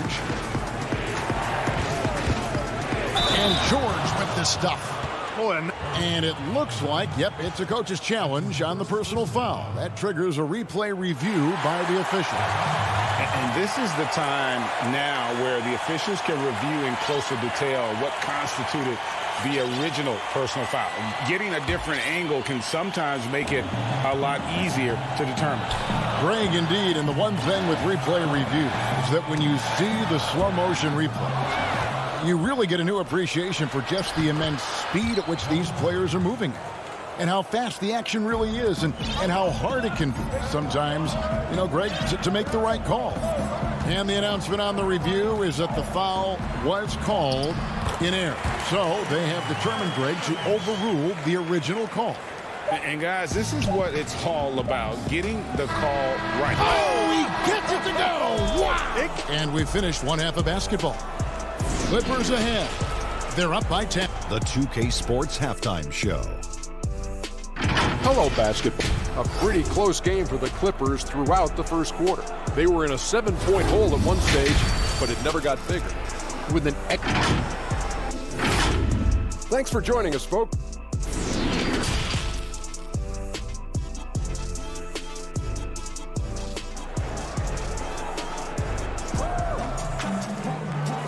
S1: And George with the stuff. And it looks like, it's a coach's challenge on the personal foul. That triggers a replay review by the official.
S3: And this is the time now where the officials can review in closer detail what constituted the original personal foul. Getting a different angle can sometimes make it a lot easier to determine.
S1: Greg, indeed, and the one thing with replay review is that when you see the slow motion replay, you really get a new appreciation for just the immense speed at which these players are moving and how fast the action really is and how hard it can be sometimes, Greg, to make the right call. And the announcement on the review is that the foul was called in error. So they have determined, Greg, to overrule the original call.
S3: And guys, this is what it's all about, getting the call right.
S1: Oh, he gets it to go! Wow! And we finished one half of basketball. Clippers ahead. They're up by 10.
S5: The 2K Sports Halftime Show.
S6: Hello, basketball. A pretty close game for the Clippers throughout the first quarter. They were in a 7-point hole at one stage, but it never got bigger. With an Thanks for joining us, folks.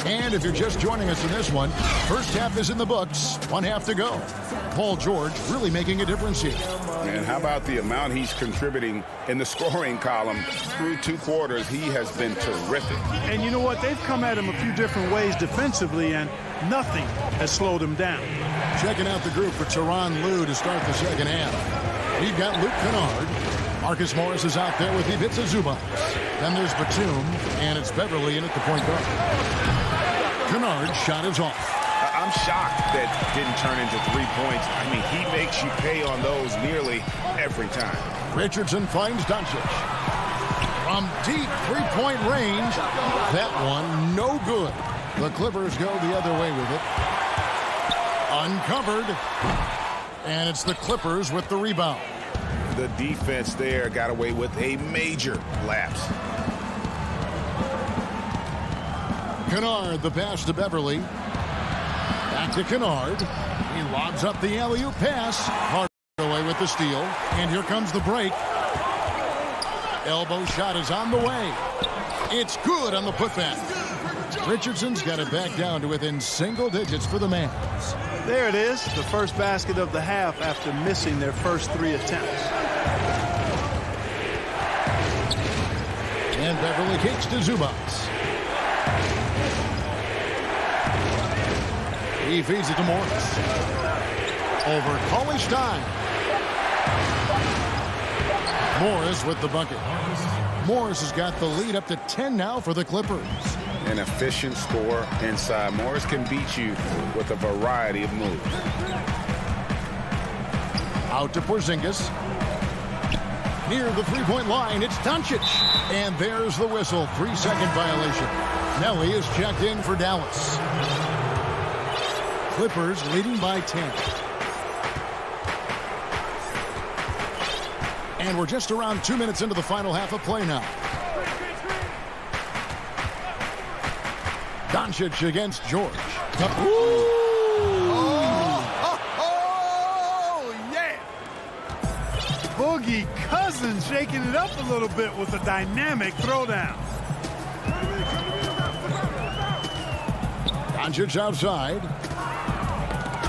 S1: And if you're just joining us in this one, first half is in the books, one half to go. Paul George really making a difference here.
S3: And how about the amount he's contributing in the scoring column through 2 quarters? He has been terrific.
S10: And you know what? They've come at him a few different ways defensively, and nothing has slowed him down.
S1: Checking out the group for Tyronn Lue to start the second half. We've got Luke Kennard. Marcus Morris is out there with Ivica Zubac. Then there's Batum, and it's Beverly in at the point guard. Kennard's shot is off.
S8: I'm shocked that didn't turn into 3 points. I mean, he makes you pay on those nearly every time.
S1: Richardson finds Doncic. From deep three-point range, that one no good. The Clippers go the other way with it. Uncovered. And it's the Clippers with the rebound.
S8: The defense there got away with a major lapse.
S1: Kennard, the pass to Beverly. Back to Kennard. He lobs up the alley-oop pass. Hard away with the steal. And here comes the break. Elbow shot is on the way. It's good on the putback. Richardson's got it back down to within single digits for the Mavs.
S10: There it is, the first basket of the half after missing their first 3 attempts.
S1: And Beverly kicks to Zubas. He feeds it to Morris. Over college time. Morris with the bucket. Morris has got the lead up to 10 now for the Clippers.
S7: An efficient scorer inside. Morris can beat you with a variety of moves.
S1: Out to Porzingis. Near the three-point line, it's Doncic. And there's the whistle. 3-second violation. Nelly is checked in for Dallas. Clippers leading by 10. And we're just around 2 minutes into the final half of play now. Doncic against George.
S10: Yeah! Boogie Cousins shaking it up a little bit with a dynamic throwdown.
S1: Doncic outside.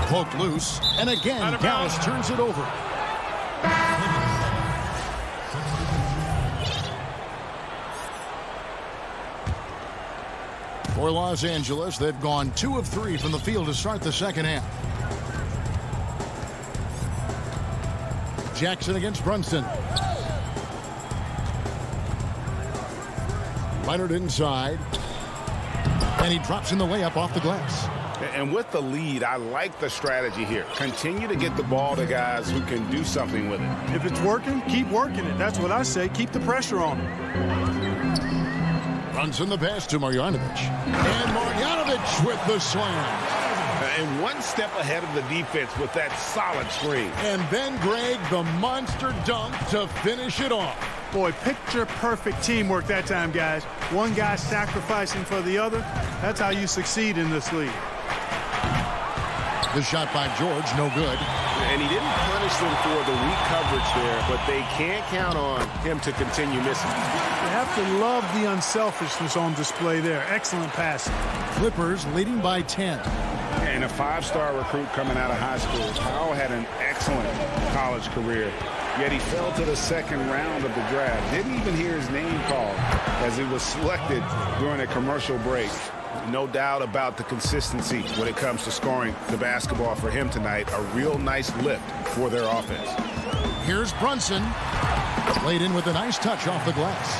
S1: Poked loose. And again, Dallas turns it over. For Los Angeles, they've gone 2 of 3 from the field to start the second half. Jackson against Brunson. Leonard inside. And he drops in the layup off the glass.
S7: And with the lead, I like the strategy here. Continue to get the ball to guys who can do something with it.
S10: If it's working, keep working it. That's what I say. Keep the pressure on him.
S1: Runs in the pass to Marjanovic. And Marjanovic with the slam.
S8: And one step ahead of the defense with that solid screen.
S1: And then Greg, the monster dunk to finish it off.
S10: Boy, picture-perfect teamwork that time, guys. One guy sacrificing for the other. That's how you succeed in this league.
S1: The shot by George, no good.
S8: And he didn't punish them for the weak coverage there, but they can't count on him to continue missing.
S10: You have to love the unselfishness on display there. Excellent passing.
S1: Clippers leading by 10.
S7: And a 5-star recruit coming out of high school. Powell had an excellent college career, yet he fell to the second round of the draft. Didn't even hear his name called as he was selected during a commercial break. No doubt about the consistency when it comes to scoring the basketball for him tonight. A real nice lift for their offense.
S1: Here's Brunson. Laid in with a nice touch off the glass.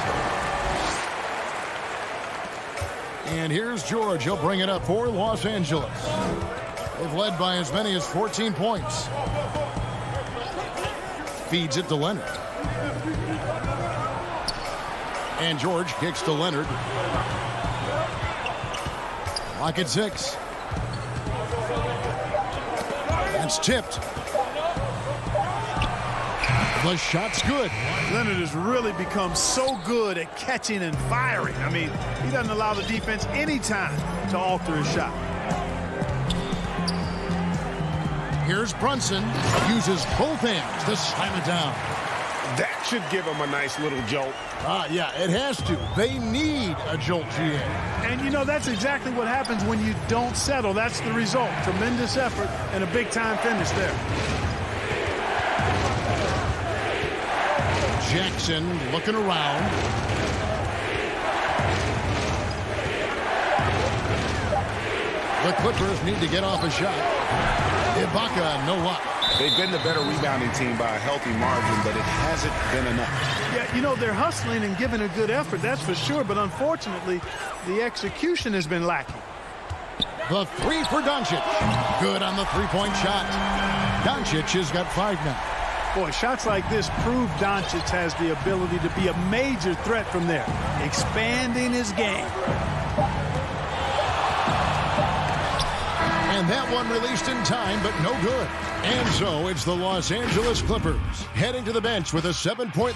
S1: And here's George. He'll bring it up for Los Angeles. They've led by as many as 14 points. Feeds it to Leonard. And George kicks to Leonard. Lock at 6. It's tipped. The shot's good.
S10: Leonard has really become so good at catching and firing. I mean, he doesn't allow the defense any time to alter his shot.
S1: Here's Brunson. Uses both hands to slam it down.
S8: That should give him a nice little jolt.
S1: Yeah, it has to. They need a jolt, GA.
S10: And, you know, that's exactly what happens when you don't settle. That's the result. Tremendous effort and a big-time finish there.
S1: Jackson looking around. The Clippers need to get off a shot. Ibaka, no luck.
S7: They've been the better rebounding team by a healthy margin, but it hasn't been enough.
S10: Yeah, you know, they're hustling and giving a good effort, that's for sure, but unfortunately, the execution has been lacking.
S1: The 3 for Doncic. Good on the three-point shot. Doncic has got 5 now.
S10: Boy, shots like this prove Doncic has the ability to be a major threat from there, expanding his game.
S1: And that one released in time, but no good. And so it's the Los Angeles Clippers heading to the bench with a 7-point.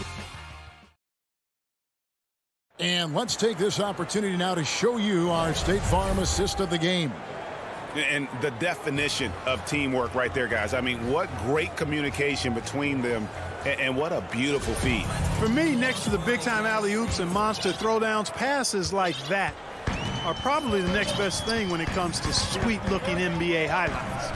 S1: And let's take this opportunity now to show you our State Farm assist of the game.
S8: And the definition of teamwork right there, guys. I mean, what great communication between them, and what a beautiful feed.
S10: For me, next to the big-time alley-oops and monster throwdowns, passes like that are probably the next best thing when it comes to sweet-looking NBA highlights.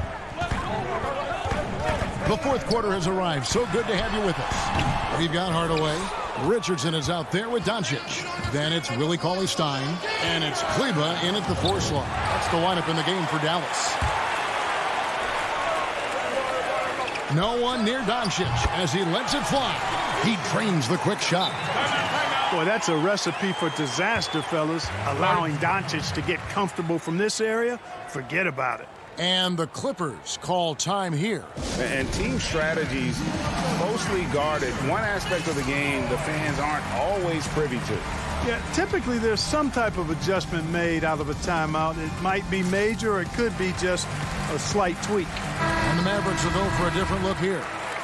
S1: The fourth quarter has arrived. So good to have you with us. We've got Hardaway. Richardson is out there with Doncic. Then it's Willie Cauley-Stein. And it's Kleba in at the 4 slot. That's the lineup in the game for Dallas. No one near Doncic as he lets it fly. He drains the quick shot.
S10: Boy, that's a recipe for disaster, fellas. Allowing Doncic to get comfortable from this area, forget about it.
S1: And the Clippers call time here.
S3: And team strategies closely guarded. One aspect of the game the fans aren't always privy to.
S10: Yeah, typically there's some type of adjustment made out of a timeout. It might be major or it could be just a slight tweak.
S1: And the Mavericks will go for a different look here.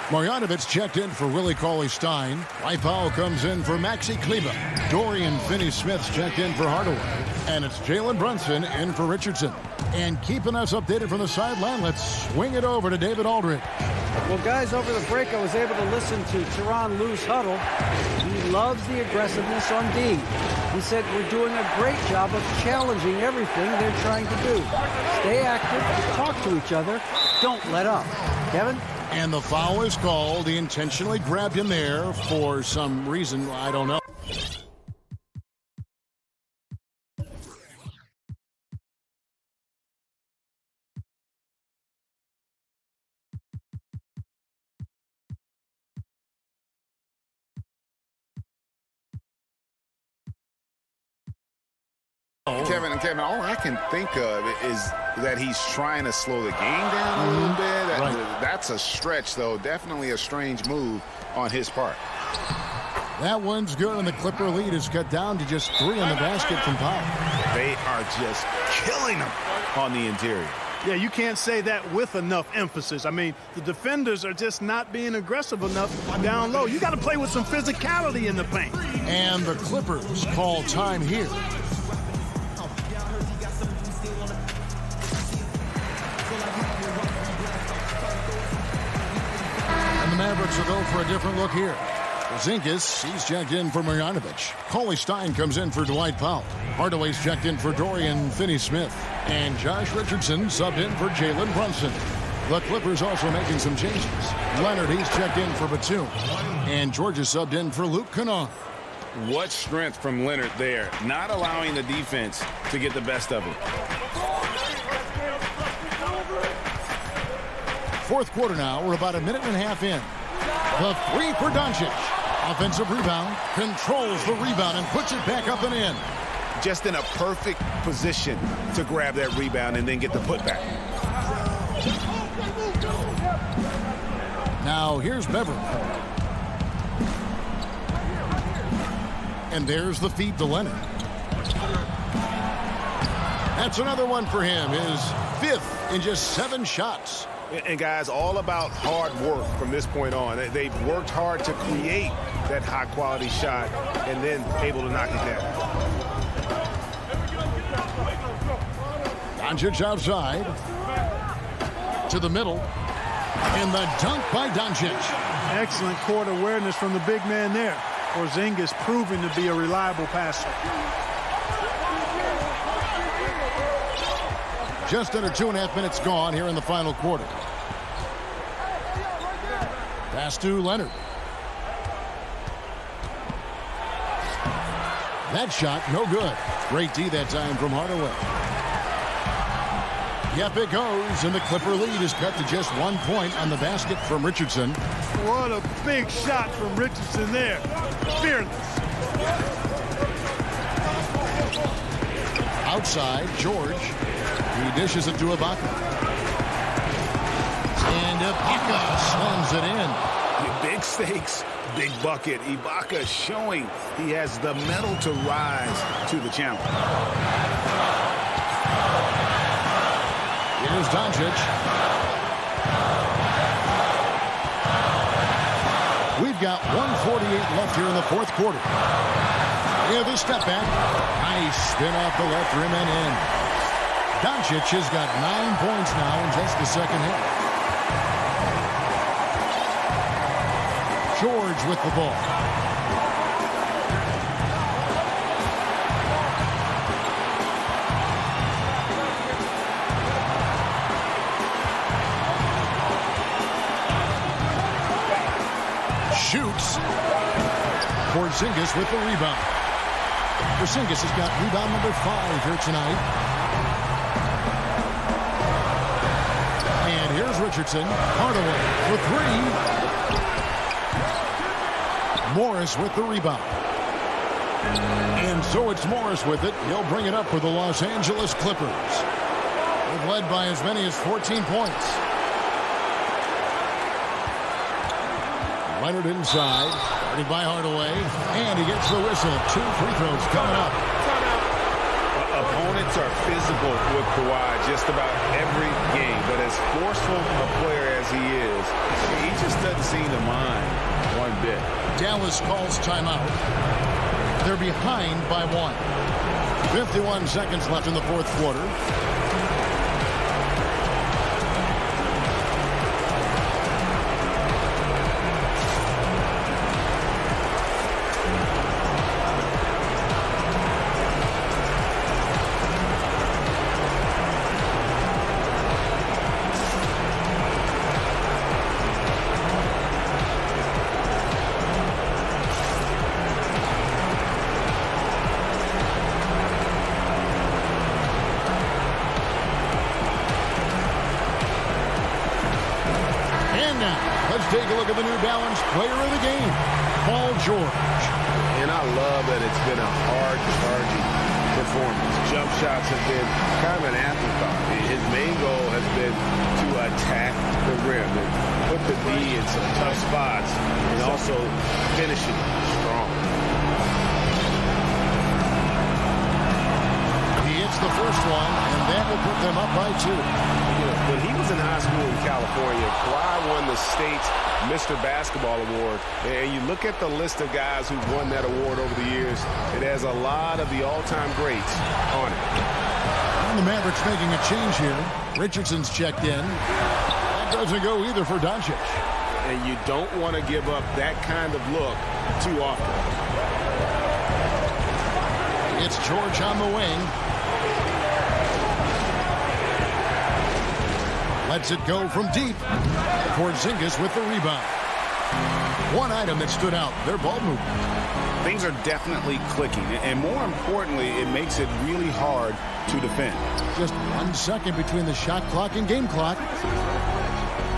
S1: Marjanovic checked in for Willie Cauley-Stein. Dwight Powell comes in for Maxi Kleba. Dorian Finney-Smith's checked in for Hardaway. And it's Jalen Brunson in for Richardson. And keeping us updated from the sideline, let's swing it over to David Aldridge.
S9: Well, guys, over the break, I was able to listen to Tyronn Lue's huddle. He loves the aggressiveness on D. He said we're doing a great job of challenging everything they're trying to do. Stay active, talk to each other, don't let up. Kevin?
S1: And the foul is called. He intentionally grabbed him there for some reason. I don't know.
S7: Kevin, all I can think of is that he's trying to slow the game down a little bit. That's a stretch, though. Definitely a strange move on his part.
S1: That one's good, and the Clipper lead is cut down to just 3 on the basket from Powell.
S8: They are just killing them on the interior.
S10: Yeah, you can't say that with enough emphasis. I mean, the defenders are just not being aggressive enough down low. You got to play with some physicality in the paint.
S1: And the Clippers call time here. And the Mavericks will go for a different look here. Porzingis, he's checked in for Marjanovic. Cauley-Stein comes in for Dwight Powell. Hardaway's checked in for Dorian Finney-Smith. And Josh Richardson subbed in for Jalen Brunson. The Clippers also making some changes. Leonard, he's checked in for Batum. And George is subbed in for Luke Kennard.
S3: What strength from Leonard there, not allowing the defense to get the best of it.
S1: Fourth quarter now. We're about a minute and a half in. The 3 for Doncic. Offensive rebound. Controls the rebound and puts it back up and in.
S8: Just in a perfect position to grab that rebound and then get the putback.
S1: Now here's Beverly. And there's the feed to Leonard. That's another one for him. His 5th in just 7 shots.
S8: And guys, all about hard work from this point on. They've worked hard to create that high-quality shot and then able to knock it down.
S1: Doncic outside. To the middle. And the dunk by Doncic.
S10: Excellent court awareness from the big man there. Porzingis proving to be a reliable passer.
S1: Just under 2.5 minutes gone here in the final quarter. Pass to Leonard. That shot, no good. Great D that time from Hardaway. Yep, it goes, and the Clipper lead is cut to just 1 point on the basket from Richardson.
S10: What a big shot from Richardson there. Fearless.
S1: Outside, George. He dishes it to Ibaka. And Ibaka slams it in.
S8: Big stakes, big bucket. Ibaka showing he has the mettle to rise to the challenge.
S1: Here's Doncic. We've got 1:48 left here in the fourth quarter. Yeah, the step back. Nice spin off the left rim and in. Doncic has got 9 points now in just the second half. George with the ball. Shoots. Porzingis with the rebound. Porzingis has got rebound number 5 here tonight. And here's Richardson. Hardaway for 3. Morris with the rebound. And so it's Morris with it. He'll bring it up for the Los Angeles Clippers. They've led by as many as 14 points. Leonard inside. Guarded by Hardaway. And he gets the whistle. 2 free throws coming up.
S3: Opponents are physical with Kawhi just about every game. But as forceful a player as he is, he just doesn't seem to mind one bit.
S1: Dallas calls timeout. They're behind by 1. 51 seconds left in the fourth quarter. Take a look at the New Balance player of the game, Paul George.
S8: And I love that it's been a hard-charging performance. Jump shots have been kind of an afterthought. His main goal has been to attack the rim and put the D in some tough spots and also finishing strong.
S1: He hits the first one, and that will put them up by 2.
S8: When he was in high school in California, Kawhi won the state's Mr. Basketball Award. And you look at the list of guys who've won that award over the years, it has a lot of the all-time greats on it.
S1: And the Mavericks making a change here. Richardson's checked in. That doesn't go either for Doncic.
S8: And you don't want to give up that kind of look too often.
S1: It's George on the wing. Lets it go from deep. Porzingis with the rebound. One item that stood out, their ball movement.
S3: Things are definitely clicking, and more importantly, it makes it really hard to defend.
S1: Just 1 second between the shot clock and game clock.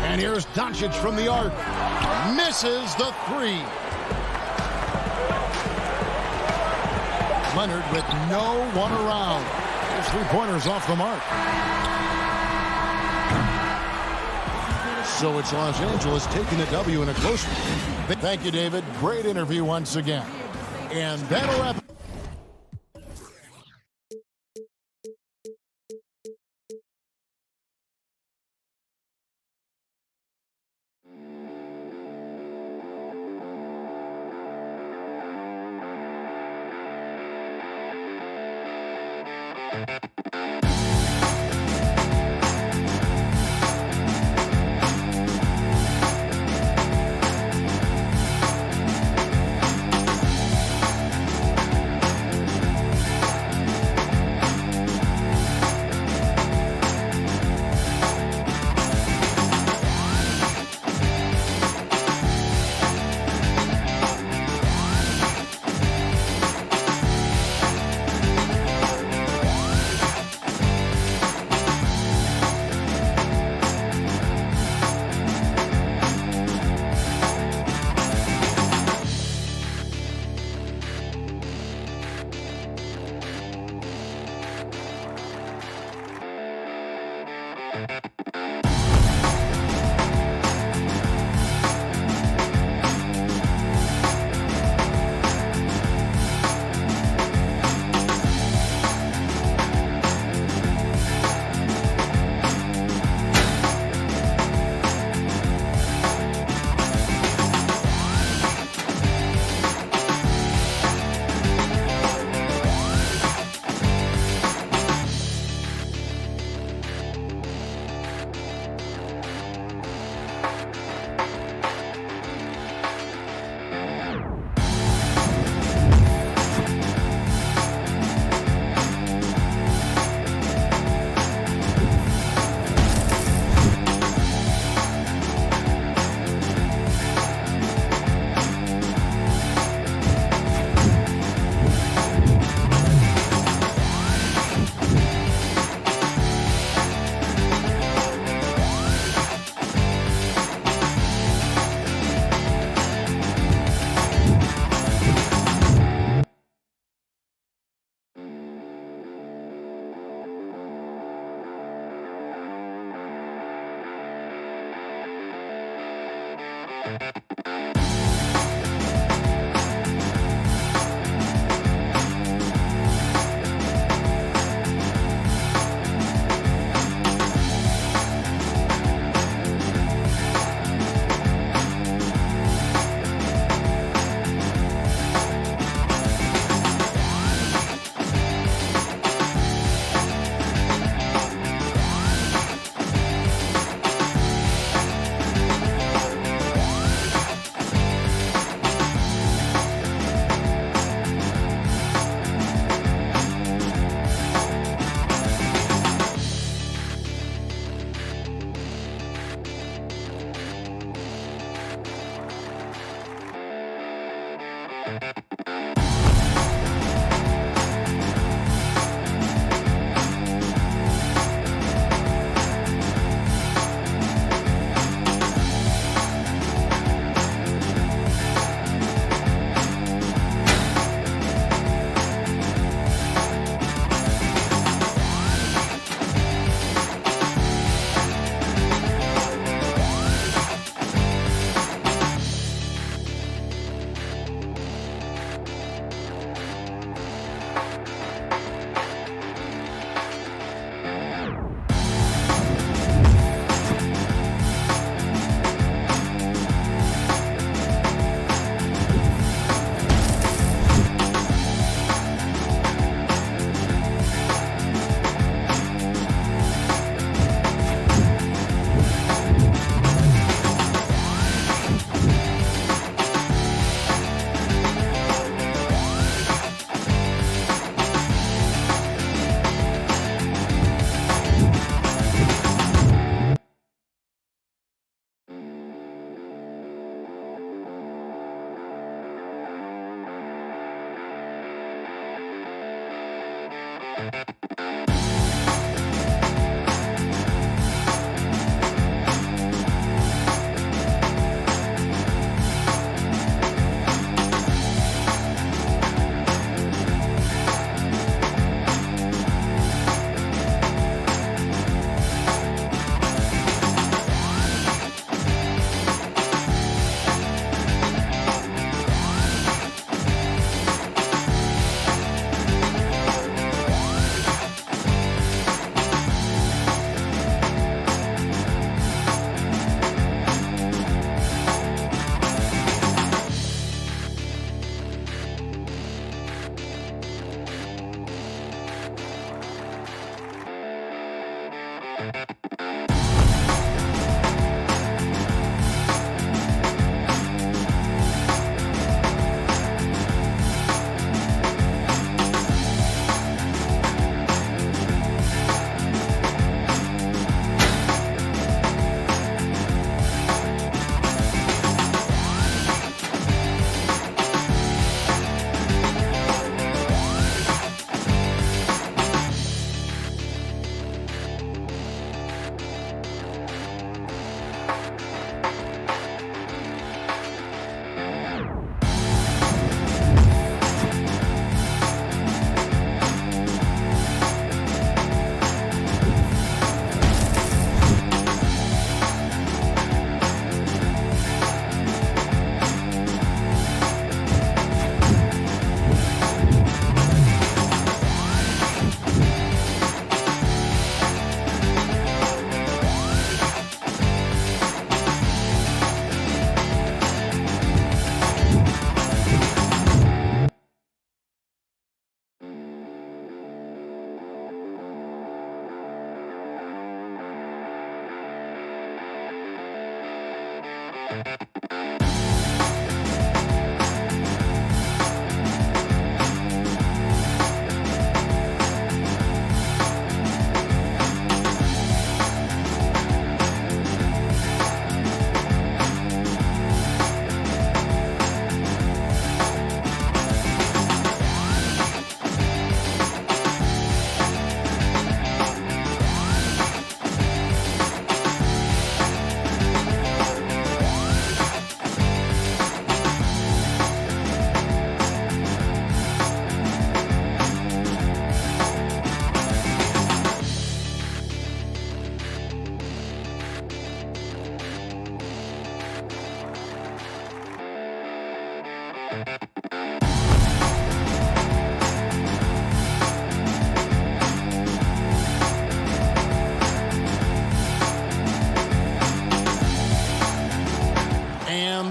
S1: And here's Doncic from the arc. Misses the 3. Leonard with no one around. His 3-pointers off the mark. So it's Los Angeles taking a W in a close one. Thank you, David. Great interview once again. And that'll wrap.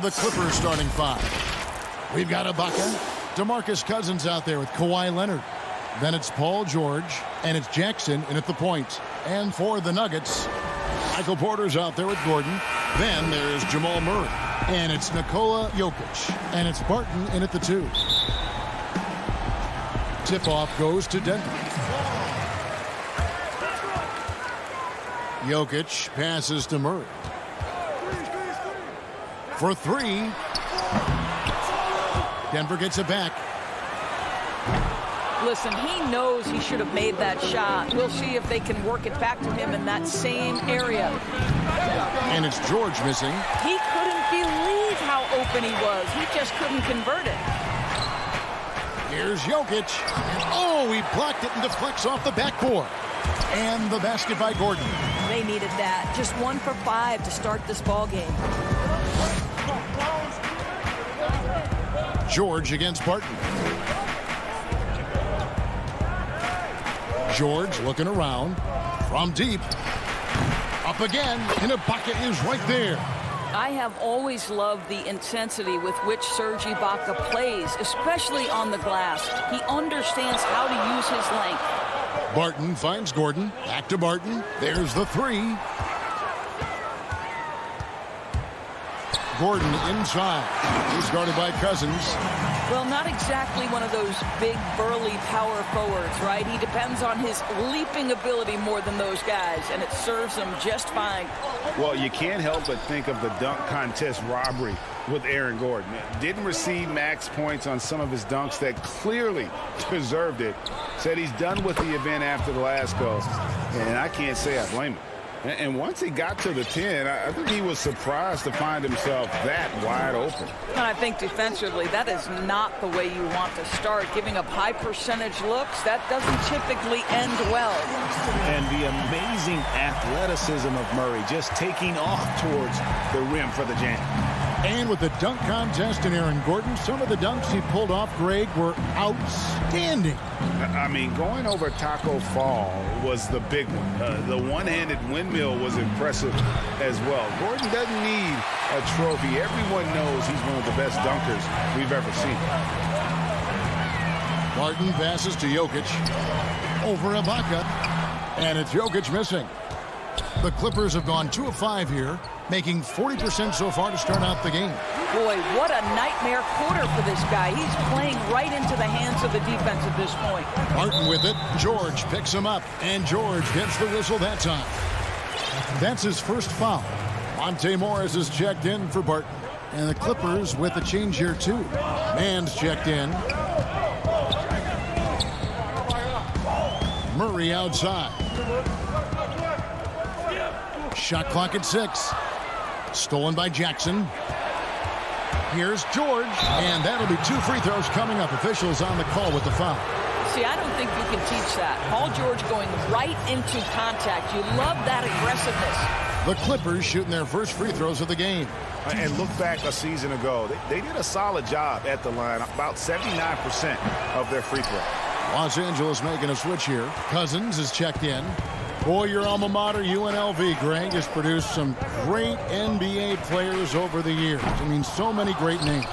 S1: The Clippers starting five. We've got Ibaka, DeMarcus Cousins out there with Kawhi Leonard. Then it's Paul George, and it's Jackson in at the point. And for the Nuggets, Michael Porter's out there with Gordon. Then there's Jamal Murray, and it's Nikola Jokic, and it's Barton in at the two. Tip-off goes to Denver. Jokic passes to Murray. For three. Denver gets it back.
S12: Listen, he knows he should have made that shot. We'll see if they can work it back to him in that same area.
S1: And it's George missing.
S12: He couldn't believe how open he was. He just couldn't convert it.
S1: Here's Jokic. Oh, he blocked it and deflects off the backboard. And the basket by Gordon.
S12: They needed that. Just 1 for 5 to start this ball game.
S1: George against Barton. George looking around from deep. Up again, and Ibaka is right there.
S12: I have always loved the intensity with which Serge Ibaka plays, especially on the glass. He understands how to use his length.
S1: Barton finds Gordon. Back to Barton. There's the three. Gordon inside. He's guarded by Cousins.
S12: Well, not exactly one of those big, burly power forwards, right? He depends on his leaping ability more than those guys, and it serves him just fine.
S3: Well, you can't help but think of the dunk contest robbery with Aaron Gordon. Didn't receive max points on some of his dunks that clearly deserved it. Said he's done with the event after the last go, and I can't say I blame him. And once he got to the 10, I think he was surprised to find himself that wide open.
S12: And I think defensively, that is not the way you want to start. Giving up high percentage looks, that doesn't typically end well.
S3: And the amazing athleticism of Murray just taking off towards the rim for the jam.
S1: And with the dunk contest in Aaron Gordon, some of the dunks he pulled off, Greg, were outstanding.
S3: I mean, going over Taco Fall was the big one. The one-handed windmill was impressive as well. Gordon doesn't need a trophy. Everyone knows he's one of the best dunkers we've ever seen.
S1: Barton passes to Jokic. Over Ibaka. And it's Jokic missing. The Clippers have gone 2 of 5 here, making 40% so far to start out the game.
S12: Boy, what a nightmare quarter for this guy. He's playing right into the hands of the defense at this point.
S1: Barton with it. George picks him up, and George gets the whistle that time. That's his first foul. Monte Morris is checked in for Barton. And the Clippers with a change here, too. Mann's checked in. Murray outside. Shot clock at 6. Stolen by Jackson. Here's George, and that'll be 2 free throws coming up. Officials on the call with the foul.
S12: See, I don't think you can teach that. Paul George going right into contact. You love that aggressiveness.
S1: The Clippers shooting their first free throws of the game.
S3: And look back a season ago. They did a solid job at the line, about 79% of their free throw.
S1: Los Angeles making a switch here. Cousins is checked in. Boy, your alma mater, UNLV, Greg, has produced some great NBA players over the years. I mean, so many great names.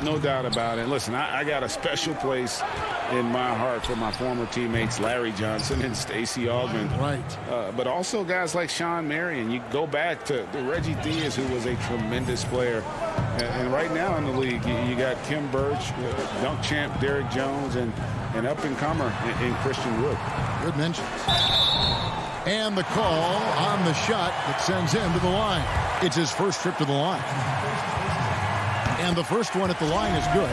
S3: No doubt about it. Listen, I got a special place in my heart for my former teammates Larry Johnson and Stacey Augmon.
S1: Right.
S3: But also guys like Sean Marion. You go back to Reggie Theus, who was a tremendous player. And right now in the league, you got Kim Birch, dunk champ Derrick Jones, and an up-and-comer in Christian Wood.
S1: Good mentions. And the call on the shot that sends him to the line. It's his first trip to the line. And the first one at the line is good.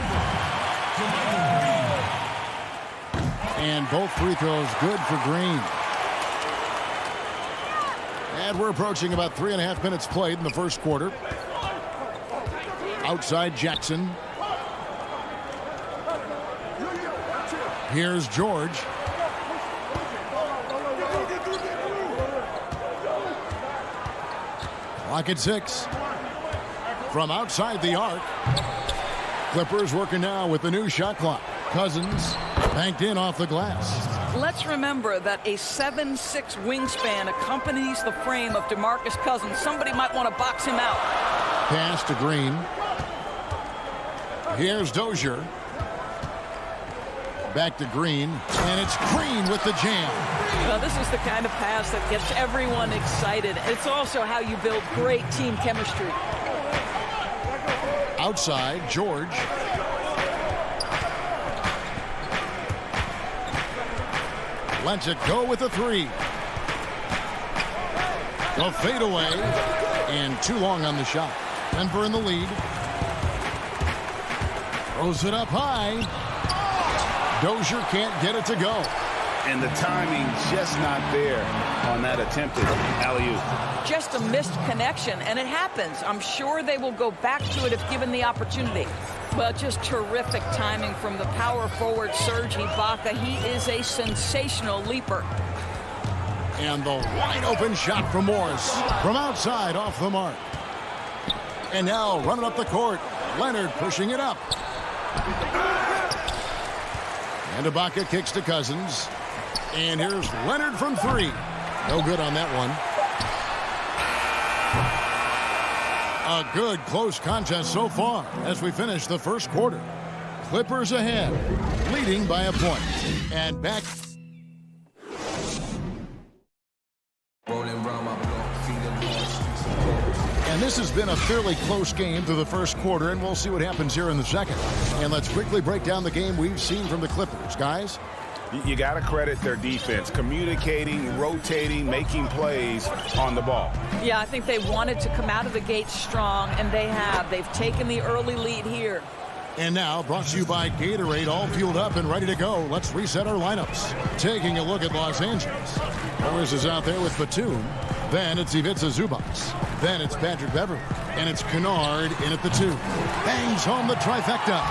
S1: And both free throws good for Green. And we're approaching about 3.5 minutes played in the first quarter. Outside Jackson. Here's George. Clock at 6. From outside the arc. Clippers working now with the new shot clock. Cousins banked in off the glass.
S12: Let's remember that a 7'6" wingspan accompanies the frame of DeMarcus Cousins. Somebody might want to box him out.
S1: Pass to Green. Here's Dozier. Back to Green. And it's Green with the jam.
S12: Well, this is the kind of pass that gets everyone excited. It's also how you build great team chemistry.
S1: Outside, George. Lets it go with a 3. A fadeaway. And too long on the shot. Denver in the lead. Throws it up high. Dozier can't get it to go.
S3: And the timing just not there on that attempted alley-oop.
S12: Just a missed connection, and it happens. I'm sure they will go back to it if given the opportunity. Well, just terrific timing from the power forward Serge Ibaka. He is a sensational leaper.
S1: And the wide open shot from Morris from outside off the mark. And now running up the court, Leonard pushing it up. And Ibaka kicks to Cousins. And here's Leonard from three. No good on that one. A good close contest so far as we finish the first quarter. Clippers ahead, leading by a point. And back. And this has been a fairly close game through the first quarter, and we'll see what happens here in the second. And let's quickly break down the game we've seen from the Clippers. Guys?
S3: You got to credit their defense, communicating, rotating, making plays on the ball.
S12: Yeah, I think they wanted to come out of the gate strong, and they have. They've taken the early lead here.
S1: And now, brought to you by Gatorade, all fueled up and ready to go. Let's reset our lineups. Taking a look at Los Angeles. Morris is out there with Batum. Then it's Ivica Zubac. Then it's Patrick Beverley. And it's Kennard in at the 2. Bangs home the trifecta.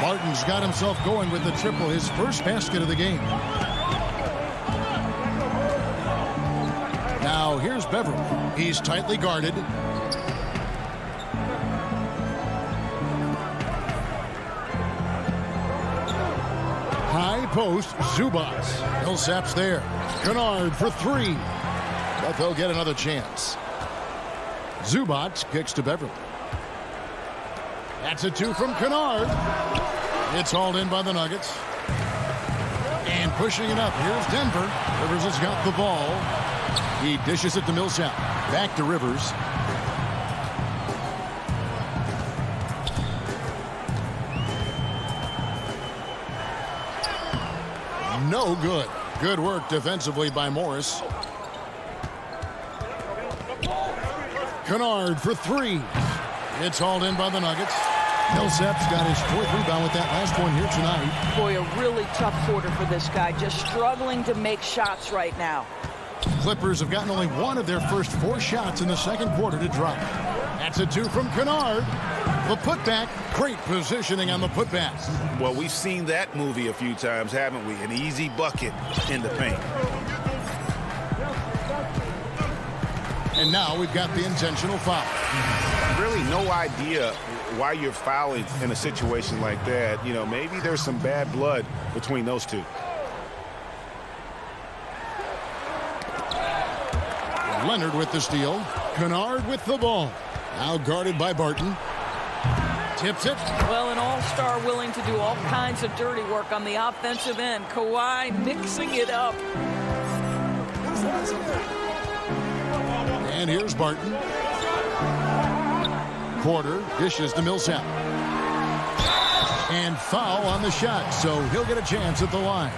S1: Martin's got himself going with the triple, his first basket of the game. Now here's Beverley. He's tightly guarded. High post, Zubac. Millsap's there. Kennard for 3. But they'll get another chance. Zubac kicks to Beverley. That's a 2 from Kennard. It's hauled in by the Nuggets. And pushing it up. Here's Denver. Rivers has got the ball. He dishes it to Millsap. Back to Rivers. No good. Good work defensively by Morris. Kennard for 3. It's hauled in by the Nuggets. Millsap's got his 4th rebound with that last one here tonight.
S12: Boy, a really tough quarter for this guy. Just struggling to make shots right now.
S1: Clippers have gotten only 1 of their first 4 shots in the second quarter to drop. That's a 2 from Kennard. The putback. Great positioning on the putback.
S3: Well, we've seen that movie a few times, haven't we? An easy bucket in the paint.
S1: And now we've got the intentional foul.
S3: Really no idea why you're fouling in a situation like that. You know, maybe there's some bad blood between those two.
S1: Leonard with the steal. Kennard with the ball. Now guarded by Barton. Tips it.
S12: Well, an all-star willing to do all kinds of dirty work on the offensive end. Kawhi mixing it up.
S1: And here's Barton. Porter dishes to Millsap. And foul on the shot, so he'll get a chance at the line.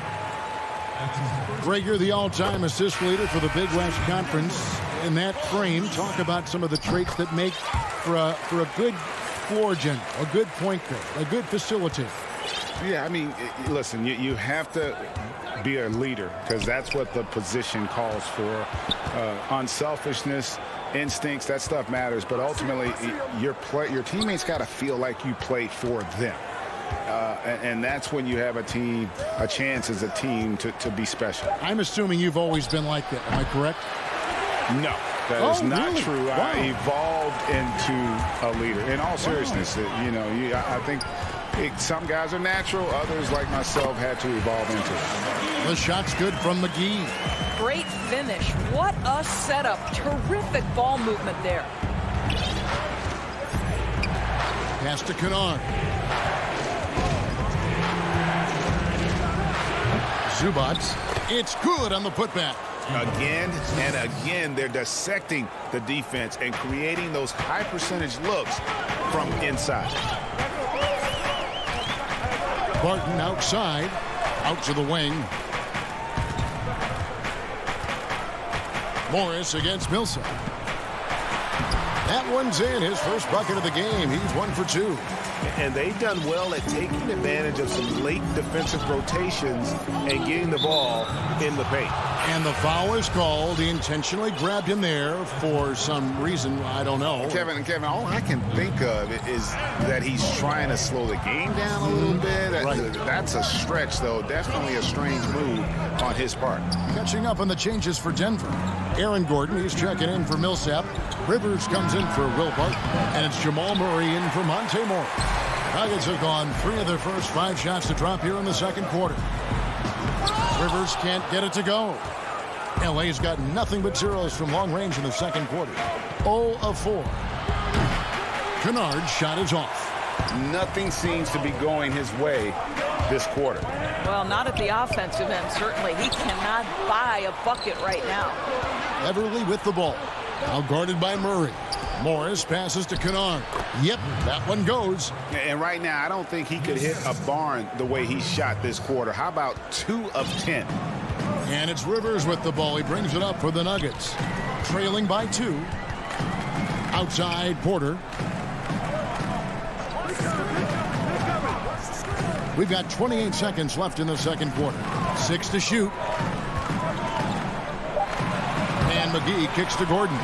S1: Gregor, the all-time assist leader for the Big West Conference. In that frame, talk about some of the traits that make for a good floor general, a good point guard, a good facilitator.
S7: Yeah, I mean, listen, you have to be a leader because that's what the position calls for. Unselfishness, instincts, that stuff matters. But ultimately, your teammates got to feel like you played for them. And that's when you have a chance as a team to be special.
S1: I'm assuming you've always been like that. Am I correct?
S7: No, that is not
S1: really?
S7: true.
S1: Wow.
S7: I evolved into a leader. In all seriousness, I think some guys are natural. Others, like myself, had to evolve into it.
S1: The shot's good from McGee.
S12: Great finish. What a setup. Terrific ball movement there.
S1: Pass to Kennard. Zubac. It's good on the putback.
S3: Again and again, they're dissecting the defense and creating those high percentage looks from inside.
S1: Barton outside, out to the wing. Morris against Millsap. That one's in, his first bucket of the game. He's 1 for 2.
S8: And they've done well at taking advantage of some late defensive rotations and getting the ball in the paint.
S1: And the foul is called. He intentionally grabbed him there for some reason. I don't know.
S7: Kevin, all I can think of is that he's trying to slow the game down a little bit.
S1: Right.
S7: That's a stretch, though. Definitely a strange move on his part.
S1: Catching up on the changes for Denver. Aaron Gordon, he's checking in for Millsap. Rivers comes in for Wilbert. And it's Jamal Murray in for Monte Morris. Nuggets have gone 3 of their first 5 shots to drop here in the second quarter. Rivers can't get it to go. LA's got nothing but zeros from long range in the second quarter. 0 of 4. Kennard's shot is off.
S7: Nothing seems to be going his way this quarter.
S12: Well, not at the offensive end, certainly. He cannot buy a bucket right now.
S1: Everly with the ball. Now guarded by Murray. Morris passes to Kennard. Yep, that one goes.
S7: And right now, I don't think he could hit a barn the way he shot this quarter. How about 2 of 10?
S1: And it's Rivers with the ball. He brings it up for the Nuggets. Trailing by 2. Outside Porter. We've got 28 seconds left in the second quarter. 6 to shoot. And McGee kicks to Gordon.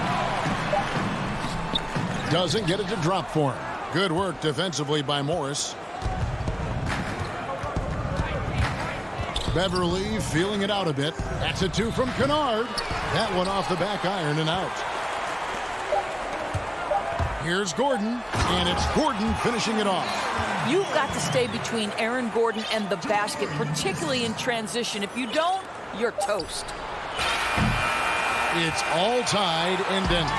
S1: Doesn't get it to drop for him. Good work defensively by Morris. Beverly feeling it out a bit. That's a 2 from Kennard. That one off the back iron and out. Here's Gordon, and it's Gordon finishing it off.
S12: You've got to stay between Aaron Gordon and the basket, particularly in transition. If you don't, you're toast.
S1: It's all tied in Denver.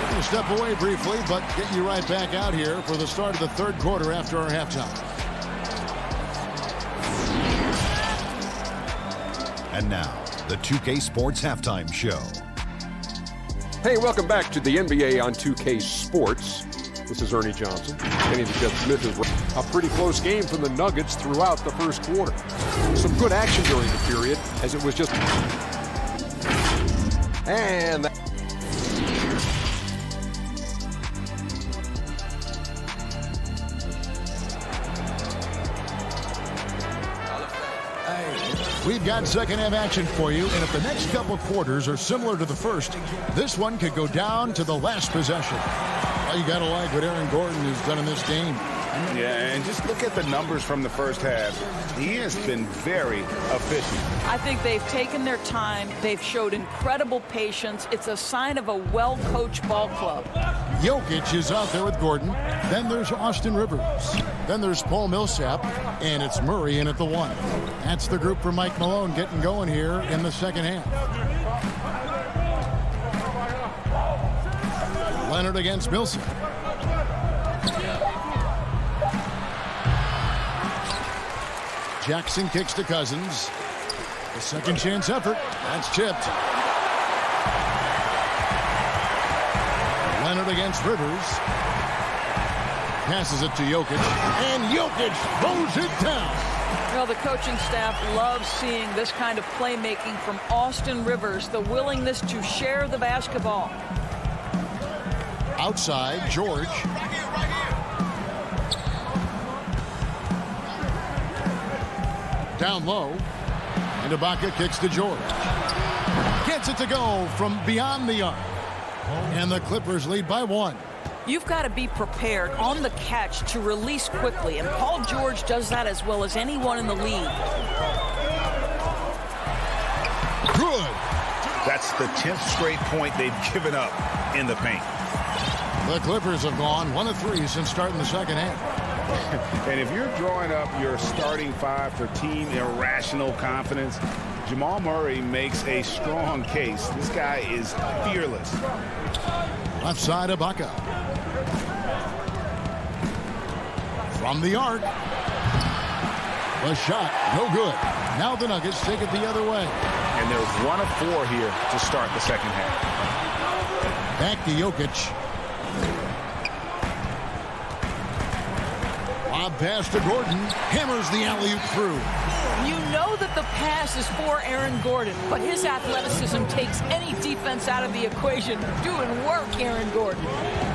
S1: We're going to step away briefly, but get you right back out here for the start of the third quarter after our halftime.
S5: And now, the 2K Sports Halftime Show.
S6: Hey, welcome back to the NBA on 2K Sports. This is Ernie Johnson. Kenny the Jet Smith is a pretty close game from the Nuggets throughout the first quarter. Some good action during the period, as it was just... And...
S1: We've got second half action for you, and if the next couple quarters are similar to the first, this one could go down to the last possession. Well, you got to like what Aaron Gordon has done in this game.
S7: Yeah, and just look at the numbers from the first half. He has been very efficient.
S12: I think they've taken their time. They've showed incredible patience. It's a sign of a well-coached ball club.
S1: Jokic is out there with Gordon. Then there's Austin Rivers. Then there's Paul Millsap. And it's Murray in at the 1. That's the group for Mike Malone getting going here in the second half. Leonard against Millsap. Jackson kicks to Cousins. The second chance effort. That's chipped. Leonard against Rivers. Passes it to Jokic. And Jokic throws it down.
S12: Well, the coaching staff loves seeing this kind of playmaking from Austin Rivers, the willingness to share the basketball.
S1: Outside, George. Down low. And Ibaka kicks to George. Gets it to go from beyond the arc. And the Clippers lead by 1.
S12: You've got to be prepared on the catch to release quickly, and Paul George does that as well as anyone in the league.
S1: Good.
S7: That's the 10th straight point they've given up in the paint.
S1: The Clippers have gone 1 of 3 since starting the second half.
S7: And if you're drawing up your starting 5 for team irrational confidence, Jamal Murray makes a strong case. This guy is fearless.
S1: Left side, Ibaka. From the arc. The shot, no good. Now the Nuggets take it the other way.
S7: And they're 1 of 4 here to start the second half.
S1: Back to Jokic. Lob pass to Gordon. Hammers the alley-oop through.
S12: You know that the pass is for Aaron Gordon, but his athleticism takes any defense out of the equation. Doing work, Aaron Gordon.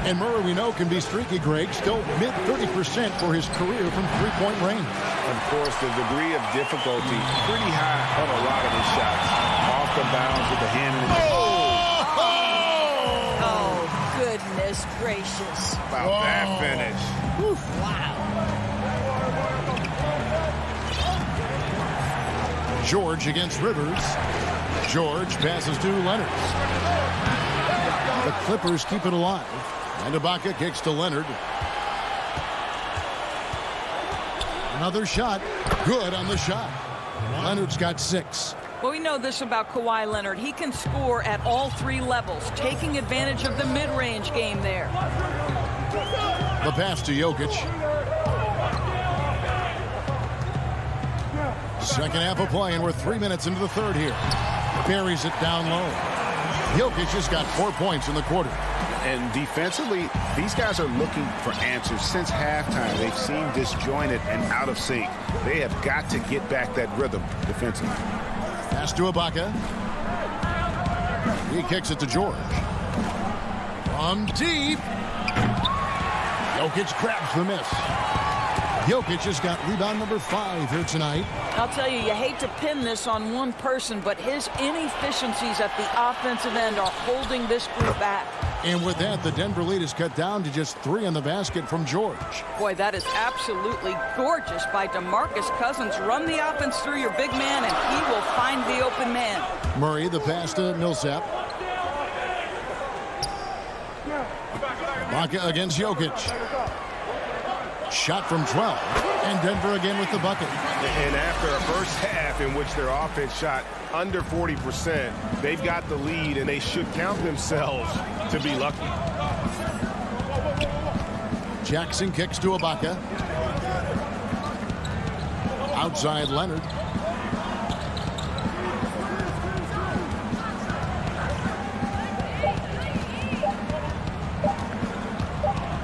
S1: And Murray, we know, can be streaky, Greg. Still mid-30% for his career from three-point range.
S3: Of course, the degree of difficulty pretty high on a lot of his shots. Off the bounds with the hand in the...
S12: Oh, goodness gracious.
S8: About that finish.
S12: Oof, wow.
S1: George against Rivers. George passes to Leonard. The Clippers keep it alive. And Ibaka kicks to Leonard. Another shot. Good on the shot. Leonard's got 6.
S12: Well, we know this about Kawhi Leonard. He can score at all 3 levels, taking advantage of the mid-range game there.
S1: The pass to Jokic. Second half of play, and we're 3 minutes into the third here. Buries it down low. Jokic has got 4 points in the quarter.
S7: And defensively, these guys are looking for answers. Since halftime, they've seemed disjointed and out of sync. They have got to get back that rhythm defensively.
S1: Pass to Ibaka. He kicks it to George. From deep. Jokic grabs the miss. Jokic has got rebound number 5 here tonight.
S12: I'll tell you, you hate to pin this on one person, but his inefficiencies at the offensive end are holding this group back.
S1: And with that, the Denver lead is cut down to just 3 on the basket from George.
S12: Boy, that is absolutely gorgeous by DeMarcus Cousins. Run the offense through your big man, and he will find the open man.
S1: Murray, the pass to Millsap. Ibaka against Jokic. Shot from 12. And Denver again with the bucket.
S8: And after a first half in which their offense shot under 40%, they've got the lead, and they should count themselves to be lucky.
S1: Jackson kicks to Ibaka. Outside Leonard.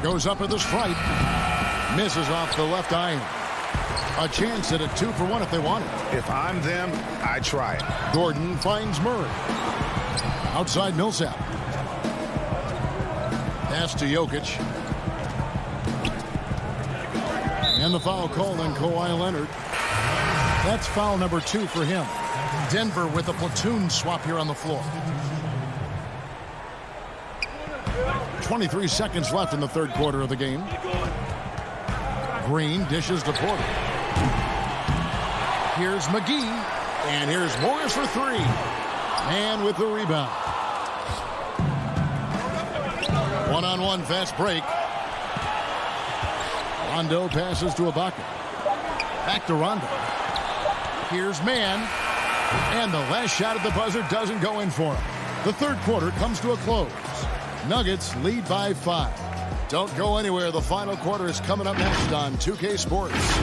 S1: Goes up with the strike. Misses off the left iron. A chance at a 2-for-1 if they want it.
S7: If I'm them, I try it.
S1: Gordon finds Murray. Outside Millsap. Pass to Jokic. And the foul called on Kawhi Leonard. That's foul number 2 for him. Denver with a platoon swap here on the floor. 23 seconds left in the third quarter of the game. Green dishes to Porter. Here's McGee. And here's Morris for 3. And with the rebound. One-on-one fast break. Rondo passes to Ibaka. Back to Rondo. Here's Mann. And the last shot at the buzzer doesn't go in for him. The third quarter comes to a close. Nuggets lead by 5. Don't go anywhere. The final quarter is coming up next on 2K Sports.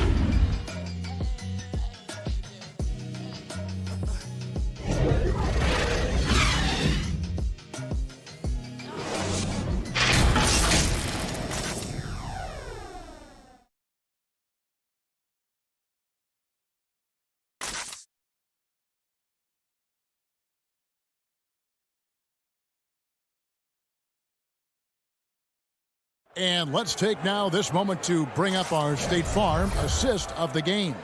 S1: And let's take now this moment to bring up our State Farm assist of the game.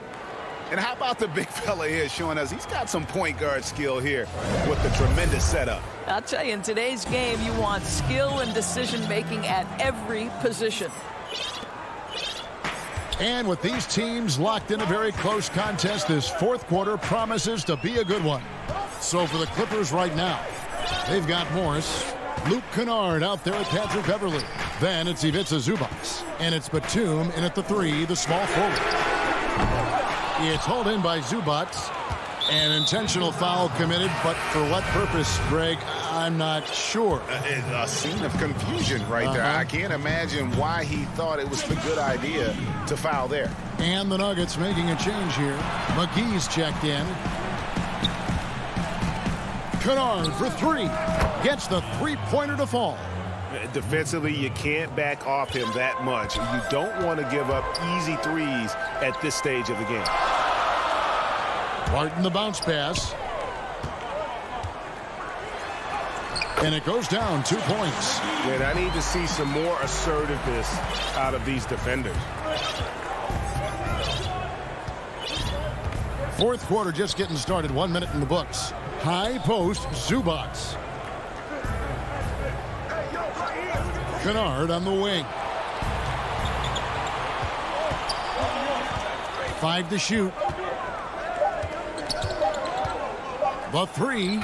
S7: And how about the big fella here showing us he's got some point guard skill here with the tremendous setup.
S12: I'll tell you, in today's game, you want skill and decision-making at every position.
S1: And with these teams locked in a very close contest, this fourth quarter promises to be a good one. So for the Clippers right now, they've got Morris, Luke Kennard out there at Patrick Beverly. Then it's Ivica Zubac. And it's Batum in at the 3, the small forward. It's hauled in by Zubac. An intentional foul committed, but for what purpose, Greg, I'm not sure.
S7: A scene of confusion right there. I can't imagine why he thought it was the good idea to foul there.
S1: And the Nuggets making a change here. McGee's checked in. Kennard for 3. Gets the three-pointer to fall.
S8: Defensively, you can't back off him that much. You don't want to give up easy threes at this stage of the game.
S1: Barton the bounce pass. And it goes down 2 points.
S8: And I need to see some more assertiveness out of these defenders.
S1: Fourth quarter just getting started. 1 minute in the books. High post, Zubac. Kennard on the wing. 5 to shoot. The three.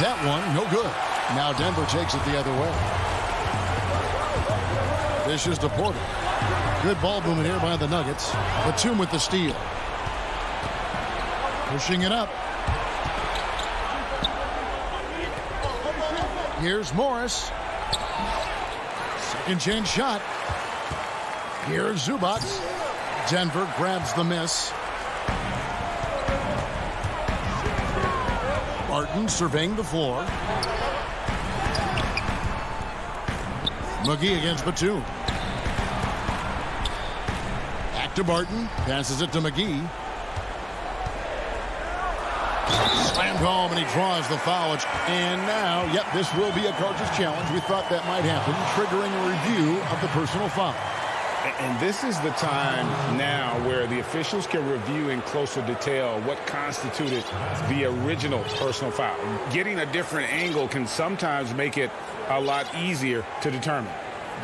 S1: That one, no good. Now Denver takes it the other way. This is to Porter. Good ball movement here by the Nuggets. Batum with the steal. Pushing it up. Here's Morris. Second chance shot. Here's Zubac. Denver grabs the miss. Barton surveying the floor. McGee against Batum. Back to Barton. Passes it to McGee. Slammed home, and he draws the foul. And now, yep, this will be a coach's challenge. We thought that might happen, triggering a review of the personal foul.
S3: And this is the time now where the officials can review in closer detail what constituted the original personal foul. Getting a different angle can sometimes make it a lot easier to determine.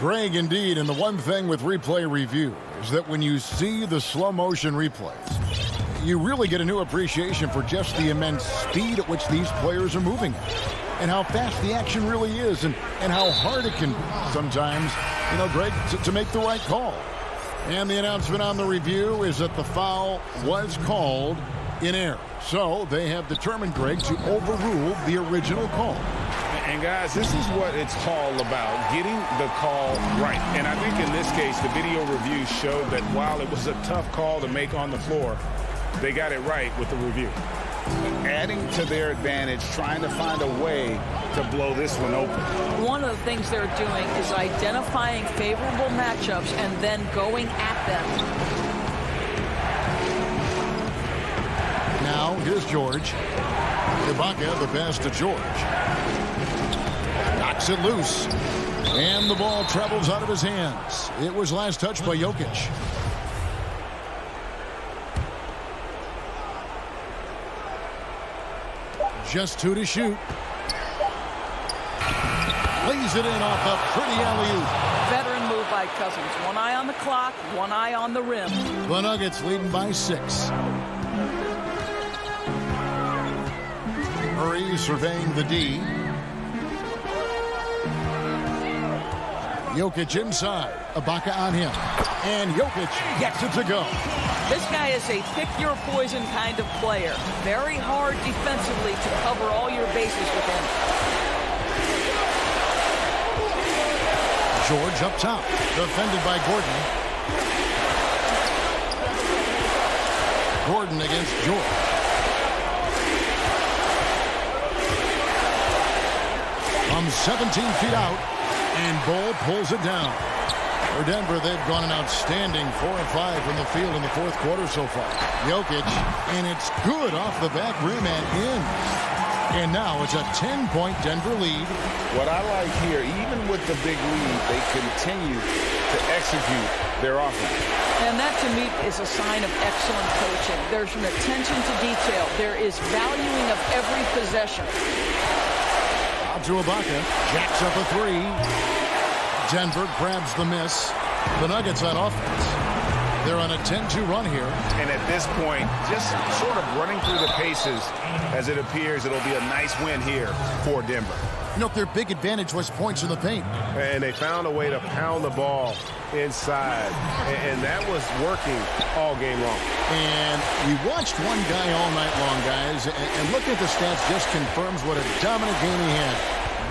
S1: Greg, indeed, and the one thing with replay review is that when you see the slow motion replays, you really get a new appreciation for just the immense speed at which these players are moving and how fast the action really is and how hard it can be sometimes, you know, Greg, to make the right call. And the announcement on the review is that the foul was called in error. So they have determined, Greg, to overrule the original call.
S3: And guys, this is what it's all about, getting the call right. And I think in this case, the video review showed that while it was a tough call to make on the floor, they got it right with the review. Adding to their advantage, trying to find a way to blow this one open.
S12: One of the things they're doing is identifying favorable matchups and then going at them.
S1: Now, here's George. Ibaka, the pass to George. Knocks it loose. And the ball travels out of his hands. It was last touched by Jokic. Just 2 to shoot. Lays it in off a pretty alley-oop.
S12: Veteran move by Cousins. One eye on the clock, one eye on the rim.
S1: The Nuggets leading by 6. Murray surveying the D. Jokic inside. Ibaka on him. And Jokic gets it to go.
S12: This guy is a pick-your-poison kind of player. Very hard defensively to cover all your bases with him.
S1: George up top. Defended by Gordon. Gordon against George. From 17 feet out. And Bull pulls it down. For Denver, they've gone an outstanding 4 of 5 from the field in the fourth quarter so far. Jokic, and it's good off the back rim and in. And now it's a 10-point Denver lead.
S3: What I like here, even with the big lead, they continue to execute their offense.
S12: And that, to me, is a sign of excellent coaching. There's an attention to detail. There is valuing of every possession.
S1: Out to Ibaka. Jacks up a 3. Denver grabs the miss. The Nuggets on offense. They're on a 10-2 run here.
S3: And at this point, just sort of running through the paces as it appears it'll be a nice win here for Denver.
S1: You know, their big advantage was points in the paint.
S8: And they found a way to pound the ball inside. And that was working all game long.
S1: And we watched one guy all night long, guys. And looking at the stats just confirms what a dominant game he had.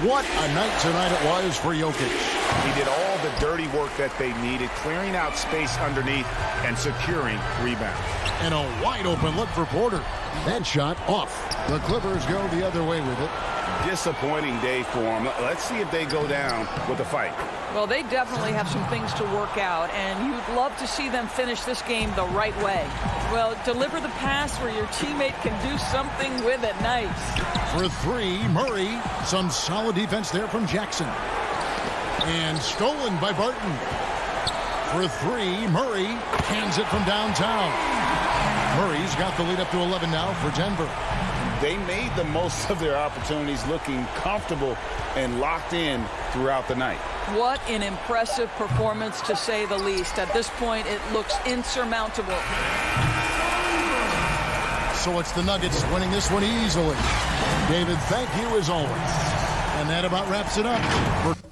S1: What a night tonight it was for Jokic.
S3: He did all the dirty work that they needed, clearing out space underneath and securing rebounds.
S1: And a wide open look for Porter. That shot off. The Clippers go the other way with it.
S7: disappointing day for them. Let's see if they go down with a fight.
S12: Well, they definitely have some things to work out, and you'd love to see them finish this game the right way. Well, deliver the pass where your teammate can do something with it. Nice.
S1: For three, Murray. Some solid defense there from Jackson. And stolen by Barton. For three, Murray cans it from downtown. Murray's got the lead up to 11 now for Denver.
S7: They made the most of their opportunities, looking comfortable and locked in throughout the night.
S12: What an impressive performance, to say the least. At this point, it looks insurmountable.
S1: So it's the Nuggets winning this one easily. David, thank you as always. And that about wraps it up for